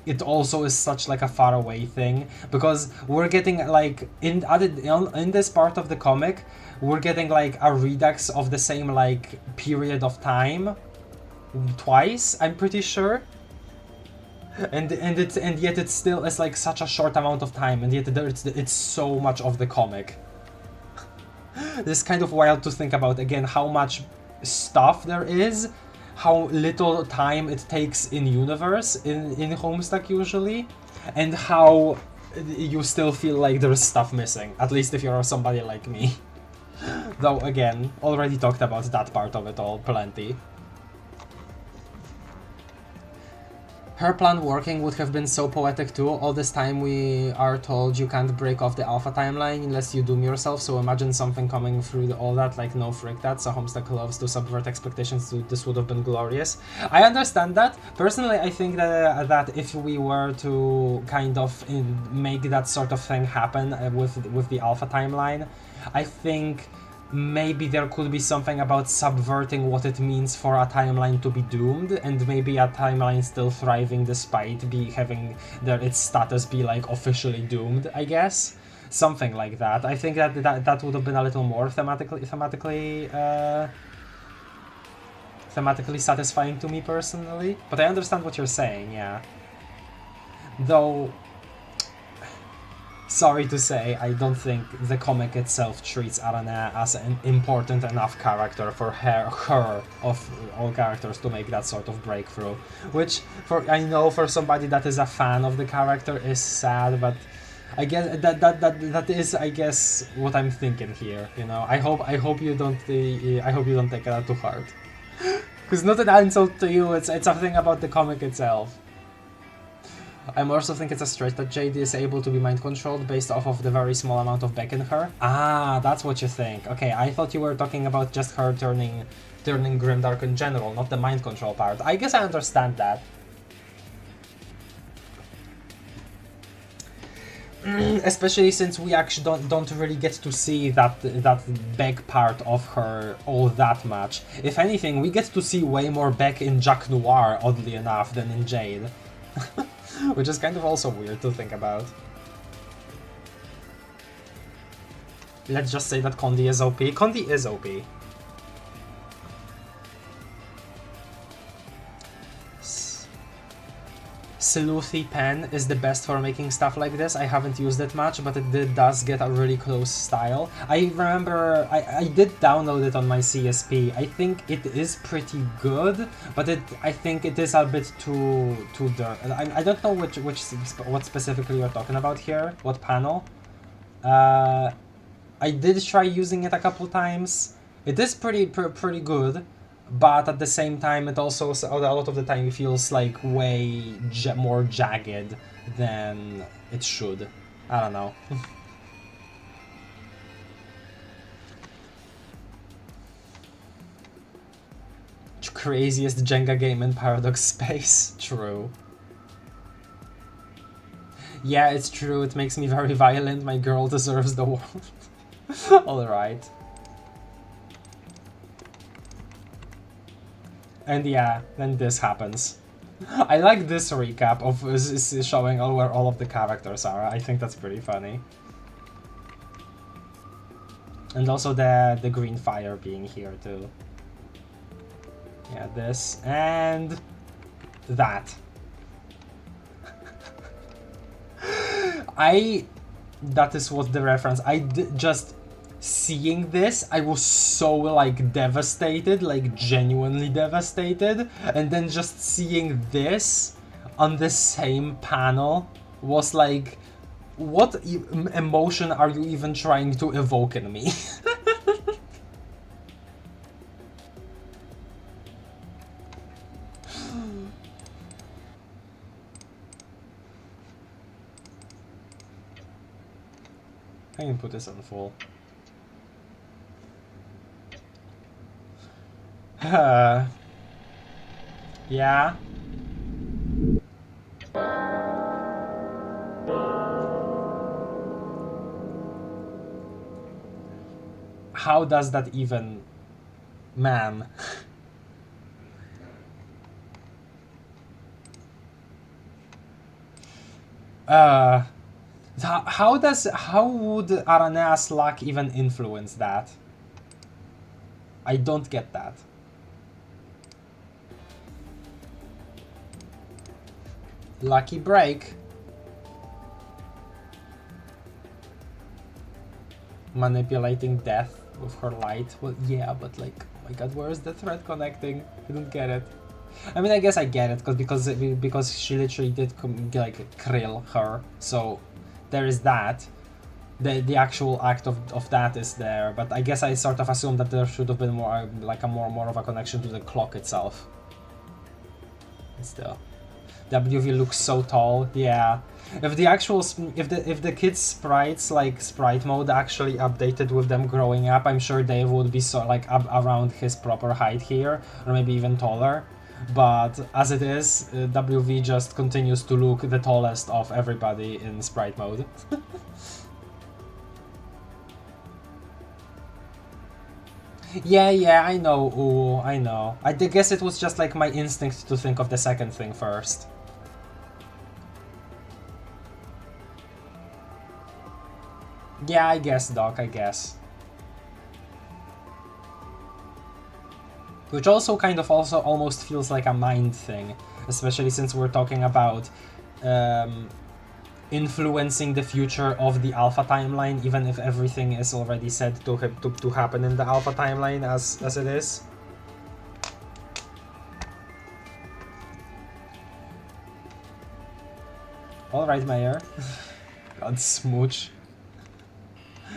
it also is such like a far away thing, because we're getting like in this part of the comic, we're getting like a redux of the same like period of time twice, I'm pretty sure. And yet it still is like such a short amount of time, and yet it's so much of the comic. This is kind of wild to think about, again, how much stuff there is, how little time it takes in universe in Homestuck usually, and how you still feel like there's stuff missing, at least if you're somebody like me. Though again, already talked about that part of it all plenty. Her plan working would have been so poetic too. All this time we are told you can't break off the alpha timeline unless you doom yourself, so imagine something coming through all that, like no frick that, so Homestuck loves to subvert expectations, so this would have been glorious. I understand that. Personally, I think that if we were to kind of make that sort of thing happen with the alpha timeline, I think maybe there could be something about subverting what it means for a timeline to be doomed, and maybe a timeline still thriving despite having its status be like officially doomed, I guess. Something like that. I think that would have been a little more thematically satisfying to me personally. But I understand what you're saying, yeah. Though, sorry to say, I don't think the comic itself treats Aaaaand as an important enough character for her of all characters to make that sort of breakthrough. Which, I know for somebody that is a fan of the character is sad, but I guess that is, I guess, what I'm thinking here. You know, I hope you don't take that to heart, because not an insult to you. It's a thing about the comic itself. I also think it's a stretch that Jade is able to be mind controlled based off of the very small amount of Beck in her. Ah, that's what you think. Okay, I thought you were talking about just her turning grimdark in general, not the mind control part. I guess I understand that. Especially since we actually don't really get to see that Beck part of her all that much. If anything, we get to see way more Beck in Jack Noir, oddly enough, than in Jade. Which is kind of also weird to think about. Let's just say that Condi is OP. Condi is OP. Sleuthy pen is the best for making stuff like this. I haven't used it much, but it does get a really close style. I remember I did download it on my CSP. I think it is pretty good, but I think it is a bit too dark. I don't know what specifically you're talking about here. What panel? I did try using it a couple times. It is pretty good. But at the same time, it also, a lot of the time, feels like way more jagged than it should. I don't know. Craziest Jenga game in Paradox Space. True. Yeah, it's true. It makes me very violent. My girl deserves the world. Alright. And yeah, then this happens. I like this recap of showing where all of the characters are. I think that's pretty funny. And also the green fire being here too. Yeah, this and that. That is what the reference. Just seeing this, I was so like devastated, like genuinely devastated, and then just seeing this on the same panel was like, what emotion are you even trying to evoke in me? I can put this on full. Yeah. How does that even... Man. How would Aranea's luck even influence that? I don't get that. Lucky break. Manipulating death with her light. Well, yeah, but like, oh my god, where is the thread connecting? I don't get it. I mean, I guess I get it because she literally did like krill her. So there is that. The actual act of that is there, but I guess I sort of assumed that there should have been more like more of a connection to the clock itself. Still. WV looks so tall, yeah. If the kids' sprites, like sprite mode, actually updated with them growing up, I'm sure Dave would be so like up around his proper height here, or maybe even taller. But as it is, WV just continues to look the tallest of everybody in sprite mode. Yeah, I know. Ooh, I know. I guess it was just like my instinct to think of the second thing first. Yeah, I guess, Doc, I guess. Which also kind of almost feels like a mind thing, especially since we're talking about influencing the future of the alpha timeline, even if everything is already said to happen in the alpha timeline as it is. Alright, Mayor. God, smooch.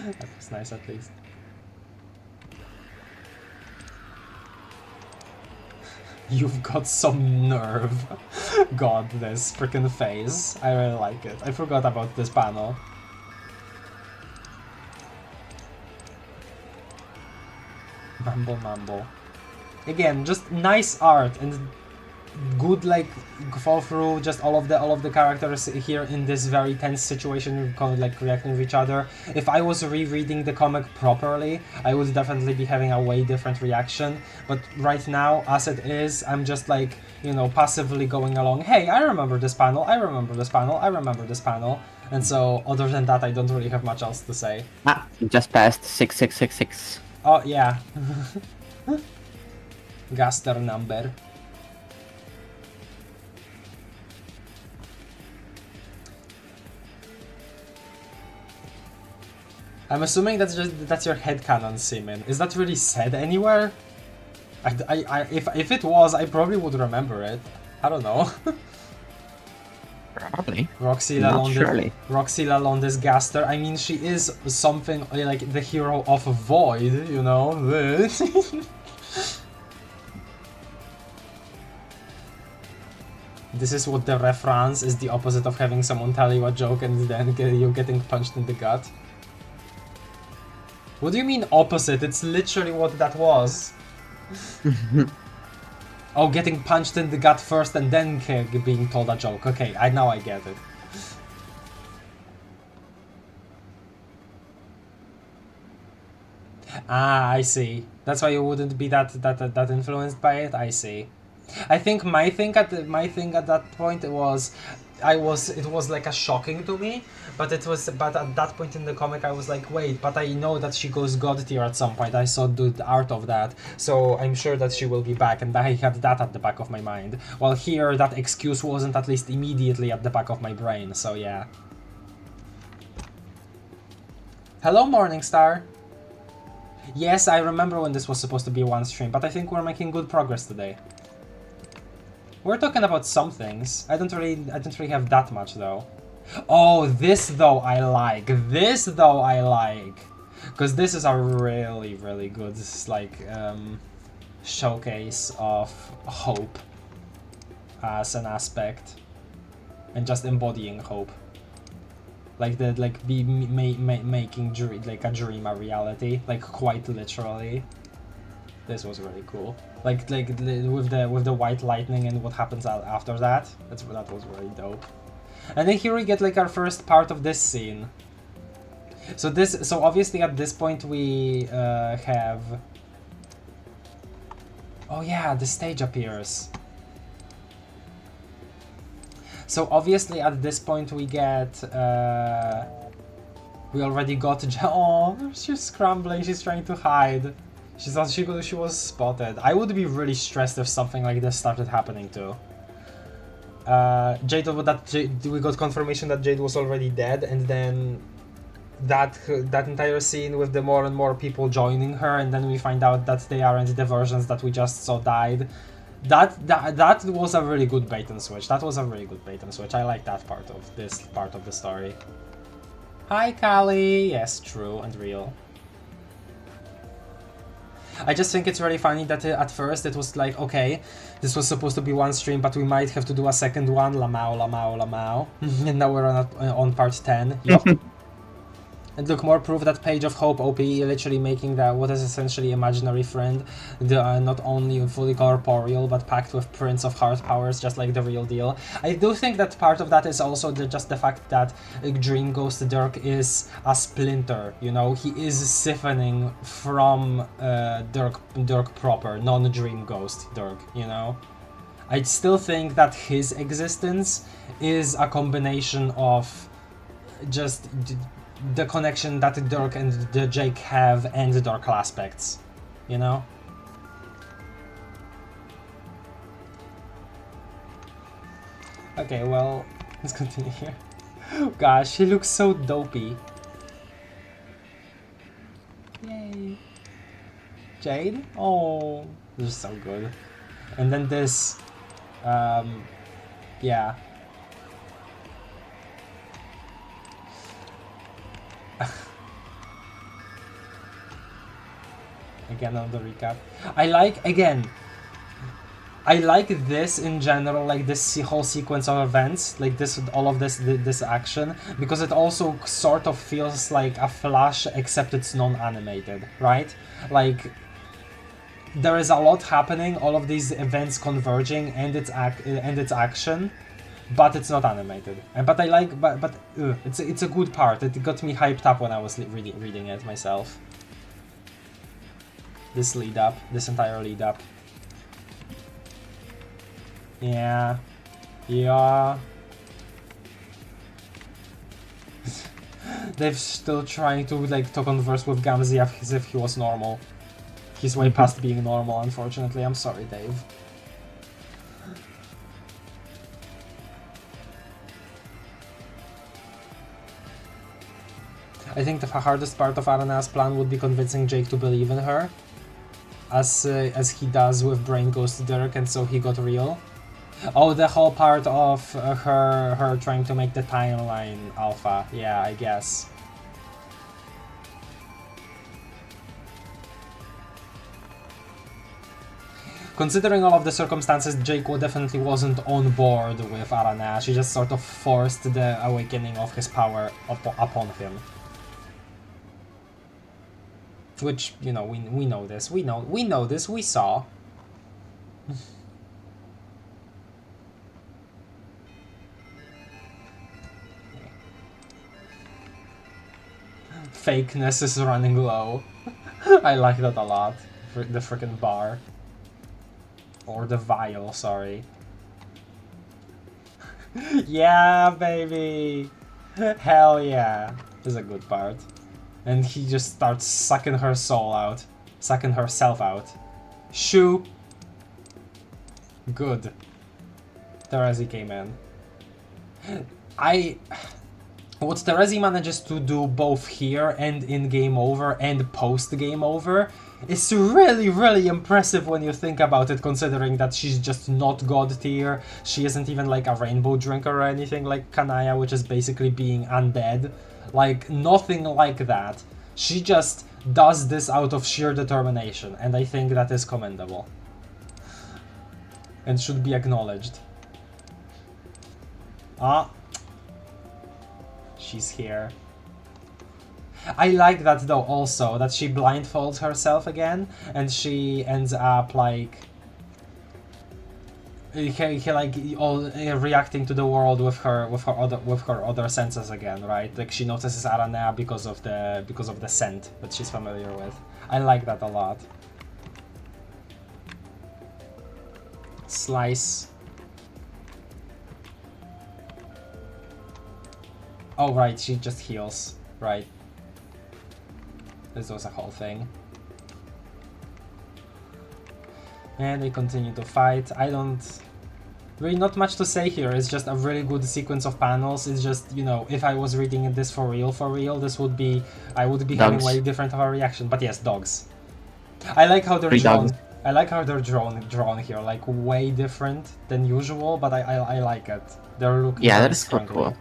That was nice at least. You've got some nerve. God, this freaking face. I really like it. I forgot about this panel. Mambo. Again, just nice art and good like fall through. Just all of the characters here in this very tense situation, kind of like reacting with each other. If I was rereading the comic properly, I would definitely be having a way different reaction. But right now, as it is, I'm just like, you know, passively going along. Hey, I remember this panel. I remember this panel. I remember this panel. And so, other than that, I don't really have much else to say. Ah, just passed 6666. Oh yeah. Gaster number. I'm assuming that's your headcanon, Simin. Is that really said anywhere? If it was, I probably would remember it. I don't know. Probably. Roxy Lalonde is Gaster. I mean, she is something like the hero of Void, you know? This is what the reference is, the opposite of having someone tell you a joke and then you getting punched in the gut. What do you mean opposite? It's literally what that was. Oh, getting punched in the gut first and then being told a joke. Okay, now I get it. Ah, I see. That's why you wouldn't be that influenced by it. I see. I think my thing at that point was, it was like a shocking to me, but at that point in the comic I was like, wait, but I know that she goes god tier at some point. I saw the art of that, so I'm sure that she will be back, and I had that at the back of my mind. While here, that excuse wasn't at least immediately at the back of my brain. So yeah. Hello, Morningstar. Yes, I remember when this was supposed to be one stream, but I think we're making good progress today. We're talking about some things. I don't really have that much though. Oh, this though I like. This though I like, because this is a really, really good like showcase of hope as an aspect, and just embodying hope. Like making like a dream a reality, like quite literally. This was really cool. Like with the white lightning and what happens after that. That was really dope. And then here we get like our first part of this scene. So obviously at this point we have. Oh yeah, the stage appears. So obviously at this point we get. We already got. Oh, she's scrambling. She's trying to hide. She thought she was spotted. I would be really stressed if something like this started happening too. We got confirmation that Jade was already dead, and then that entire scene with the more and more people joining her, and then we find out that they aren't the versions that we just saw died. That was a really good bait and switch. That was a really good bait and switch. I like that part of this part of the story. Hi, Callie. Yes, true and real. I just think it's really funny that at first it was like, okay, this was supposed to be one stream, but we might have to do a second one, Lamau. And now we're on part 10. Yup. And look, more proof that Page of Hope OP literally making what is essentially imaginary friend, not only fully corporeal, but packed with Prince of Heart powers, just like the real deal. I do think that part of that is also just the fact that Dream Ghost Dirk is a splinter, you know? He is siphoning from Dirk proper, non-Dream Ghost Dirk, you know? I still think that his existence is a combination of just the connection that Dirk and the Jake have and the Dark aspects, you know? Okay, well, let's continue here. Gosh, he looks so dopey. Yay. Jade? Oh, this is so good. And then this, yeah. Again on the recap. I I like this in general, like this whole sequence of events, like this, all of this action, because it also sort of feels like a Flash, except it's non-animated, right? Like, there is a lot happening, all of these events converging, and its action, but it's not animated. But I like, but it's a good part. It got me hyped up when I was reading it myself. This lead up, this entire lead up. Yeah. Yeah. They're still trying to converse with Gamzee as if he was normal. He's way past being normal, unfortunately. I'm sorry, Dave. I think the hardest part of Aaaaand's plan would be convincing Jake to believe in her, as he does with Brain Ghost Dirk, and so he got real. Oh, the whole part of her trying to make the timeline alpha. Yeah, I guess. Considering all of the circumstances, Jake definitely wasn't on board with Aaaaand. She just sort of forced the awakening of his power upon him. Which, you know, we know this. We know this. We saw. Fakeness is running low. I like that a lot. The freaking bar. Or the vial, sorry. Yeah, baby! Hell yeah! This is a good part. And he just starts sucking her soul out. Sucking herself out. Shoo! Good. Terezi came in. What Terezi manages to do both here and in Game Over and post Game Over is really, really impressive when you think about it, considering that she's just not God tier. She isn't even like a rainbow drinker or anything like Kanaya, which is basically being undead. Like, nothing like that. She just does this out of sheer determination, and I think that is commendable. And should be acknowledged. Ah. She's here. I like that though also, that she blindfolds herself again, and she ends up like reacting to the world with her other senses again, right? Like she notices Aaaaand because of the scent that she's familiar with. I like that a lot. Slice. Oh right, she just heals, right? This was a whole thing. And they continue to fight. I don't... Really not much to say here, it's just a really good sequence of panels. It's just, you know, if I was reading this for real, this would be... I would be having way different of a reaction. But yes, dogs. I like how they're drawn. I like how they're drawn here, like way different than usual, but I like it. They're looking very scrunkly. Cool.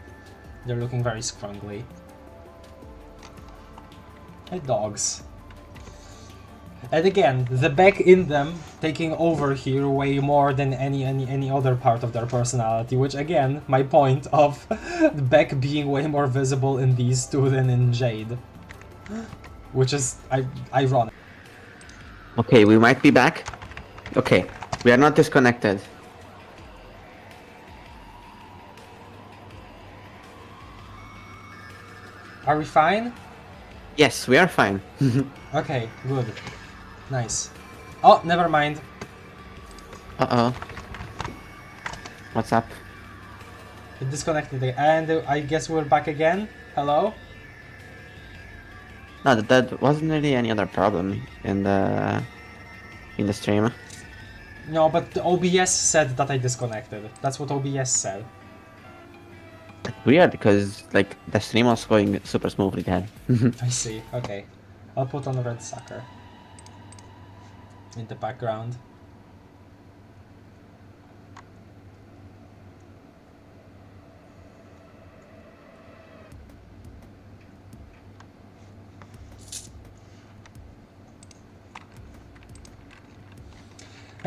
They're looking very scrunkly. Hey, dogs. And again, the Beck in them taking over here way more than any other part of their personality, which again, my point of Beck being way more visible in these two than in Jade. Which is ironic. Okay, we might be back. Okay, we are not disconnected. Are we fine? Yes, we are fine. Okay, good. Nice. Oh, never mind. Uh-oh. What's up? It disconnected and I guess we're back again. Hello? No, that wasn't really any other problem in the stream. No, but the OBS said that I disconnected. That's what OBS said. Weird, because like the stream was going super smoothly then. I see. Okay. I'll put on Red Sucker in the background.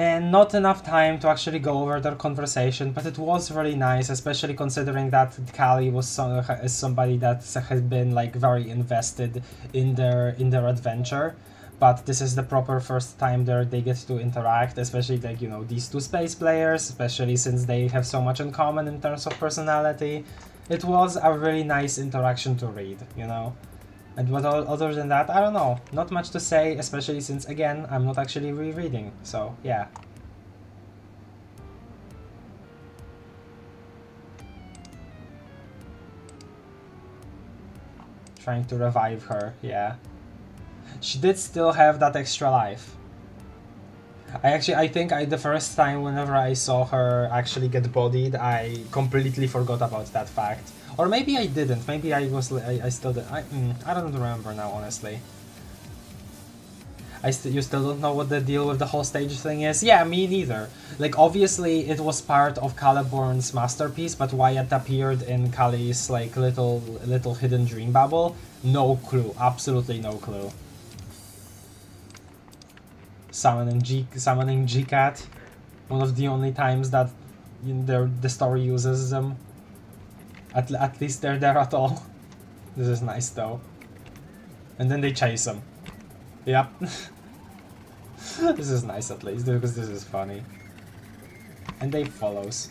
and not enough time to actually go over their conversation, but it was really nice, especially considering that Callie was somebody that had been like very invested in their adventure. But this is the proper first time there they get to interact, especially like, you know, these two space players, especially since they have so much in common in terms of personality. It was a really nice interaction to read, you know. And what other than that, I don't know. Not much to say, especially since, again, I'm not actually rereading. So, yeah. Trying to revive her, yeah. She did still have that extra life. I think the first time whenever I saw her actually get bodied, I completely forgot about that fact. Or maybe I didn't. Maybe I still did. I don't remember now, honestly. You still don't know what the deal with the whole stage thing is? Yeah, me neither. Like, obviously, it was part of Caliborn's masterpiece, but why it appeared in Kali's, like, little hidden dream bubble? No clue. Absolutely no clue. Summoning G-Cat. One of the only times that the story uses them. At least they're there at all. This is nice though. And then they chase him. Yep. This is nice at least, because this is funny. And Dave follows.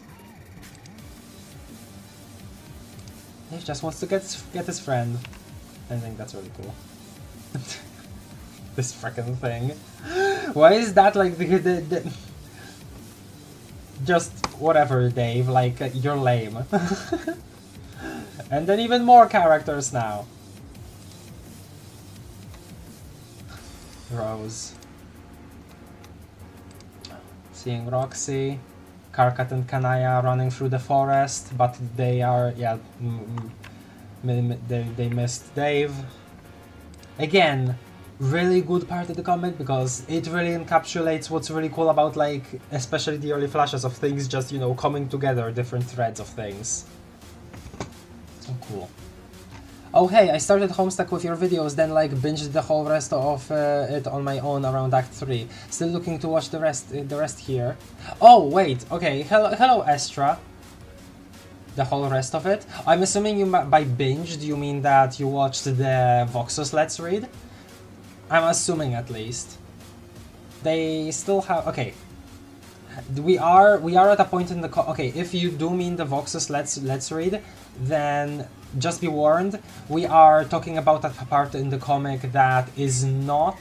Dave just wants to get his friend. I think that's really cool. This frickin' thing. Why is that like the just whatever, Dave, like you're lame. And then even more characters now. Rose. Seeing Roxy. Karkat and Kanaya running through the forest, but they are, yeah, they missed Dave. Again, really good part of the comic because it really encapsulates what's really cool about, like, especially the early flashes of things just, you know, coming together, different threads of things. So cool. Oh hey, I started Homestuck with your videos, then like binged the whole rest of it on my own around Act 3. Still looking to watch the rest here. Oh wait, okay, hello Estra. The whole rest of it? I'm assuming you by binged you mean that you watched the Voxus Let's Read? I'm assuming at least. They still have, okay. We are at a point in the okay, if you do mean the Voxus Let's Read, then just be warned, we are talking about a part in the comic that is not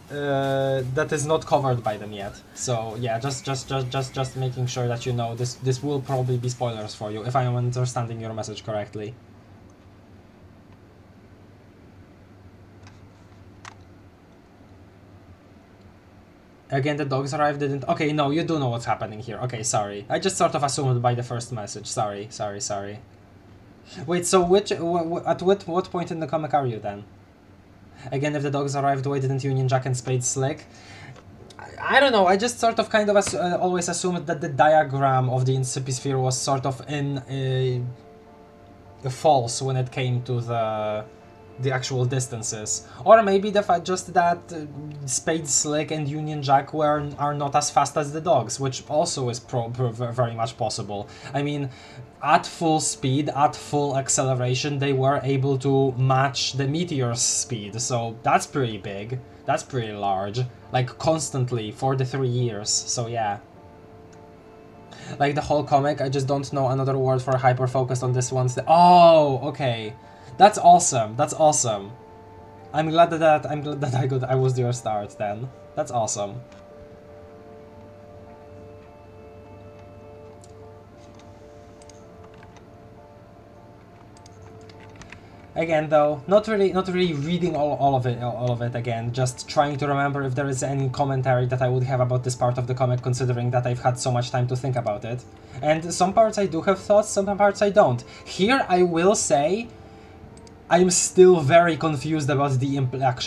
covered by them yet. So yeah, just making sure that you know this will probably be spoilers for you if I am understanding your message correctly. Again, the dogs arrived, didn't... Okay, no, you do know what's happening here. Okay, sorry. I just sort of assumed by the first message. Sorry. Wait, so at what point in the comic are you then? Again, if the dogs arrived, why didn't Union Jack and Spade Slick? I don't know, I just sort of kind of always assumed that the diagram of the Incipisphere was sort of false when it came to the actual distances. Or maybe the fact just that Spade Slick and Union Jack are not as fast as the dogs, which also is very much possible. I mean, at full speed, at full acceleration, they were able to match the Meteor's speed, so that's pretty big. That's pretty large. Like, constantly, for the 3 years, so yeah. Like the whole comic, I just don't know another word for hyper-focused on this one. Oh, okay. That's awesome. That's awesome. I'm glad that I was your start then. That's awesome. Again, though, not really reading all of it again. Just trying to remember if there is any commentary that I would have about this part of the comic, considering that I've had so much time to think about it. And some parts I do have thoughts, some parts I don't. Here, I will say, I'm still very confused about the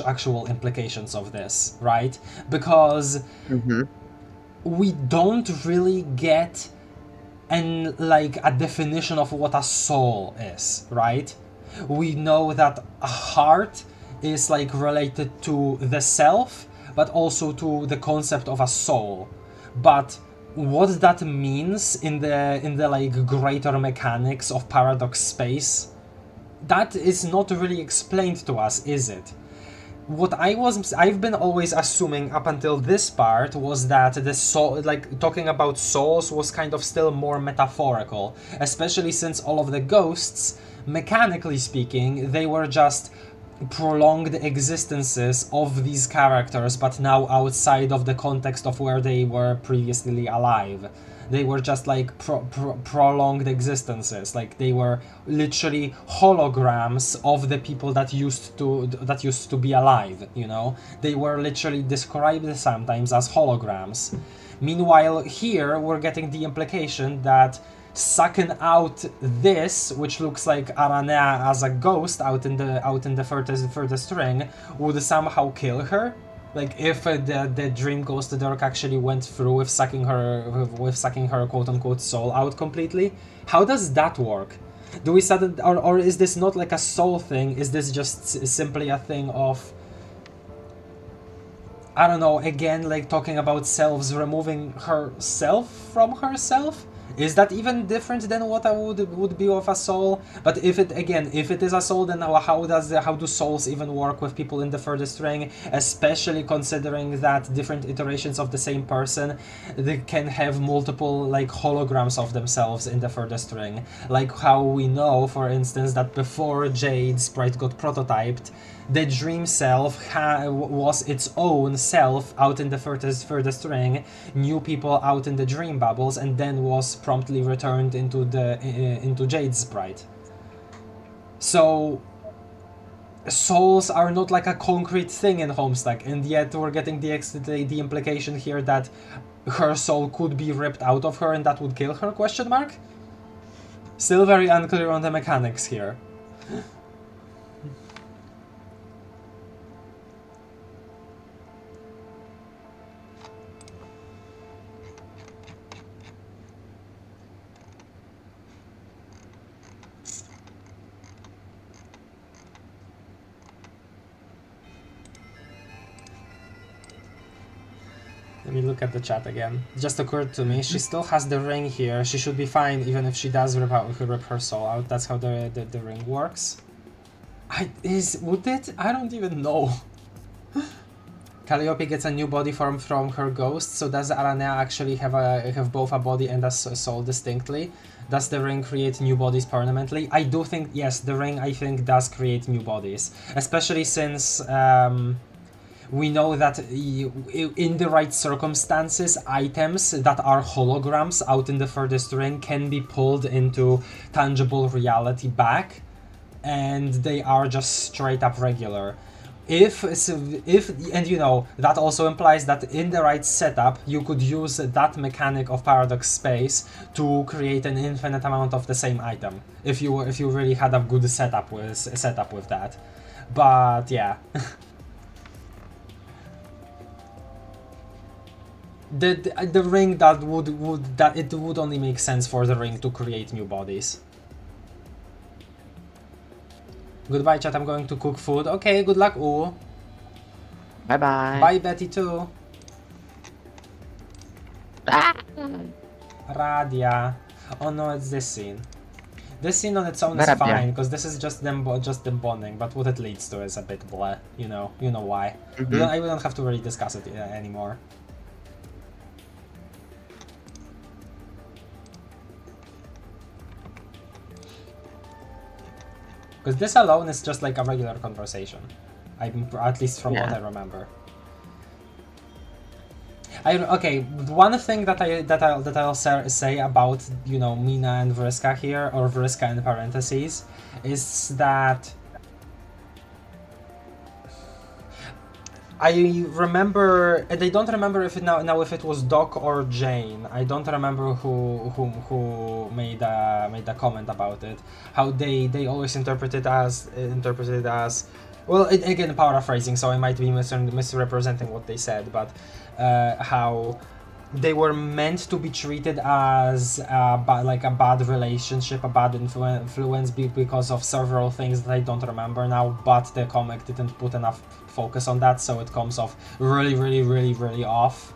actual implications of this, right? Because we don't really get a definition of what a soul is, right? We know that a heart is like related to the self, but also to the concept of a soul. But what that means in the like greater mechanics of paradox space, that is not really explained to us, is it? What I've been always assuming up until this part was that the soul, like talking about souls, was kind of still more metaphorical, especially since all of the ghosts, mechanically speaking, they were just prolonged existences of these characters, but now outside of the context of where they were previously alive. They were just like prolonged existences, like they were literally holograms of the people that used to be alive, you know? They were literally described sometimes as holograms. Meanwhile, here we're getting the implication that sucking out this, which looks like Aaaaand as a ghost out in the furthest ring, would somehow kill her. Like if the dream ghost Dirk actually went through with sucking her quote unquote soul out completely. How does that work? Do we suddenly, or is this not like a soul thing? Is this just simply a thing of, I don't know, again, like talking about selves removing herself from herself? Is that even different than what I would be of a soul? But if it is a soul, then how do souls even work with people in the furthest ring? Especially considering that different iterations of the same person, they can have multiple like holograms of themselves in the furthest ring. Like how we know, for instance, that before Jade's sprite got prototyped, the dream self was its own self out in the furthest ring, knew people out in the dream bubbles, and then was promptly returned into Jade's sprite. So souls are not like a concrete thing in Homestuck, and yet we're getting the implication here that her soul could be ripped out of her and that would kill her, question mark? Still very unclear on the mechanics here. Let me look at the chat again. It just occurred to me, she still has the ring here. She should be fine even if she does rip her soul out. That's how the ring works. Would it? I don't even know. Calliope gets a new body form from her ghost, so does Aaaaand actually have both a body and a soul distinctly? Does the ring create new bodies permanently? I do think, yes, the ring I think does create new bodies. Especially since we know that in the right circumstances, items that are holograms out in the furthest ring can be pulled into tangible reality back, and they are just straight up regular. And you know, that also implies that in the right setup, you could use that mechanic of paradox space to create an infinite amount of the same item, if you really had a good setup with that. But yeah. The ring it would only make sense for the ring to create new bodies. Goodbye, chat. I'm going to cook food. Okay, good luck, ooh. Bye bye. Bye, Betty too. Radia. Oh no, it's this scene. This scene on its own is fine because this is just them bonding. But what it leads to is a bit bleh. You know why. We don't have to really discuss it anymore. Because this alone is just like a regular conversation, at least from what I remember. Okay, one thing that I'll say about, you know, Mina and Vriska here, or Vriska in parentheses, is that I remember, and I don't remember if it was Doc or Jane. I don't remember who made a comment about it. How they always interpreted as well. Again, paraphrasing, so I might be misrepresenting what they said, but how they were meant to be treated as like a bad relationship, a bad influence because of several things that I don't remember now, but the comic didn't put enough focus on that, so it comes off really off.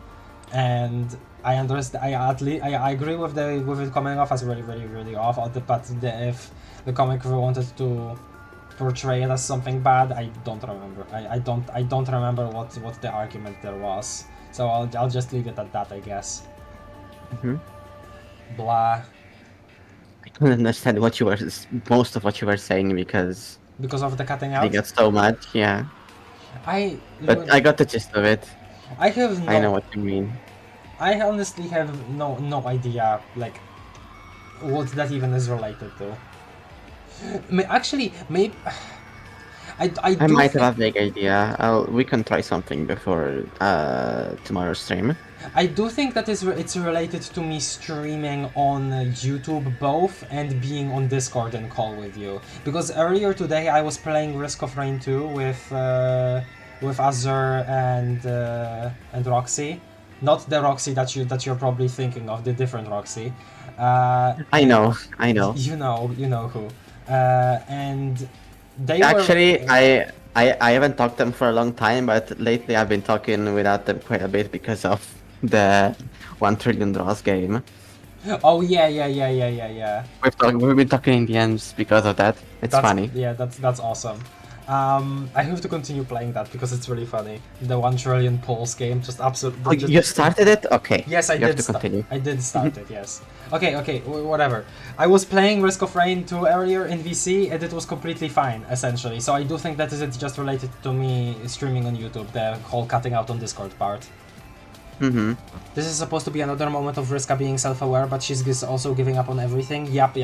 And I understand. I agree with it coming off as really off. But if the comic wanted to portray it as something bad, I don't remember. I don't remember what the argument there was. So I'll just leave it at that, I guess. Blah. I couldn't understand what you were, most of what you were saying because of the cutting I out. got so much, yeah. But I got the gist of it. I have no. I know what you mean. I honestly have no idea like what that even is related to. Actually, maybe. I might have a vague idea. We can try something before tomorrow's stream. I do think that it's related to me streaming on YouTube both and being on Discord and call with you. Because earlier today I was playing Risk of Rain 2 with Azure and Roxy. Not the Roxy that you're probably thinking of, the different Roxy. I know. You know who. And they actually were, I haven't talked to them for a long time, but lately I've been talking without them quite a bit because of the 1 Trillion Draws game. Oh yeah. We've been talking in DMs because of that. That's funny. Yeah, that's awesome. I have to continue playing that because it's really funny. The 1 Trillion Pulse game, just absolutely. Oh, you started it? Okay. Yes, I did. I did start it. Yes. Okay, whatever. I was playing Risk of Rain 2 earlier in VC, and it was completely fine, essentially. So I do think that is just related to me streaming on YouTube, the whole cutting out on Discord part. This is supposed to be another moment of Vriska being self-aware, but she's also giving up on everything. Yep.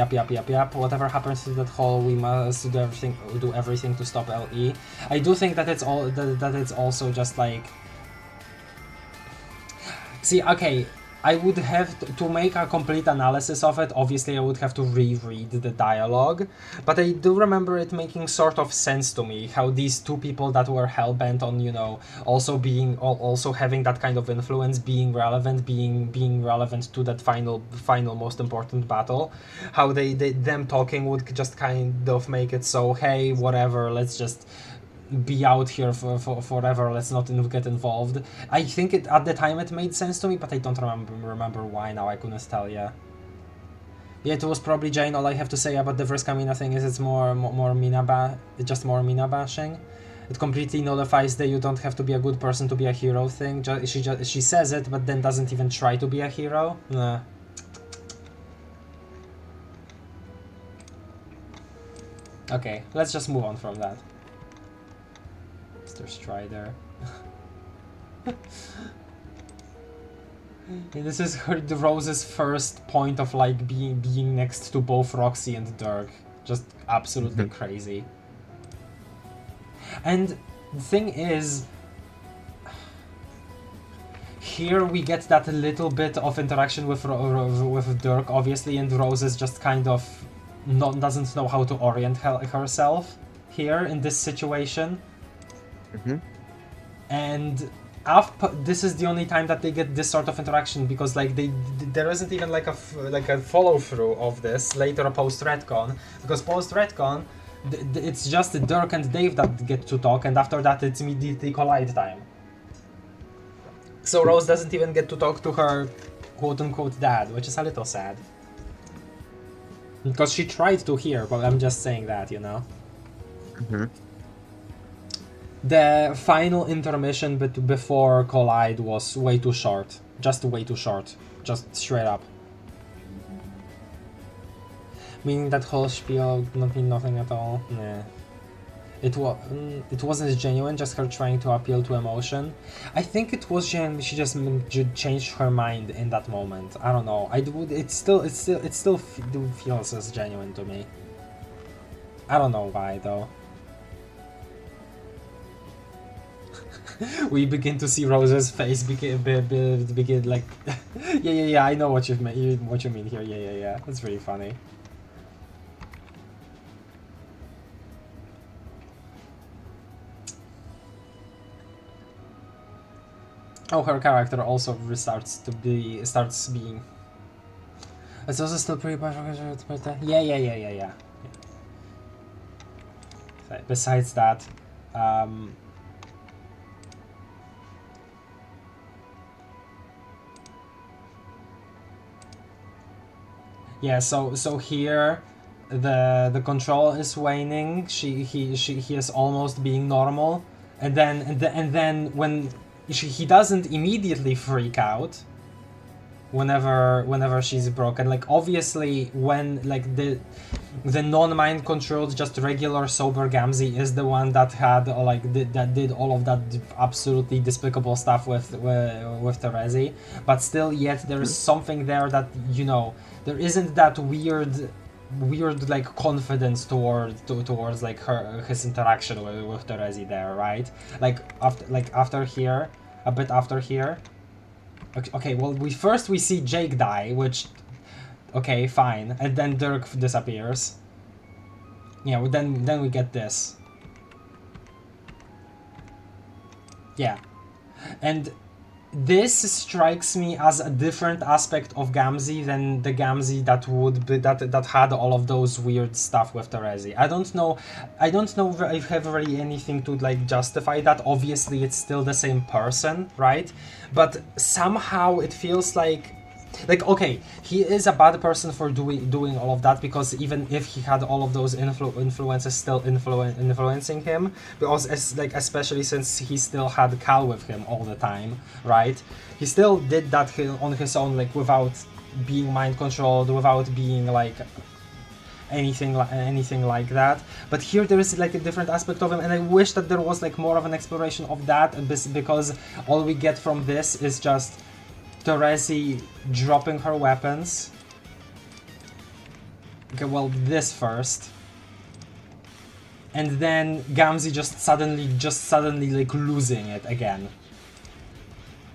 Whatever happens to that hole, we must do everything to stop LE. I do think that it's also just like. See, okay, I would have to make a complete analysis of it. Obviously, I would have to reread the dialogue, but I do remember it making sort of sense to me how these two people that were hell-bent on, also having that kind of influence, being relevant to that final most important battle, how them talking would just kind of make it so, hey, whatever, let's just be out here for forever, let's not get involved. I think at the time it made sense to me, but I don't remember why now. I couldn't tell you. Yeah, it was probably Jane. All I have to say about the Vriska Mina thing is it's more Mina bashing. It completely nullifies the you don't have to be a good person to be a hero thing. She says it, but then doesn't even try to be a hero. Nah. Okay, let's just move on from that. Mr. Strider. This is the Rose's first point of like being next to both Roxy and Dirk. Just absolutely crazy. And the thing is, here we get that little bit of interaction with Dirk, obviously, and Rose is just kind of doesn't know how to orient herself here in this situation. And this is the only time that they get this sort of interaction, because like there isn't even like a follow through of this later post-retcon, because post-retcon it's just Dirk and Dave that get to talk, and after that it's immediately collide time. So Rose doesn't even get to talk to her quote-unquote dad, which is a little sad. Because she tried to hear, but I'm just saying that, you know? The final intermission before Collide was way too short. Just way too short. Just straight up. Meaning that whole spiel not mean nothing at all? Nah. It wasn't genuine, just her trying to appeal to emotion. I think it was genuine, she just changed her mind in that moment. I don't know. It still feels as genuine to me. I don't know why though. We begin to see Rose's face begin like yeah, I know what you mean here. Yeah. That's really funny. Oh, her character also starts being. It's also still pretty bad. Yeah. Besides that, yeah. So here, the control is waning. He is almost being normal, and then when he doesn't immediately freak out. Whenever she's broken, like obviously when like the non-mind controlled just regular sober Gamzee is the one that had that did all of that absolutely despicable stuff with Terezi, but still yet there is something there that, you know, there isn't that weird like confidence towards like his interaction with Terezi there, right? Like after here, a bit after here. Okay, well, we see Jake die, which, okay, fine, and then Dirk disappears. Yeah, well, then we get this. Yeah, and this strikes me as a different aspect of Gamzee than the Gamzee that had all of those weird stuff with Terezi. I don't know if I have really anything to like justify that. Obviously, it's still the same person, right? But somehow it feels like okay, he is a bad person for doing all of that, because even if he had all of those influences still influencing him, because especially since he still had Cal with him all the time, right? He still did that on his own, like without being mind controlled, without being like anything like that. But here there is like a different aspect of him, and I wish that there was like more of an exploration of that, because all we get from this is just Terezi dropping her weapons. Okay, well, this first. And then Gamzee just suddenly like losing it again.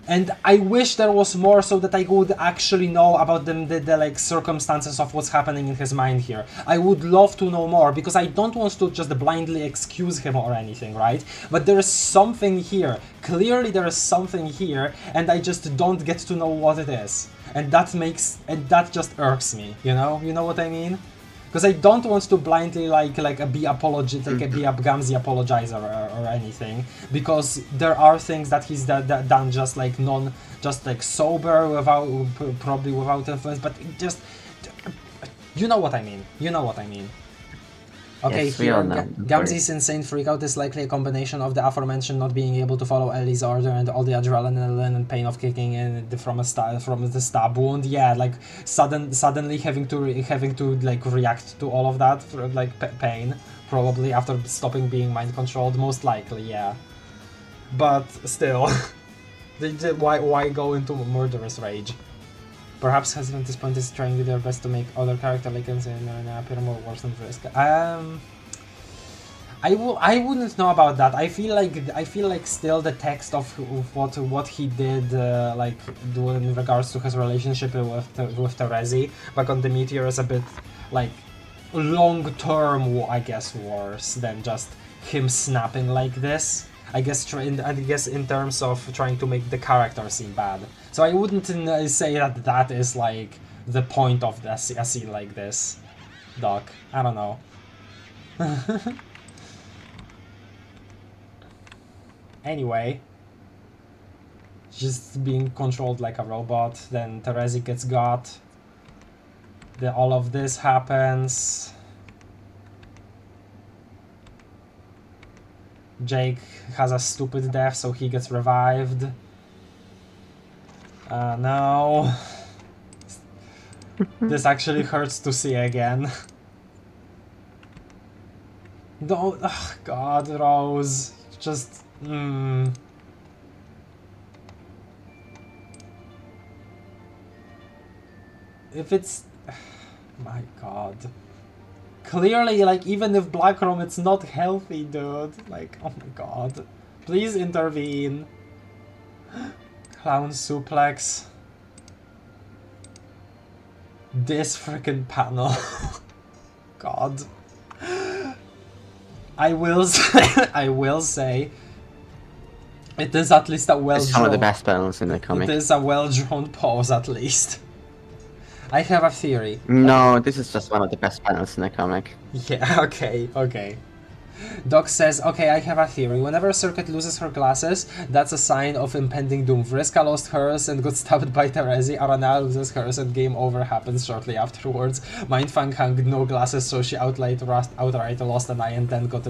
And I wish there was more so that I would actually know about the like circumstances of what's happening in his mind here. I would love to know more, because I don't want to just blindly excuse him or anything, right? But there is something here. Clearly there is something here, and I just don't get to know what it is. And that just irks me, you know? You know what I mean? Because I don't want to blindly be a Gamzee apologizer or anything, because there are things that he's done just like sober, probably without influence, but just, you know what I mean. Okay, yes, here Gamzee's insane freakout is likely a combination of the aforementioned not being able to follow Ellie's order and all the adrenaline and pain of kicking in from the stab wound. Yeah, like suddenly having to like react to all of that for like pain, probably after stopping being mind controlled, most likely, yeah. But still, why go into murderous rage? Perhaps Hesitant at this point is trying their best to make other character like him appear more worse than risk. I wouldn't know about that. I feel like still the text of what he did do in regards to his relationship with Terezi back on the Meteor is a bit like long term, I guess, worse than just him snapping like this. I guess in terms of trying to make the character seem bad. So I wouldn't say that is like the point of a scene like this, Doc. I don't know. Anyway, just being controlled like a robot. Then Terezi gets got. All of this happens. Jake has a stupid death, so he gets revived. No. This actually hurts to see again. No, oh God, Rose. Just... If it's... My God. Clearly, like, even if Black Room, it's not healthy, dude. Like, oh my God. Please intervene. Clown suplex. This freaking panel. God. I will say It is at least a It's one of the well-drawn... best panels in the It comic. is a well-drawn pose, at least. I have a theory. No, this is just one of the best panels in the comic. Yeah, okay. Doc says, okay, I have a theory. Whenever Circuit loses her glasses, that's a sign of impending doom. Vriska lost hers and got stabbed by Terezi. Arana loses hers and game over happens shortly afterwards. Mindfang had no glasses, so she outright lost an eye and then got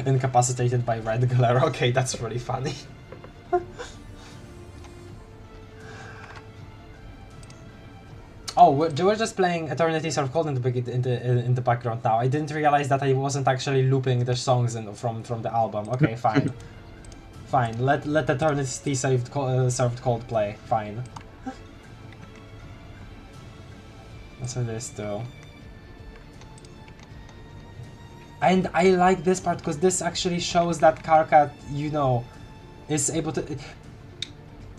incapacitated by red glare. Okay, that's really funny. Oh, we're just playing Eternity Serve Cold in the background now. I didn't realize that I wasn't actually looping the songs from the album. Okay, fine. Fine, let Eternity Served Cold play. Fine. That's what it is too. And I like this part because this actually shows that Karkat, you know, is able to...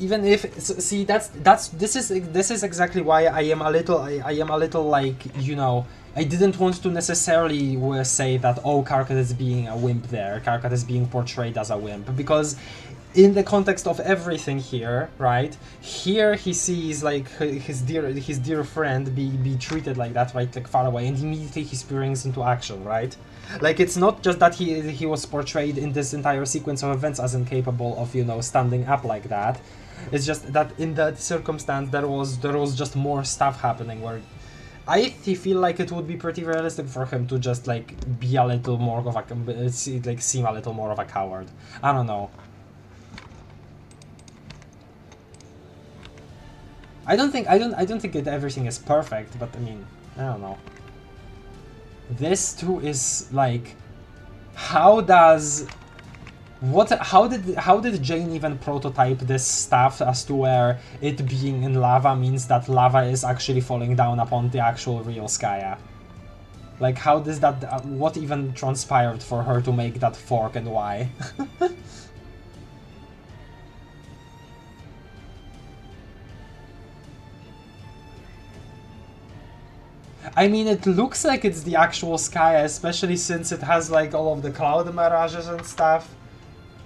Even if see this is exactly why I am a little like, you know, I didn't want to necessarily say that, oh, Karkat is being a wimp there, Karkat is being portrayed as a wimp, because in the context of everything here, right, here he sees like his dear friend be treated like that, right, like far away, and immediately he springs into action, right? Like, it's not just that he was portrayed in this entire sequence of events as incapable of, you know, standing up like that. It's just that in that circumstance there was just more stuff happening where I feel like it would be pretty realistic for him to just like be a little more of a seem a little more of a coward. I don't know. I don't think that everything is perfect, but I mean, I don't know. This too is like, how did Jane even prototype this stuff as to where it being in lava means that lava is actually falling down upon the actual real Skaya? Like, how does that, what even transpired for her to make that fork and why? I mean, it looks like it's the actual Skaya, especially since it has like all of the cloud mirages and stuff.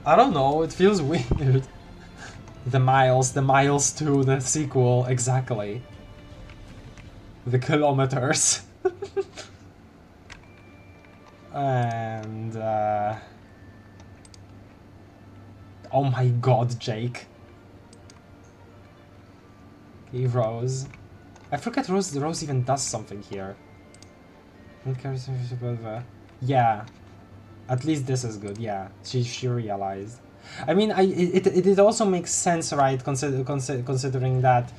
I don't know, it feels weird. The miles to the sequel, exactly. The kilometers. And, oh my god, Jake. Okay, Rose. I forget Rose even does something here. Yeah. At least this is good, yeah. She realized. I mean, it also makes sense, right? Considering that,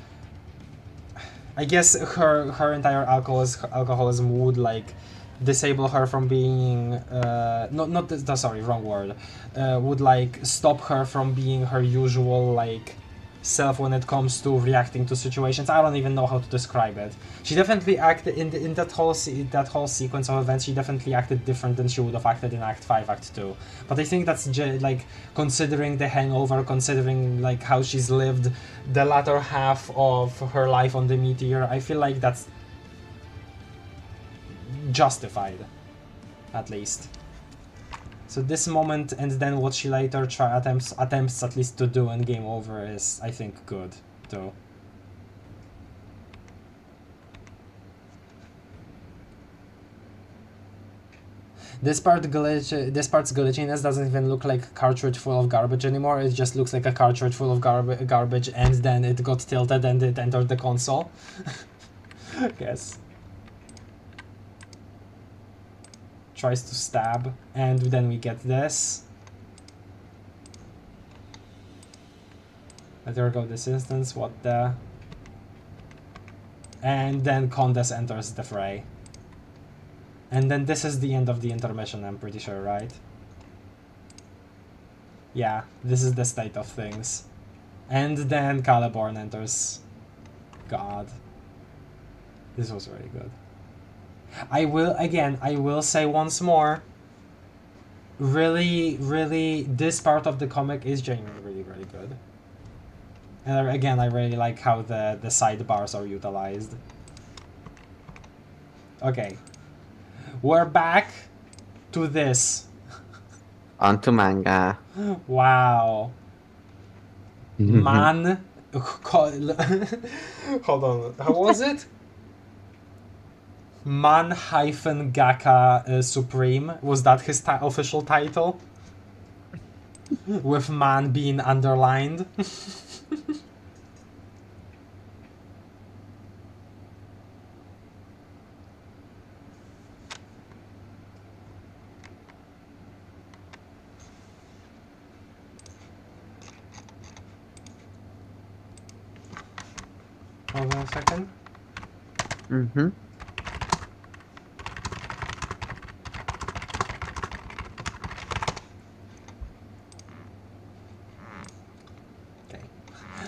I guess her entire alcoholism would like disable her from being sorry, wrong word. Would like stop her from being her usual like self when it comes to reacting to situations. I don't even know how to describe it. She definitely acted in that whole sequence of events. She definitely acted different than she would have acted in Act 5, Act 2. But I think that's like, considering the hangover, considering like how she's lived the latter half of her life on the Meteor, I feel like that's justified, at least. So this moment and then what she later attempts at least to do in Game Over is, I think, good too. This part's glitchiness doesn't even look like a cartridge full of garbage anymore. It just looks like a cartridge full of garbage, and then it got tilted and it entered the console. Guess. Tries to stab, and then we get this. Let her go this instance, what the... And then Condes enters the fray. And then this is the end of the intermission, I'm pretty sure, right? Yeah, this is the state of things. And then Caliborn enters. God. This was really good. I will say once more, really, this part of the comic is genuinely really good. And again, I really like how the sidebars are utilized. Okay. We're back to this. Onto manga. Wow. Man. Hold on. How was it? Man-Gaka Supreme. Was that his official title? With man being underlined. Hold on a second. Mm-hmm.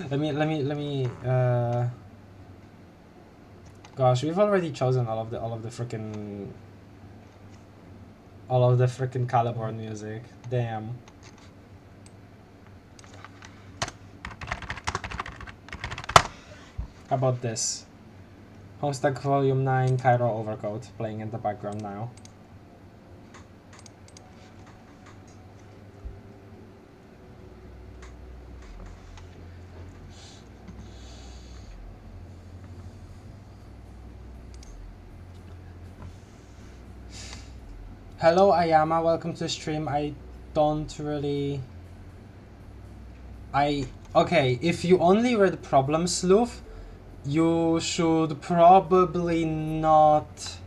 Let me gosh, we've already chosen all of the frickin' Caliborn music. Damn. How about this? Homestuck Volume 9 Cairo Overcoat playing in the background now. Hello Ayama, welcome to the stream. Okay, if you only read Problem Sleuth, you should probably not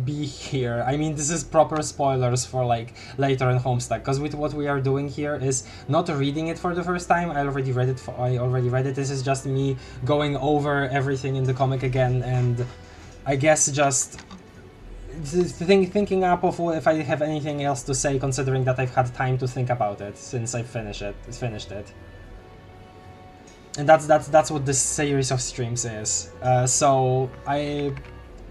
be here. I mean, this is proper spoilers for like later in Homestuck, because with what we are doing here is not reading it for the first time. I already read it. This is just me going over everything in the comic again, and I guess just thinking up of if I have anything else to say, considering that I've had time to think about it since I finished it. And that's what this series of streams is. So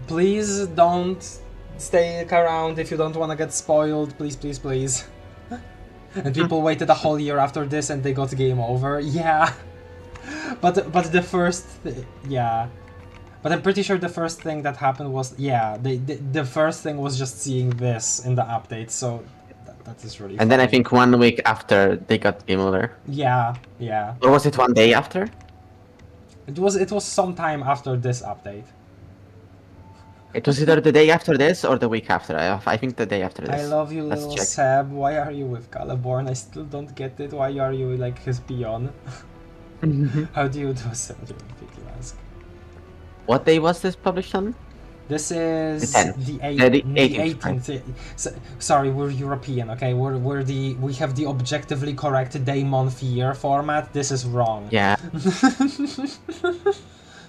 please don't stay around if you don't want to get spoiled. Please. And people waited a whole year after this and they got game over. Yeah. But the first yeah. But I'm pretty sure the first thing that happened was, yeah, the first thing was just seeing this in the update, so that is really And funny. then I think 1 week after they got game over. Yeah. Or was it 1 day after? It was sometime after this update. It was either the day after this or the week after. I think the day after this. I love you, Let's little check. Seb. Why are you with Caliborn? I still don't get it. Why are you like his peon? How do you do so? People ask. What day was this published on? This is the 18th. Sorry, we're European, okay? We have the objectively correct day, month, year format. This is wrong. Yeah.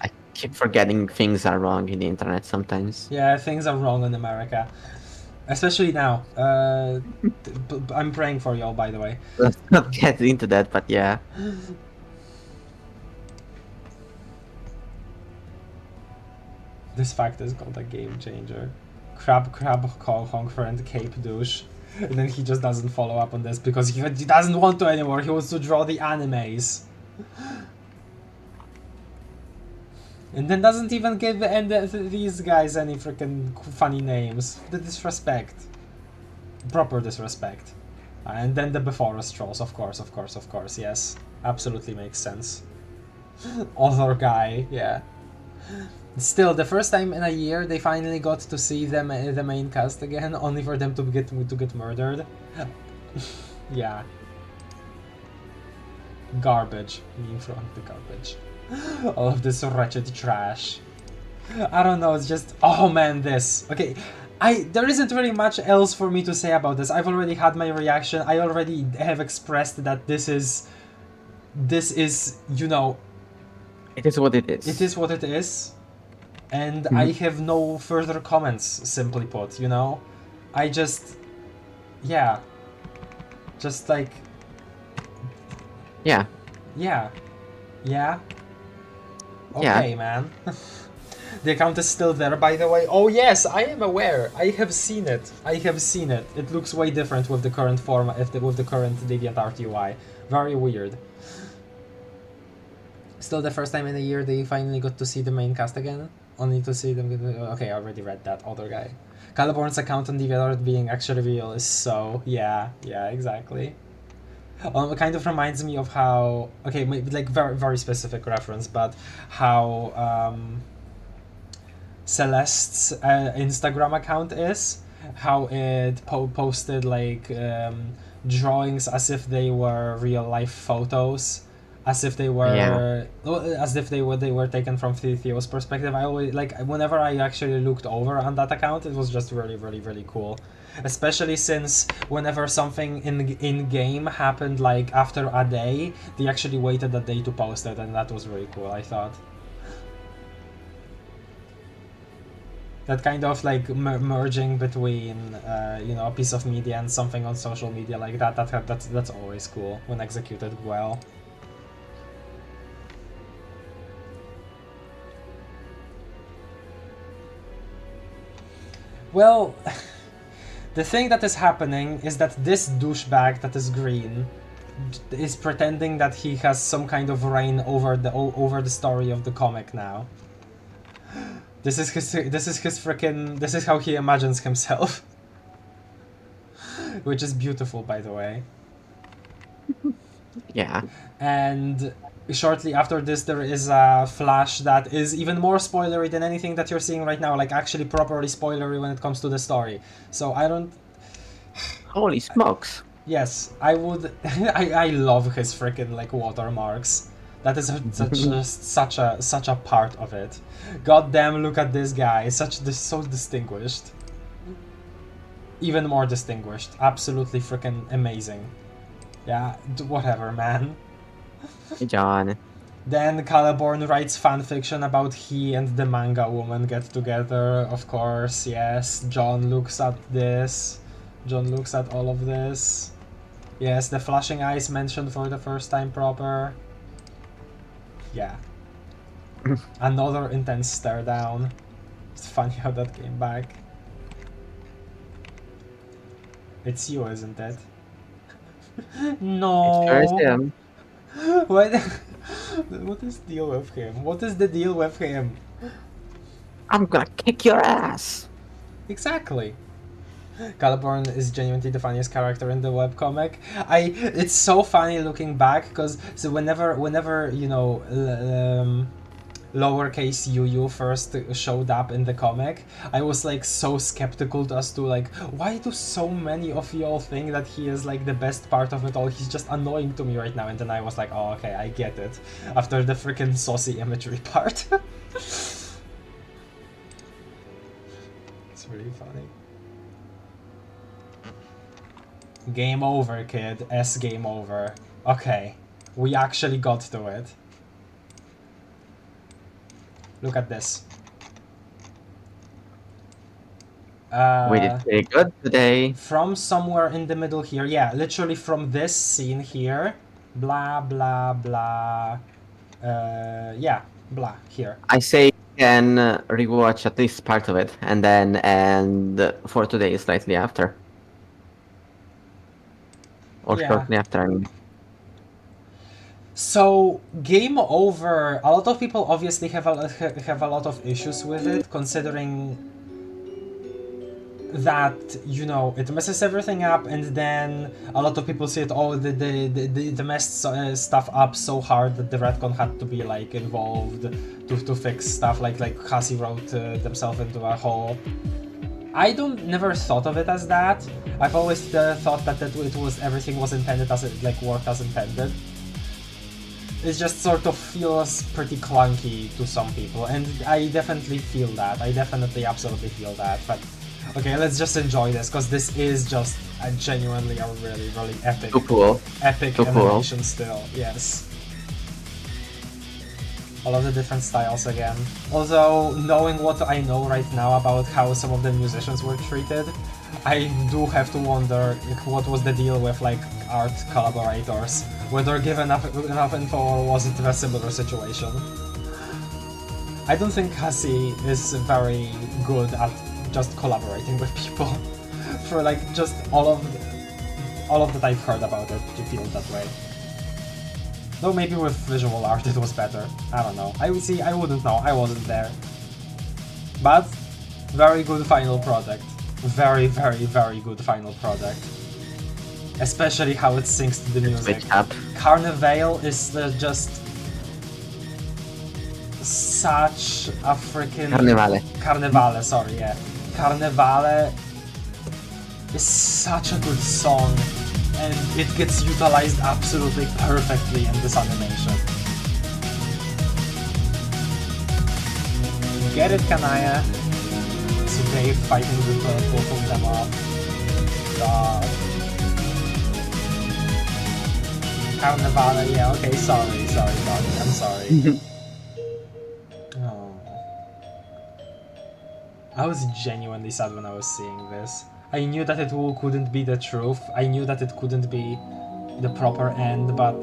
I keep forgetting things are wrong in the internet sometimes. Yeah, things are wrong in America. Especially now. I'm praying for y'all, by the way. Let's not get into that, but yeah. This fact is called a game changer. Crab, call, honk, friend, cape, douche. And then he just doesn't follow up on this because he doesn't want to anymore. He wants to draw the animes. And then doesn't even give these guys any freaking funny names. The disrespect. Proper disrespect. And then the Beforest trolls, of course, yes. Absolutely makes sense. Other guy, yeah. Still, the first time in a year they finally got to see the main cast again, only for them to get murdered. Yeah. Garbage. Me from the garbage. All of this wretched trash. I don't know, it's just, oh man, this. Okay, there isn't really much else for me to say about this. I've already had my reaction. I already have expressed that this is, you know... It is what it is. It is what it is. And I have no further comments, simply put, you know? I just... Yeah. Just like... Yeah. Yeah. Okay, man. The account is still there, by the way. Oh yes, I am aware. I have seen it. It looks way different with the current format, with the current DeviantArt UI. Very weird. Still the first time in a year they finally got to see the main cast again. Only to see them... Okay, I already read that other guy. Caliborn's account on DeviantArt being actually real is so... Yeah, exactly. It kind of reminds me of how, okay, maybe like very very specific reference, but how Celeste's Instagram account is, how it posted like drawings as if they were real life photos, as if they were they were taken from Theo's perspective. I always like whenever I actually looked over on that account, it was just really really really cool, especially since whenever something in game happened like after a day, they actually waited a day to post it, and that was really cool, I thought. That kind of like merging between you know, a piece of media and something on social media like that's always cool when executed well. Well, the thing that is happening is that this douchebag that is green is pretending that he has some kind of reign over the story of the comic now. This is his freaking, this is how he imagines himself. Which is beautiful, by the way. Yeah. And shortly after this, there is a flash that is even more spoilery than anything that you're seeing right now, like actually properly spoilery when it comes to the story. So I don't... Holy smokes. Yes, I would... I love his freaking like watermarks. That is just such a part of it. God damn, look at this guy, so distinguished. Even more distinguished. Absolutely freaking amazing. Yeah, whatever, man. Hey, John. Then Caliborn writes fanfiction about he and the manga woman get together, of course, yes. John looks at this. John looks at all of this. Yes, the flashing eyes mentioned for the first time proper. Yeah. Another intense stare down. It's funny how that came back. It's you, isn't it? No. It sure is him. What? What is the deal with him? What is the deal with him? I'm gonna kick your ass. Exactly. Caliborn is genuinely the funniest character in the webcomic. It's so funny looking back, because so whenever you know lowercase Yu first showed up in the comic, I was like so skeptical as to like, why do so many of y'all think that he is like the best part of it all? He's just annoying to me right now. And then I was like, oh okay, I get it after the freaking saucy imagery part. It's really funny. Game over, kid. Game over. Okay, we actually got to it. Look at this. We did pretty good today. From somewhere in the middle here, yeah, literally from this scene here, blah blah blah. Yeah, blah here. I say you can rewatch at least part of it, and then end for today slightly after. Or Yeah. shortly after, I mean. So, game over. A lot of people obviously have a lot of issues with it, considering that, you know, it messes everything up, and then a lot of people say it, oh, the messed stuff up so hard that the retcon had to be like involved to fix stuff, like Cassie wrote themselves into a hole. I never thought of it as that. I've always thought that it was everything was intended as it like worked as intended. It just sort of feels pretty clunky to some people, and I definitely feel that. I definitely absolutely feel that. But okay, let's just enjoy this, because this is just genuinely a really really epic, Too cool. epic Too cool. animation still. Yes. All of the different styles again. Although, knowing what I know right now about how some of the musicians were treated, I do have to wonder what was the deal with like art collaborators. Were they given enough info, or was it a similar situation? I don't think Cassie is very good at just collaborating with people. For like just all of that I've heard about it to feel that way. Though maybe with visual art it was better. I don't know. I wouldn't know. I wasn't there. But very good final product. Very, very, very good final product. Especially how it syncs to the music. Switch up. Carnival is just such a freaking... Carnevale, sorry, yeah. Carnevale is such a good song, and it gets utilized absolutely perfectly in this animation. Get it, Kanaya? It's Dave fighting with both of them up. God. Carnevale, yeah, okay, sorry, Doggy, I'm sorry. Oh. I was genuinely sad when I was seeing this. I knew that it couldn't be the truth, I knew that it couldn't be the proper end, but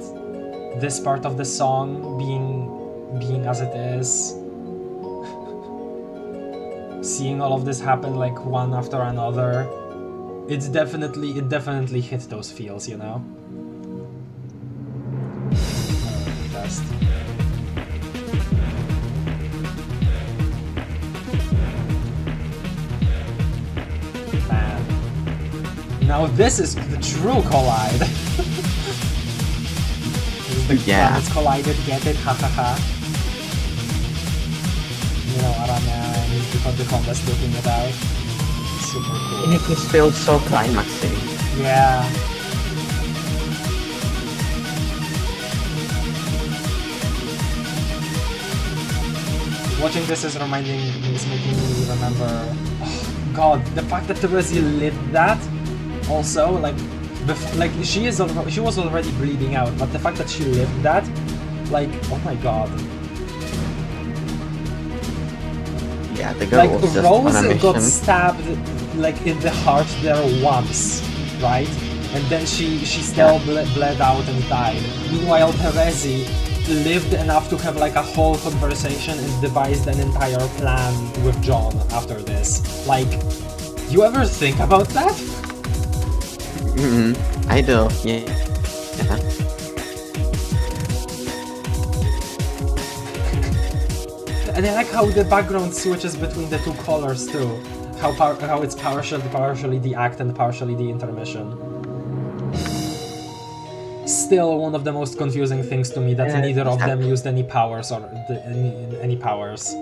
this part of the song being as it is, seeing all of this happen like one after another, it definitely hit those feels, you know? Best. Man. Now this is the true collide. This is the planets collided, get it, hahaha. You know, Aaaaand, because the contest looking it out. Super cool. And it just feels so climaxing. Yeah. Watching this is making me remember. Oh God, the fact that Terezi lit that, also like she was already bleeding out, but the fact that she lit that, like, oh my God. Yeah, the girl was just on a mission. Rose got stabbed like in the heart there once, right? And then she still bled out and died. Meanwhile, Terezi lived enough to have like a whole conversation and devised an entire plan with John after this. Like, you ever think about that? I do, yeah. And I like how the background switches between the two colors too. How it's partially the act and partially the intermission. Still one of the most confusing things to me that neither of them used any powers or any powers.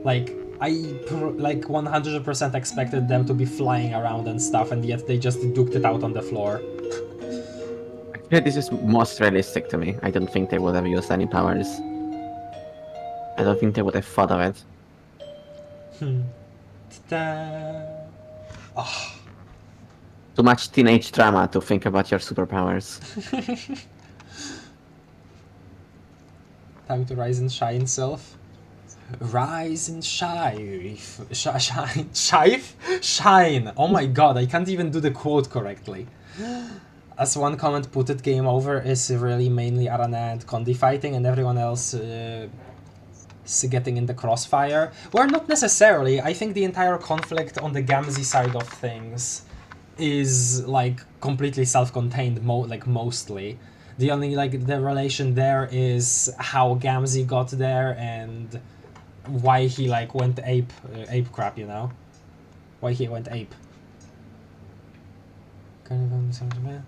Like, I 100% expected them to be flying around and stuff, and yet they just duked it out on the floor. Yeah, this is most realistic to me. I don't think they would have used any powers. I don't think they would have thought of it. Ta-da! Oh. Too much teenage drama to think about your superpowers. Time to rise and shine, self. Rise and shine. Shine! Oh my God, I can't even do the quote correctly. As one comment put it, game over is really mainly Aaaaand Condi fighting and everyone else getting in the crossfire. Well, not necessarily. I think the entire conflict on the Gamzee side of things is like completely self-contained, mostly. The only the relation there is how Gamzee got there and why he went ape crap, you know? Why he went ape.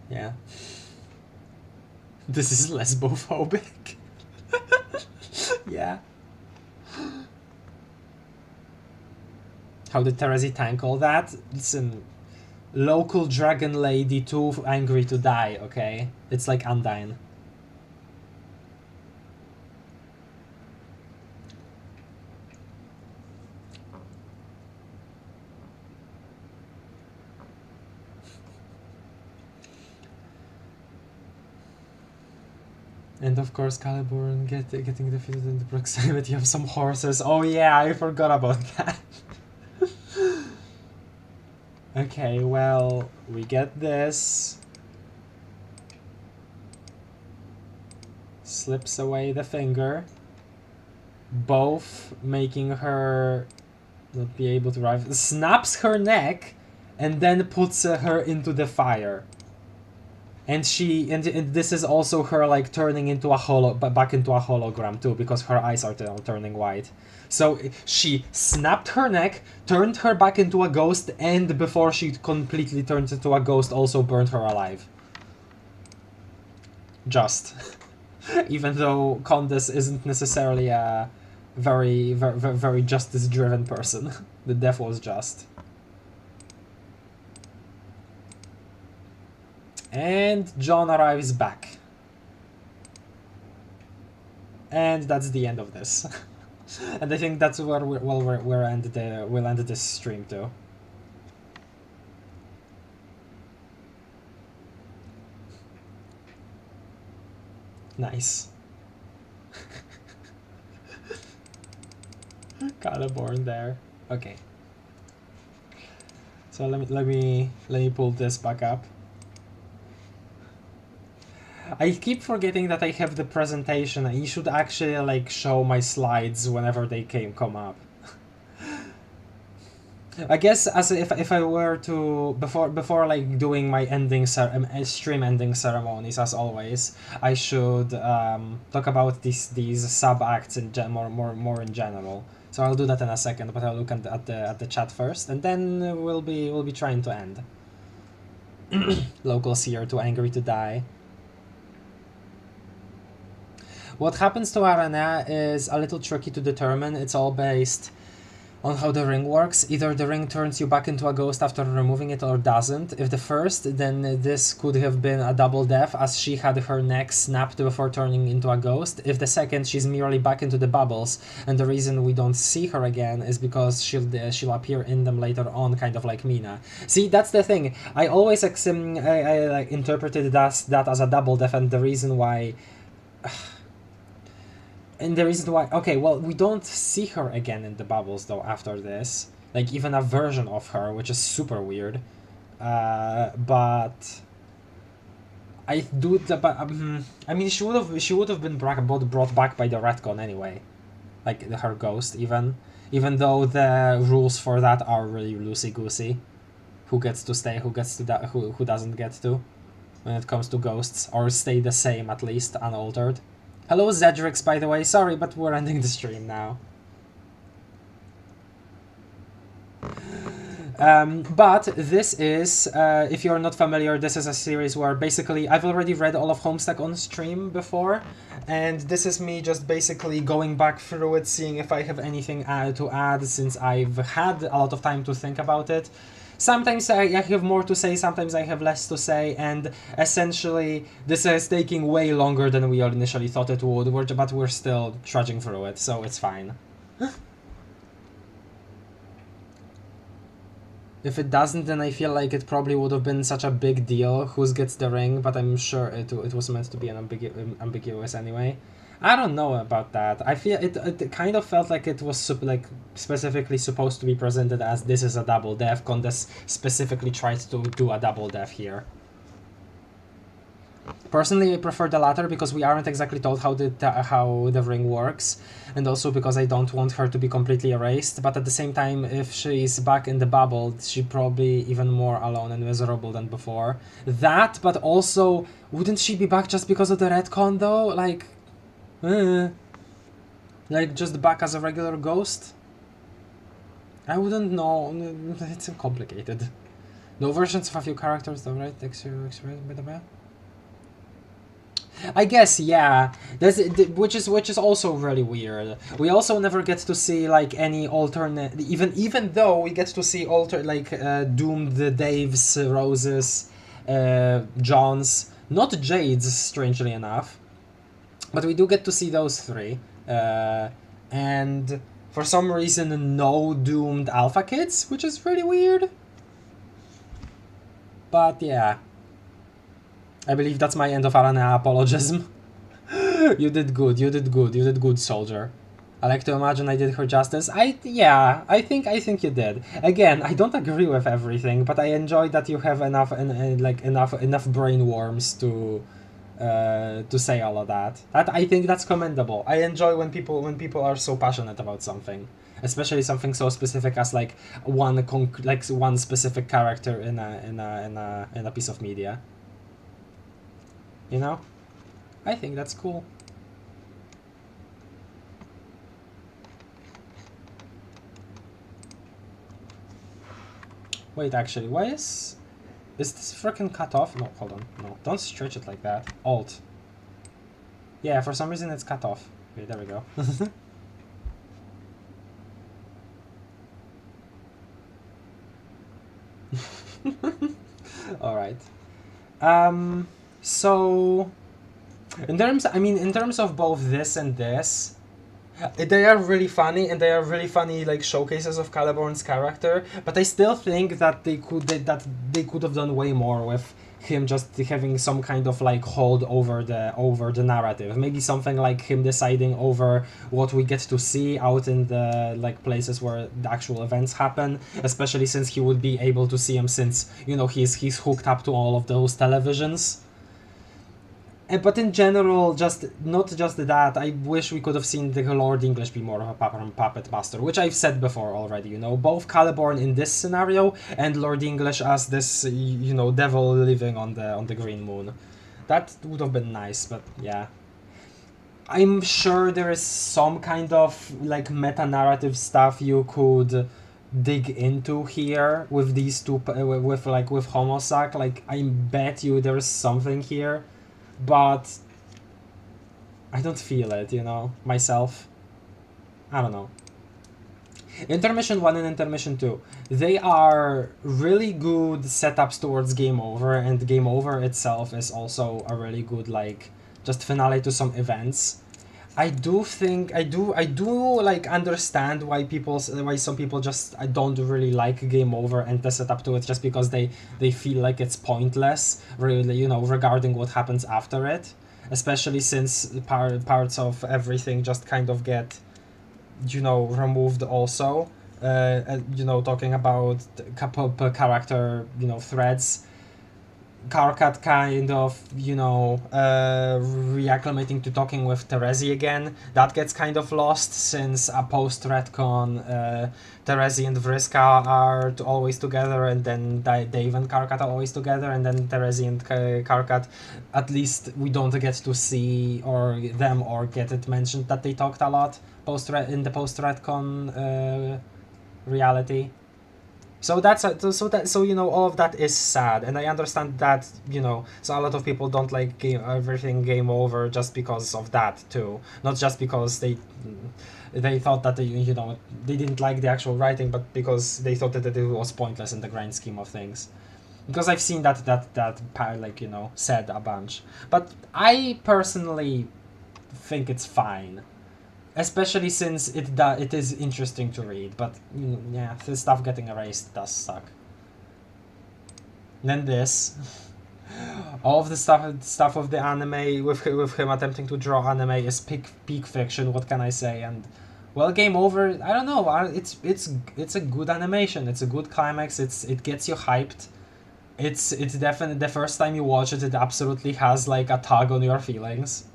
Yeah. This is lesbophobic. Yeah. How did Terezi tank all that? Listen, local dragon lady too angry to die, okay? It's like Undyne. And of course Caliburn getting defeated in the proximity of some horses. Oh yeah, I forgot about that. Okay, well, we get this. Slips away the finger. Both making her not be able to drive. Snaps her neck and then puts her into the fire. And this is also her turning into back into a hologram too, because her eyes are turning white. So she snapped her neck, turned her back into a ghost, and before she completely turned into a ghost, also burned her alive. just. Even though Condes isn't necessarily a very justice-driven person. The death was just. And John arrives back. And that's the end of this. And I think that's where we'll end this stream too. Nice. Kinda born there. Okay. So let me pull this back up. I keep forgetting that I have the presentation. I should actually like show my slides whenever they come up. I guess as if I were to before like doing my stream ending ceremonies, as always, I should talk about these sub acts in more in general. So I'll do that in a second, but I'll look at the chat first, and then we'll be trying to end. Locals here too angry to die. What happens to Aaaaand is a little tricky to determine. It's all based on how the ring works. Either the ring turns you back into a ghost after removing it or doesn't. If the first, then this could have been a double death, as she had her neck snapped before turning into a ghost. If the second, she's merely back into the bubbles, and the reason we don't see her again is because she'll appear in them later on, kind of like Mina. See, that's the thing. I always I interpreted that as a double death, and the reason why... And the reason why... Okay, well, we don't see her again in the bubbles, though, after this. Like, even a version of her, which is super weird. But... I do... I mean, she would have been brought back by the retcon anyway. Like, her ghost, even. Even though the rules for that are really loosey-goosey. Who gets to stay, who gets to die, who doesn't get to. When it comes to ghosts. Or stay the same, at least, unaltered. Hello Zedrix, by the way. Sorry, but we're ending the stream now. But this is, if you're not familiar, this is a series where basically I've already read all of Homestuck on stream before, and this is me just basically going back through it, seeing if I have anything to add, since I've had a lot of time to think about it. Sometimes I have more to say, sometimes I have less to say, and essentially this is taking way longer than we initially thought it would, but we're still trudging through it, so it's fine. If it doesn't, then I feel like it probably would have been such a big deal who gets the ring, but I'm sure it was meant to be ambiguous anyway. I don't know about that. I feel it kind of felt like it was specifically supposed to be presented as this is a double death. Condes specifically tried to do a double death here. Personally, I prefer the latter because we aren't exactly told how the ring works, and also because I don't want her to be completely erased, but at the same time, if she's back in the bubble, she's probably even more alone and miserable than before. That, but also, wouldn't she be back just because of the retcon though? Like just back as a regular ghost? I wouldn't know. It's complicated. No versions of a few characters though, right? Experience by the way. I guess, yeah. Which is also really weird. We also never get to see like any alternate, even though we get to see doomed Daves, Roses, Johns, not Jades, strangely enough. But we do get to see those three, and for some reason no doomed alpha kids, which is really weird. But yeah, I believe that's my end of Aaaaand apologism. You did good, soldier. I like to imagine I did her justice. I think you did. Again, I don't agree with everything, but I enjoy that you have enough brain worms to say all of that. I think that's commendable. I enjoy when people are so passionate about something, especially something so specific as like one specific character in a piece of media. You know, I think that's cool. Wait, actually, why is this frickin' cut off? No, hold on. No, don't stretch it like that. Alt. Yeah, for some reason it's cut off. Okay, there we go. All right. So in terms of both this and this, they are really funny, and they are really funny like showcases of Caliborn's character. But I still think that they could have done way more with him just having some kind of like hold over the narrative. Maybe something like him deciding over what we get to see out in the like places where the actual events happen, especially since he would be able to see him, since he's hooked up to all of those televisions. But in general, not just that, I wish we could have seen the Lord English be more of a puppet master, which I've said before already, both Caliborn in this scenario and Lord English as this, devil living on the Green Moon. That would have been nice, but yeah. I'm sure there is some kind of like meta-narrative stuff you could dig into here with these two, with Homestuck. Like, I bet you there is something here. But I don't feel it, myself. I don't know. Intermission 1 and Intermission 2, they are really good setups towards Game Over, and Game Over itself is also a really good, like, just finale to some events. I do like understand why some people just don't really like Game Over and the setup to it, just because they feel like it's pointless, really, regarding what happens after it, especially since parts of everything just kind of get, removed also. Talking about character, threads. Karkat kind of, reacclimating to talking with Terezi again. That gets kind of lost since a post-retcon, Terezi and Vriska are always together, and then Dave and Karkat are always together, and then Terezi and Karkat, at least we don't get to see or get it mentioned that they talked a lot in the post-retcon reality. So all of that is sad, and I understand that, so a lot of people don't like everything Game Over just because of that too, not just because they thought that they didn't like the actual writing, but because they thought that it was pointless in the grand scheme of things. Because I've seen that said a bunch, but I personally think it's fine. Especially since it is interesting to read, but yeah, the stuff getting erased does suck. And then this, all of the stuff of the anime with him attempting to draw anime is peak fiction. What can I say? And well, Game Over, I don't know. It's a good animation. It's a good climax. It gets you hyped. It's definitely the first time you watch it. It absolutely has like a tug on your feelings.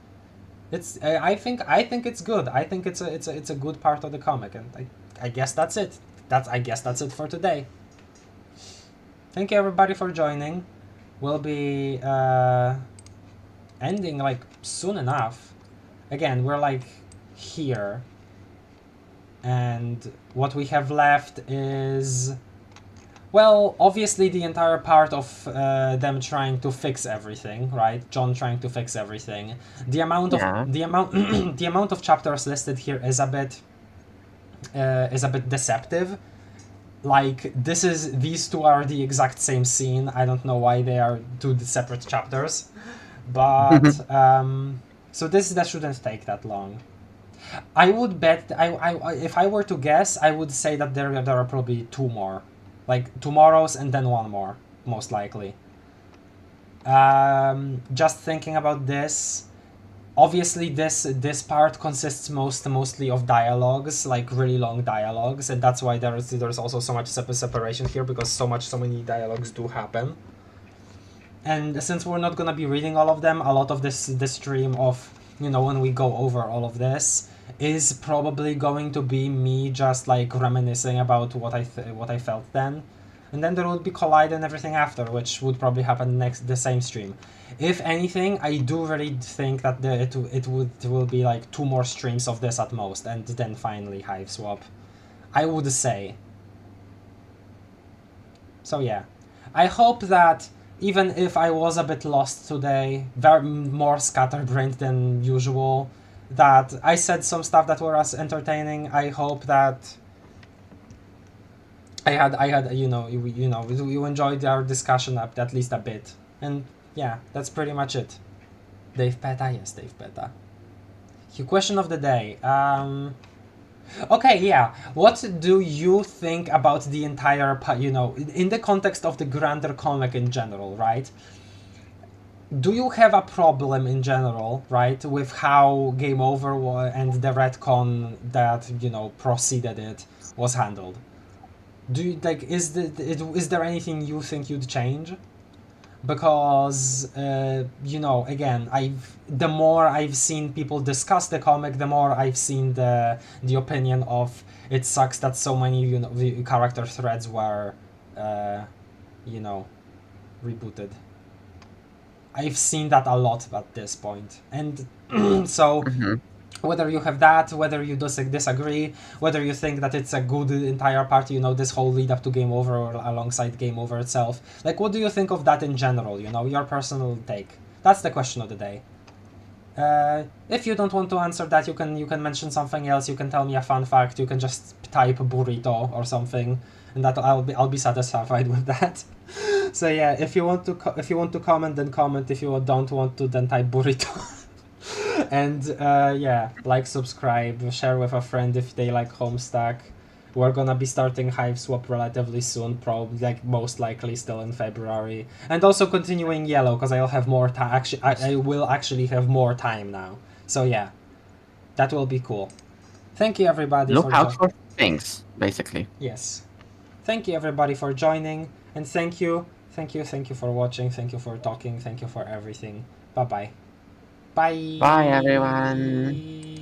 I think it's good. I think it's a good part of the comic, and I guess that's it. I guess that's it for today. Thank you everybody for joining. We'll be ending like soon enough. Again, we're like here, and what we have left is, well, obviously the entire part of them trying to fix everything, right? John trying to fix everything. The amount of chapters listed here is a bit deceptive. Like, these two are the exact same scene. I don't know why they are two separate chapters, but so that shouldn't take that long. I would bet if I were to guess, I would say that there are probably two more. Like tomorrow's and then one more, most likely. Just thinking about this, obviously this part consists mostly of dialogues, like really long dialogues, and that's why there's also so much separation here, because so many dialogues do happen. And since we're not gonna be reading all of them, a lot of this stream of, when we go over all of this, is probably going to be me just like reminiscing about what I felt then, and then there would be Collide and everything after, which would probably happen the same stream. If anything, I do really think that it will be like 2 more streams of this at most, and then finally Hive Swap, I would say. So yeah, I hope that even if I was a bit lost today, very more scatterbrained than usual, that I said some stuff that were as entertaining. I hope that I had you enjoyed our discussion at least a bit, and yeah, that's pretty much it. Dave Peta, yes, Dave Peta. Question of the day. Okay, yeah. What do you think about the entire, in the context of the grander comic in general, right? Do you have a problem in general, right, with how Game Over and the retcon that, preceded it was handled? Do you, is there anything you think you'd change? Because again, the more I've seen people discuss the comic, the more I've seen the opinion of it sucks that so many the character threads were rebooted. I've seen that a lot at this point, and so whether you have that, whether you disagree, whether you think that it's a good entire part, this whole lead up to Game Over or alongside Game Over itself, like, what do you think of that in general, your personal take? That's the question of the day. If you don't want to answer that, you can mention something else, you can tell me a fun fact, you can just type burrito or something, and that I'll be satisfied with that. So yeah, if you want to comment, then comment. If you don't want to, then type burrito. And yeah, like, subscribe, share with a friend if they like Homestuck. We're gonna be starting Hive Swap relatively soon, probably, like, most likely still in February, and also continuing Yellow because I'll have more time. Actually, I will actually have more time now. So yeah, that will be cool. Thank you everybody. Look out for things, basically. Yes. Thank you everybody for joining, and thank you for watching. Thank you for talking. Thank you for everything. Bye bye. Bye. Bye, everyone.